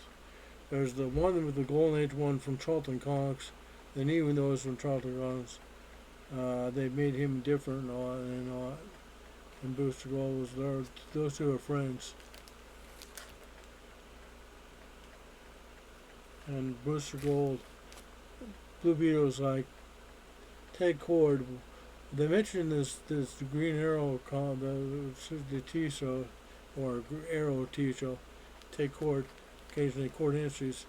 Speaker 3: there's the one with the Golden Age one from Charlton Comics. And even though it's from Charlton Comics, they made him different and all that. And Booster Gold was there. Those two are friends. And Booster Gold, Blue Beetle's like Ted Kord. They mentioned this Green Arrow, the T show, or Arrow T show, Ted Kord, occasionally Kord Industries,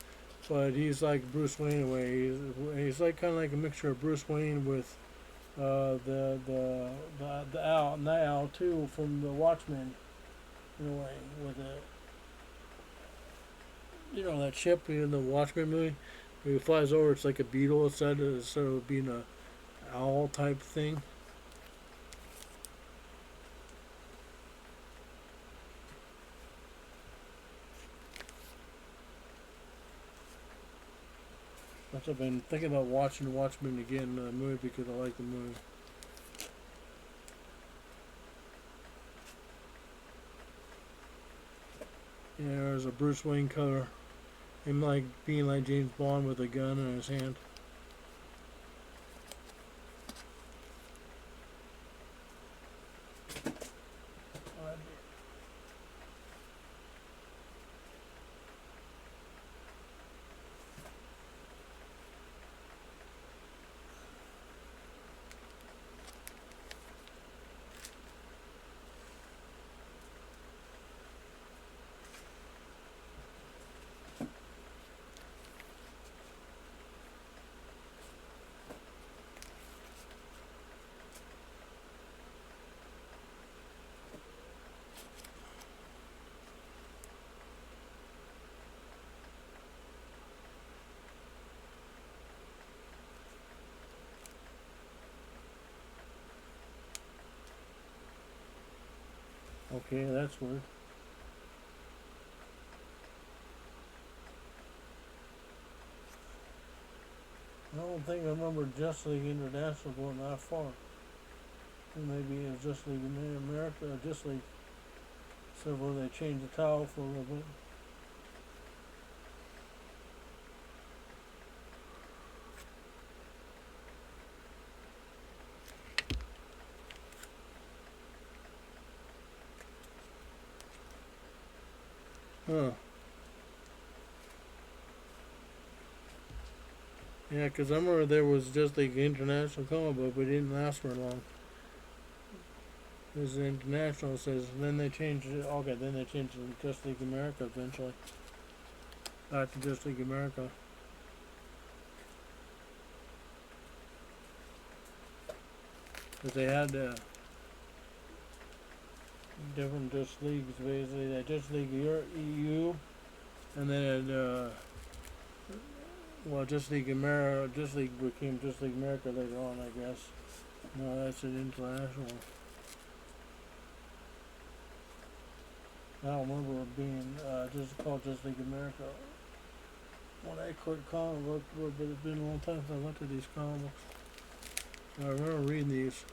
Speaker 3: but he's like Bruce Wayne in a way. He's like kind of like a mixture of Bruce Wayne with the Owl, Night Owl too, from the Watchmen, in a way, with that ship in the Watchmen movie. When he flies over, it's like a beetle instead of being a owl type thing. I've been thinking about watching Watchmen again, the movie, because I like the movie. Yeah, there's a Bruce Wayne cover. Him like being like James Bond with a gun in his hand. Okay, that's weird. I don't think I remember Justice League International going that far. Maybe it was Justice League America, or Justice League. So when they changed the title for a little bit. Huh. Yeah, 'cause I remember there was just like international comic book, but it didn't last for long. This is international says, then they changed it. Okay, then they changed it to Just League America eventually. Back to Just League America. But they had different Just Leagues basically. They had Just League EU, and then well, Just League America. Just League became Just League America later on, I guess. No, that's an international. I don't remember it being just called Just League America. When I quit comic book, but it's been a long time since I looked at these comic books. I remember reading these.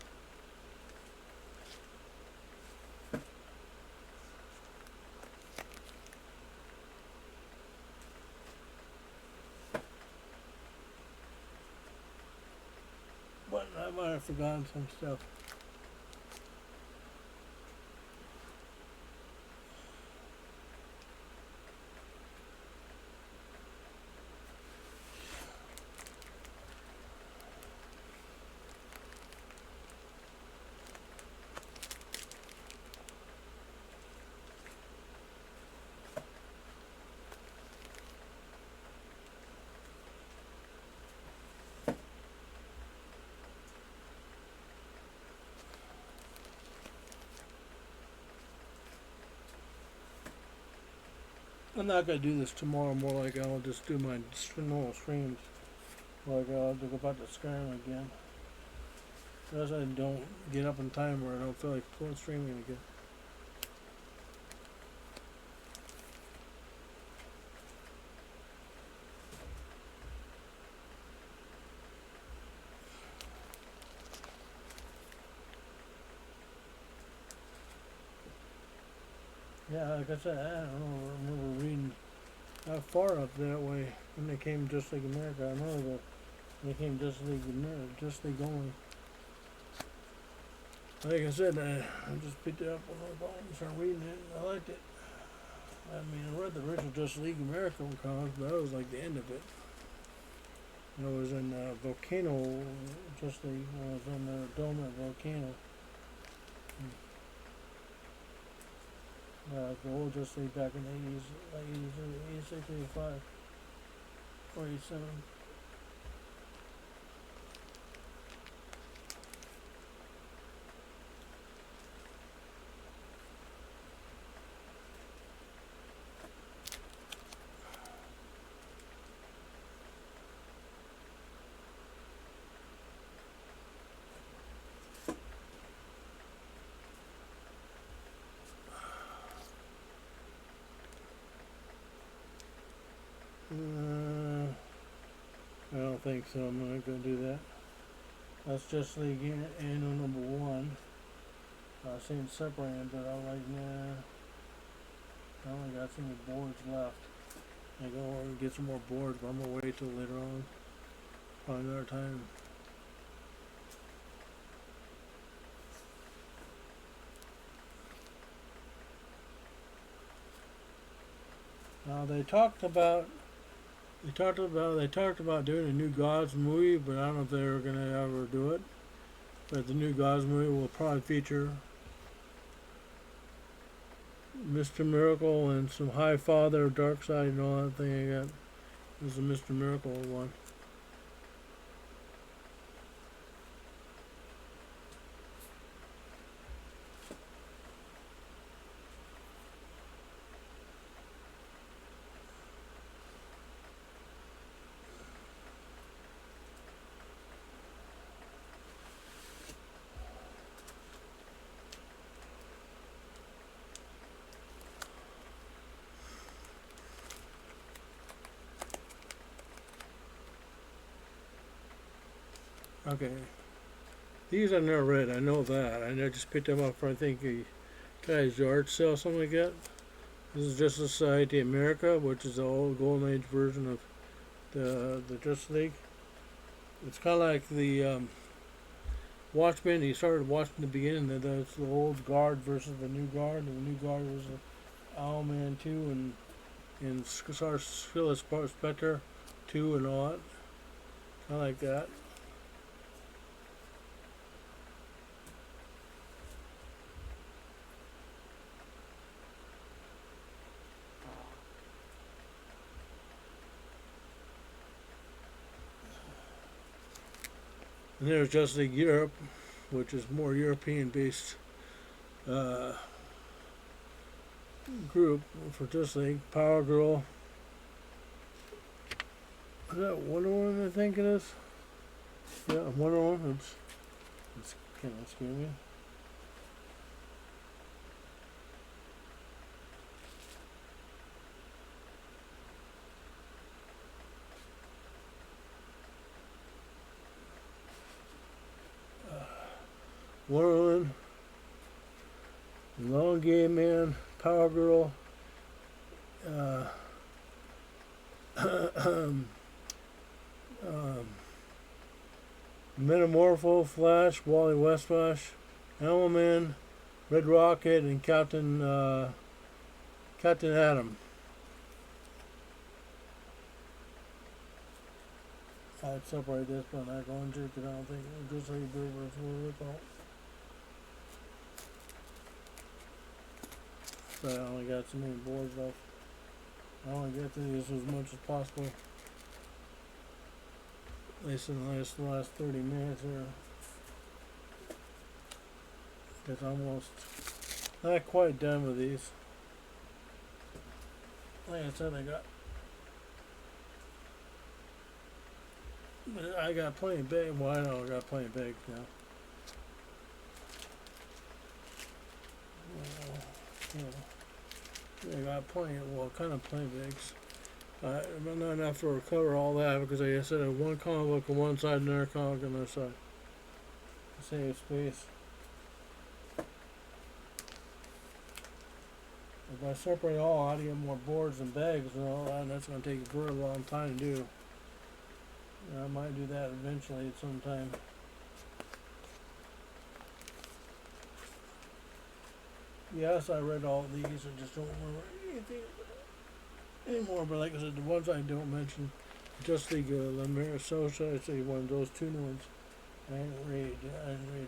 Speaker 3: But I might have forgotten some stuff. I'm not gonna do this tomorrow. More like I'll just do my normal streams. Like I'll go back to Skyrim again. Because I don't get up in time where I don't feel like streaming again. Yeah, like I said, I don't know. I remember reading how far up that way when they came Just League America. I remember that when they came Just League America, Just League only. Like I said, I just picked it up on the bottom and started reading it, and I liked it. I mean, I read the original Just League America comics, but that was like the end of it. I was in Volcano, Just League. I was on the dome at Volcano. The old Just League back in the 80s, like 86, 85, or 87. I don't think so. I'm not going to do that. That's Just League Annual number 1. I seen it separated, but I'm like, nah. I only got some boards left. I go get some more boards, but I'm going to wait till later on. Probably another time. Now they talked about doing a new Gods movie, but I don't know if they were gonna ever do it. But the new Gods movie will probably feature Mr. Miracle and some High Father, Dark Side, and all that thing I got. This is the Mr. Miracle one. Okay. These I never read. I know that. I just picked them up for I think a guy's yard sale, something like that. This is Justice Society America, which is the old Golden Age version of the Justice League. It's kind of like the Watchmen. You started watching the beginning. That's the old guard versus the new guard, and the new guard was the Owlman 2 and Phyllis Spector 2 and all that. Kind of like that. And there's Justice League Europe, which is more European-based group for Justice League. Power Girl. Is that Wonder Woman? I think it is. Yeah, Wonder Woman. Oops. It's kind of scaring me. Wonder Woman, Long Gay Man, Power Girl, Metamorpho, Flash, Wally West Flash, Owlman, Red Rocket, and Captain Atom. I'd separate this, but I'm not going to because I don't think it'll just like Bird vs. Ripple. So I only got so many boards left. I want to get to this as much as possible. At least in the last 30 minutes here. It's almost not quite done with these. Like I said, I got plenty of big. Well, I know I got plenty of big now. I got plenty of, well, kind of plenty of bigs. But not enough to cover all that because like I said, I have one comic book on one side and another comic on the other side. Save space. If I separate all, I'd get more boards and bags and all that, and that's going to take a very long time to do. I might do that eventually at some time. Yes, I read all these. I just don't remember anything anymore. But like I said, the ones I don't mention, just the La Marisosa, I'd say one of those two new ones. I didn't read.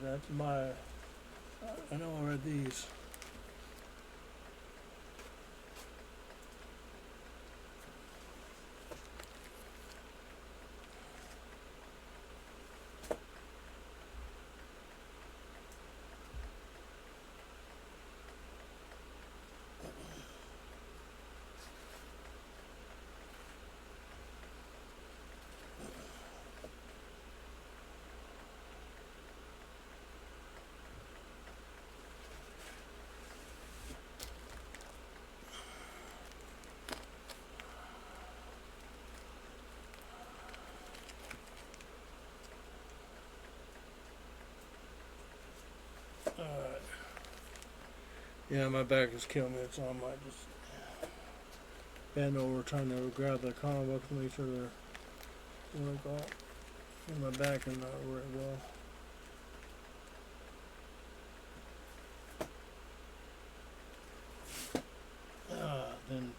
Speaker 3: That's my. I know I read these. Yeah, my back is killing me, so I might just bend over trying to grab the comic book to make sure they're like all in my back and not very well. Then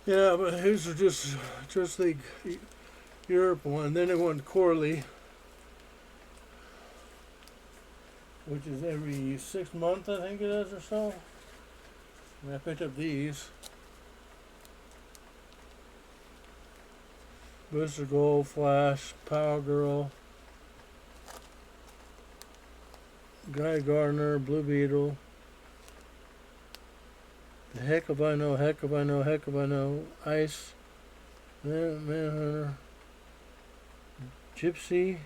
Speaker 3: yeah, but his are just like Europe one. Then it went quarterly, which is every 6 months, I think it is, or so. And I picked up these. Booster Gold, Flash, Power Girl, Guy Gardner, Blue Beetle. Heck if I know, heck if I know, heck if I know. Ice, Manhunter, Gypsy,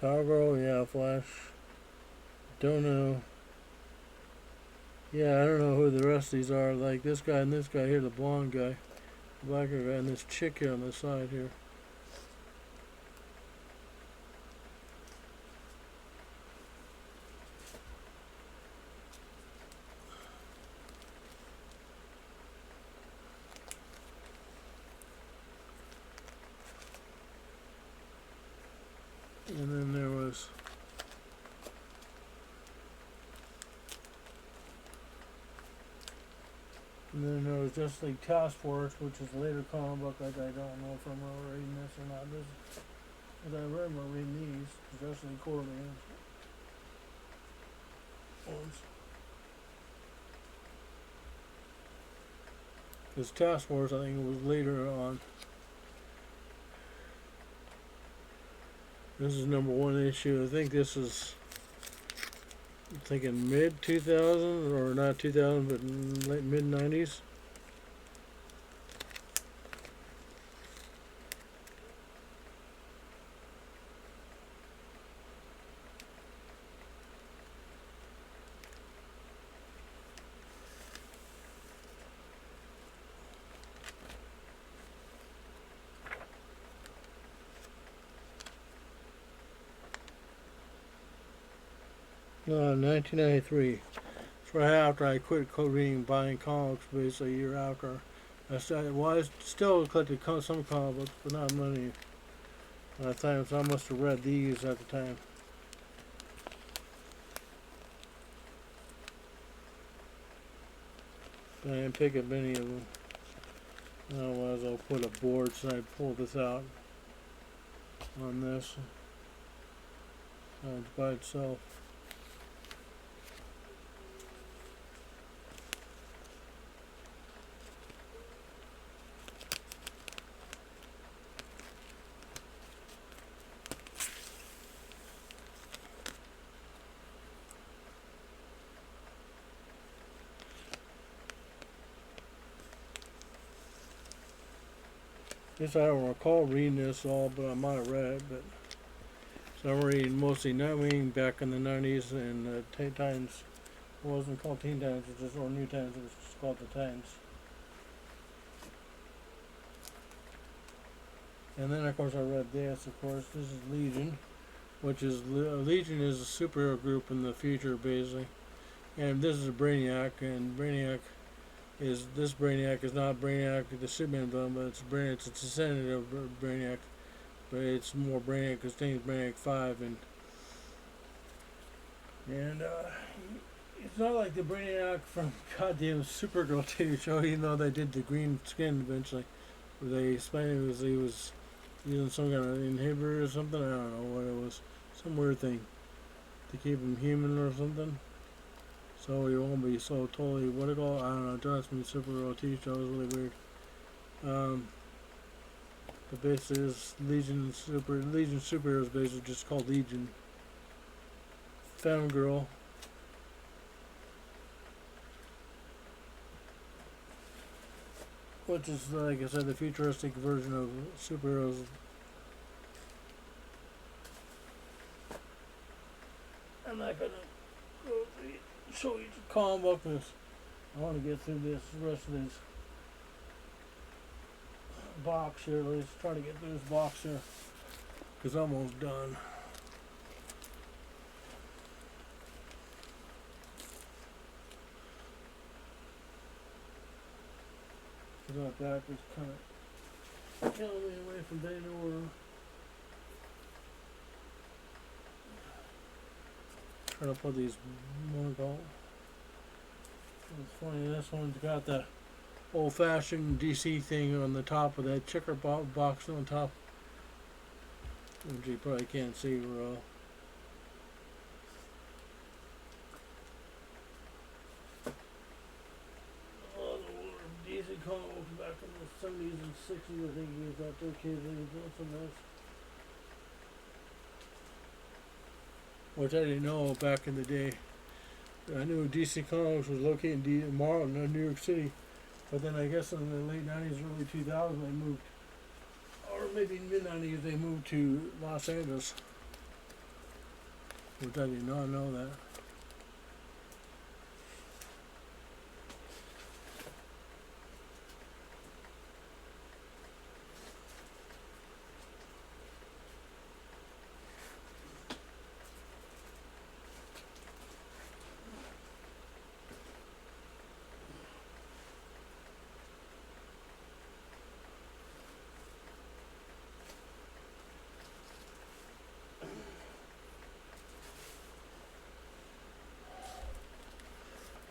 Speaker 3: Power Girl, yeah, Flash. Don't know. Yeah, I don't know who the rest of these are. Like this guy and this guy here, the blonde guy, the blacker guy, and this chick here on the side here. And then there was Justice League Task Force, which is a later comic book. Like I don't know if I'm reading this or not. This, but I remember reading these Justice League Quarterly ones. Because Task Force, I think it was later on. This is #1 issue. I think this is, I'm thinking mid 2000 or not 2000, but late mid 90s. No, 1993. It's right after I quit reading, buying comics, basically a year after. I still collected some comic books, but not many at the time, so I must have read these at the time. But I didn't pick up any of them. Otherwise, I'll put a board so I pull this out on this by itself. Guess I don't recall reading this all, but I might have read it. But so I'm reading mostly Nightwing back in the 90s and Teen Titans. It wasn't called Teen Titans, it was just, or New Titans. It was just called the Titans. And then of course I read this. Of course, this is Legion, which is Legion is a superhero group in the future, basically. And this is a Brainiac, and Brainiac is not Brainiac the Superman villain, but it's Brainiac. It's a descendant of Brainiac, but it's more Brainiac because things Brainiac 5 and it's not like the Brainiac from goddamn Supergirl TV show, even though they did the green skin eventually. They explained he was using some kind of inhibitor or something. I don't know what it was, some weird thing to keep him human or something. So he won't be so totally, what it called, I don't know, John's from the Supergirl TV show, it was really weird. But basically this Legion superheroes basically just called Legion. Phantom Girl. Which is, like I said, the futuristic version of superheroes. I'm not gonna show you the comic book. I want to get through the rest of this box here. Let's try to get through this box here because I'm almost done. That back is kind of killing me away from day to order. Trying to put these more gold. It's funny, this one's got the old-fashioned DC thing on the top of that checker box on top, which you probably can't see real well. Comics back in the 70s and 60s, I think he was out there occasionally doing some of this. Which I didn't know back in the day. I knew DC Comics was located in New York City, but then I guess in the late 90s, early 2000s, they moved, or maybe mid 90s, they moved to Los Angeles. which I did not know that.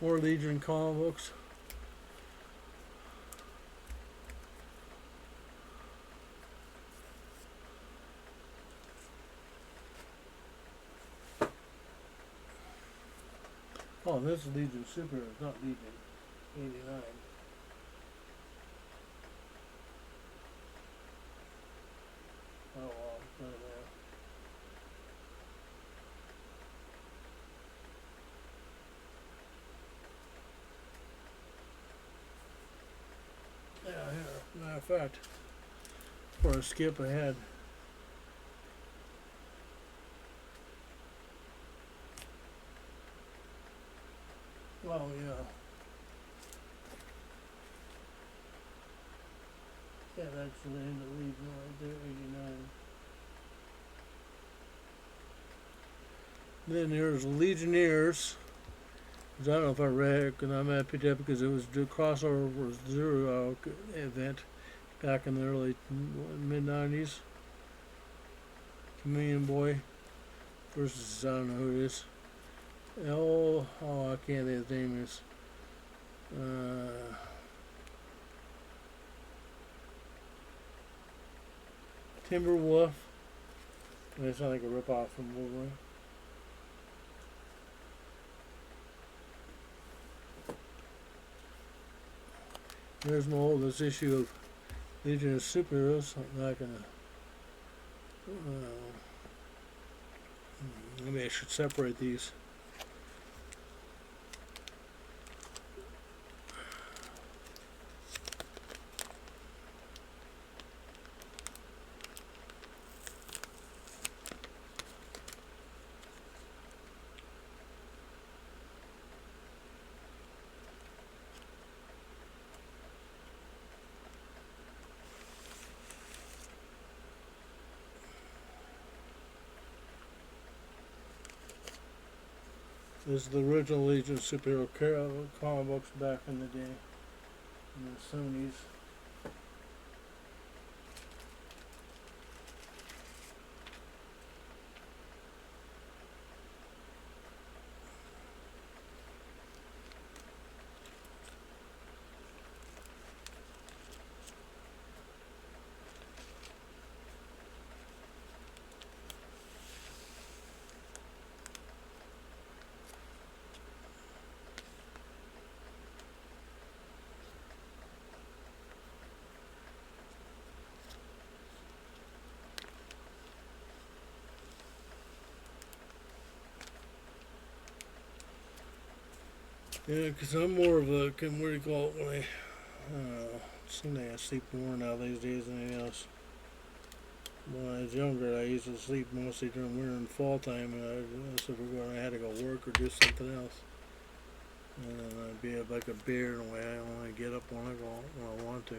Speaker 3: More Legion comic books. Oh, this is Legion Superheroes, not Legion 89. Oh, well, it's not there. Yeah, here. Matter of fact, before I skip ahead, oh yeah. Yeah, that's the end of Legion right there, 89. Then there's Legionnaires, which I don't know if I read, because I might have picked it up because it was the crossover with Zero event back in the early mid 90s. Chameleon Boy versus I don't know who it is. I can't think of his name is. Timberwolf. It's not like a ripoff from Wolverine. There's my oldest issue of Legion of Superheroes. I'm not gonna. Maybe I should separate these. This is the original Legion superhero comic books back in the day, in the 70s. Yeah, because I'm more of a, what do you call it, when I don't know, seem like I sleep more now these days than anything else. When I was younger, I used to sleep mostly during winter and fall time, and I had to go work or do something else. And then I'd be like a bear in a way. I only get up when I want to.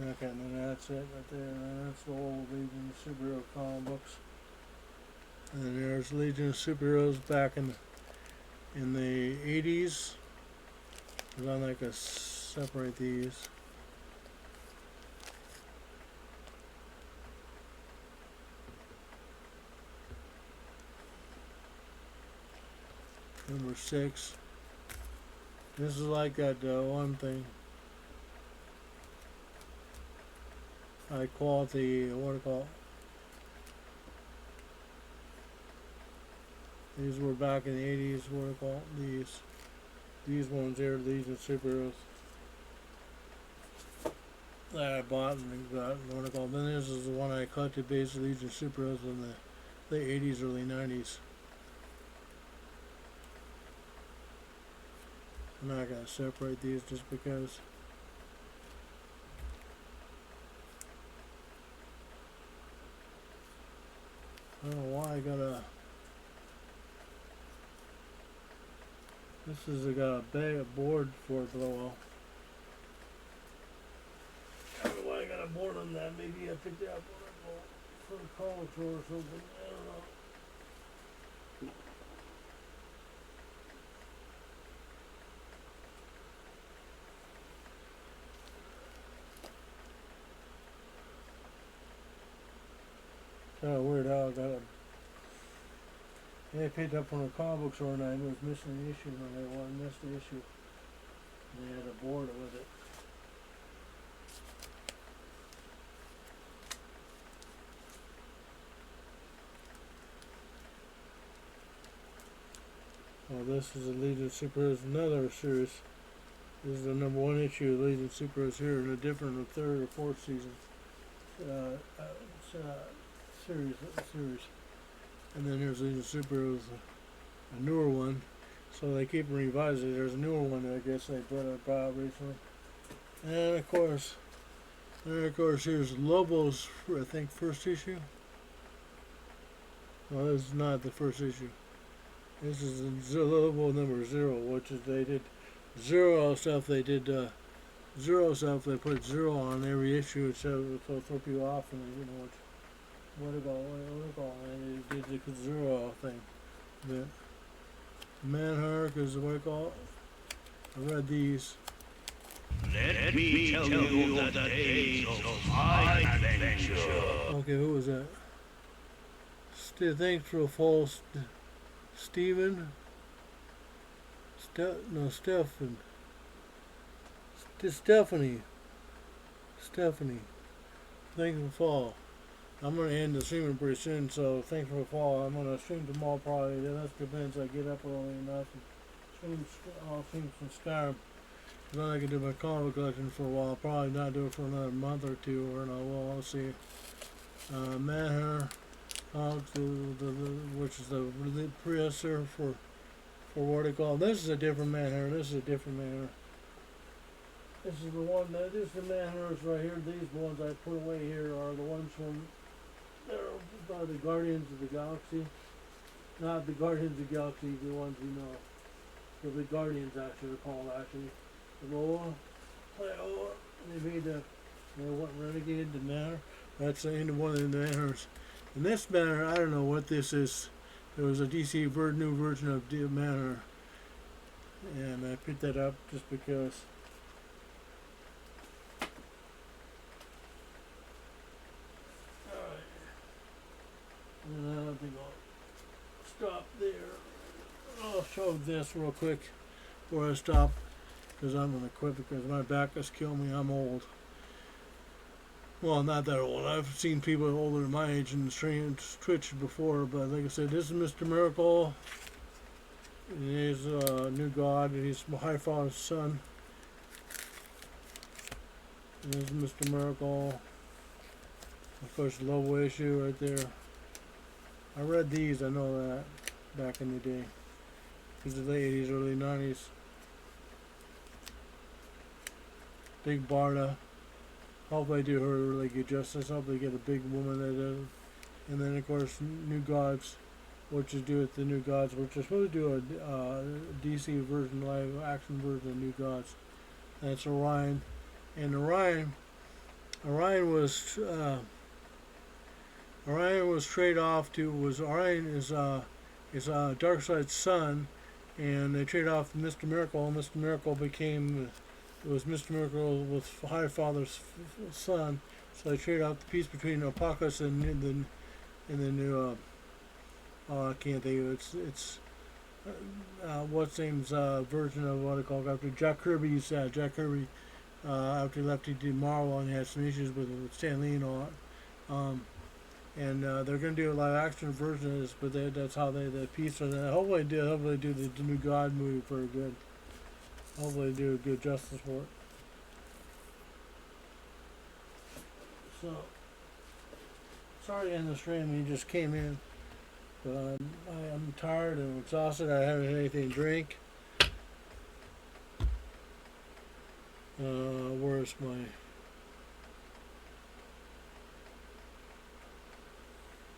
Speaker 3: Okay, and then that's it right there. And that's the old Legion of Superhero comic books. And then there's Legion of Superheroes back in the 80s. Cause I like to separate these. Number 6. This is like that one thing. High quality, what do you call it? These were back in the 80s, what do you call it? These ones here, Legion Superheroes. That I bought and got, what do you call it? Then this is the one I collected basically, Legion Superheroes in the late 80s, early 90s. I'm not gonna separate these just because. I don't know why I got a. This has got a board for it below. I don't know why I got a board on that. Maybe I picked it up for a college tour or something. I don't know. Kind of weird how I got a. They picked up from a comic book store and I was missing the issue and they wanted to miss the issue. And they had a board with it. Well, this is a Legion of Superheroes, another series. This is the number 1 issue of Legion of Superheroes here in a different third or fourth season series. And then there's Legion of Superheroes, a newer one. So they keep revising. There's a newer one that I guess they put out recently. And of course, here's Lobo's, I think, first issue. Well, this is not the first issue. This is Lobo number 0, which is they did zero stuff. They did zero stuff. They put 0 on every issue, so throw people off, and they didn't know what to go, and they did the 0 thing. The Manhurk is what I call it. I read these.
Speaker 2: Let me tell you the days of my adventure.
Speaker 3: Okay, who was that? Thanks for a false. Stephen. Stephen. Stephanie. Thanks for the fall. I'm gonna end the streaming pretty soon, so thanks for the fall. I'm gonna stream tomorrow probably. That depends. I get up early enough and I'll stream some Skyrim. Then I can do my comic collection for a while. I'll probably not do it for another month or two, or no, well, I'll see. Manhunter, which is the precursor for what they call. This is a different Manhunter. This is a different Manhunter. This is the one. This is the Manhunters right here. These ones I put away here are the ones from. They're by the Guardians of the Galaxy. Not the Guardians of the Galaxy, the ones you know. The Guardians actually, they're called actually. The Loa, they made the, what Renegade, the Manor. That's the end of one of the Manors. And this Manor, I don't know what this is. There was a DC new version of the Manor. And I picked that up just because. Alright. And I think I'll stop there. I'll show this real quick before I stop. Because I'm going to quit because my back has killed me. I'm old. Well, not that old. I've seen people older than my age in the Twitch before, but like I said, this is Mr. Miracle. He's a new god. He's Highfather's son. And this is Mr. Miracle. Of course, the Lobo issue right there. I read these, I know that, back in the day. These are the 80s, early 90s. Big Barda. Hope they do her really good justice. Hope they get a big woman that does. And then of course New Gods, which is do with the New Gods, which is supposed to do a DC version, live action version of New Gods. That's Orion, and Orion was trade off to Orion is Darkseid's son, and they trade off Mr. Miracle. And Mr. Miracle became. It was Mr. Miracle with Highfather's son, so they traded out the piece between Apocalypse and the new. I can't think of it. It's what's name's version of what I call after Jack Kirby's Jack Kirby. After he left, he did Marvel and he had some issues with Stan Lee and all that. And they're going to do a live action version of this, but that's how the piece of that. Hopefully do the new God movie pretty good. Hopefully do a good justice for it. So, sorry to end the stream, you just came in. But I'm tired and exhausted. I haven't had anything to drink. Where's my...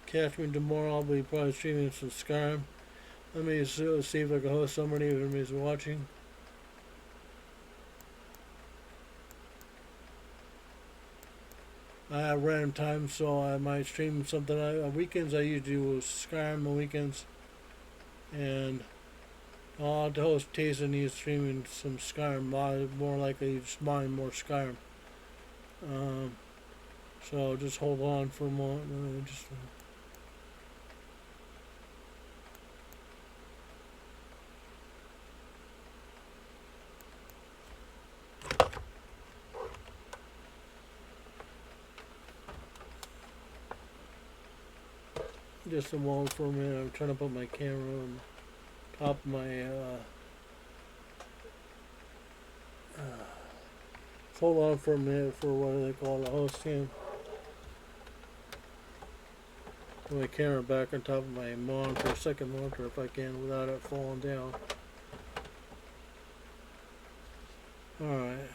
Speaker 3: Catch me tomorrow. I'll be probably streaming some Skyrim. Let me see if I can host somebody if anybody's watching. I have random times, so I might stream something. On weekends, I usually do Skyrim on weekends. And I'll have to host Taste and he's streaming some Skyrim. More likely, just mine more Skyrim. So just hold on for a moment. Just a moment for a minute. I'm trying to put my camera on top of my hold on for a minute for what do they call it, host cam. Put my camera back on top of my monitor, second monitor if I can without it falling down. Alright.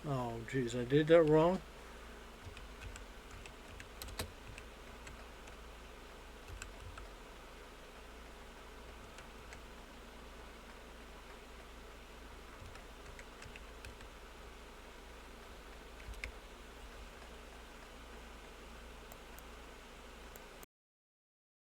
Speaker 3: Oh, jeez, I did that wrong.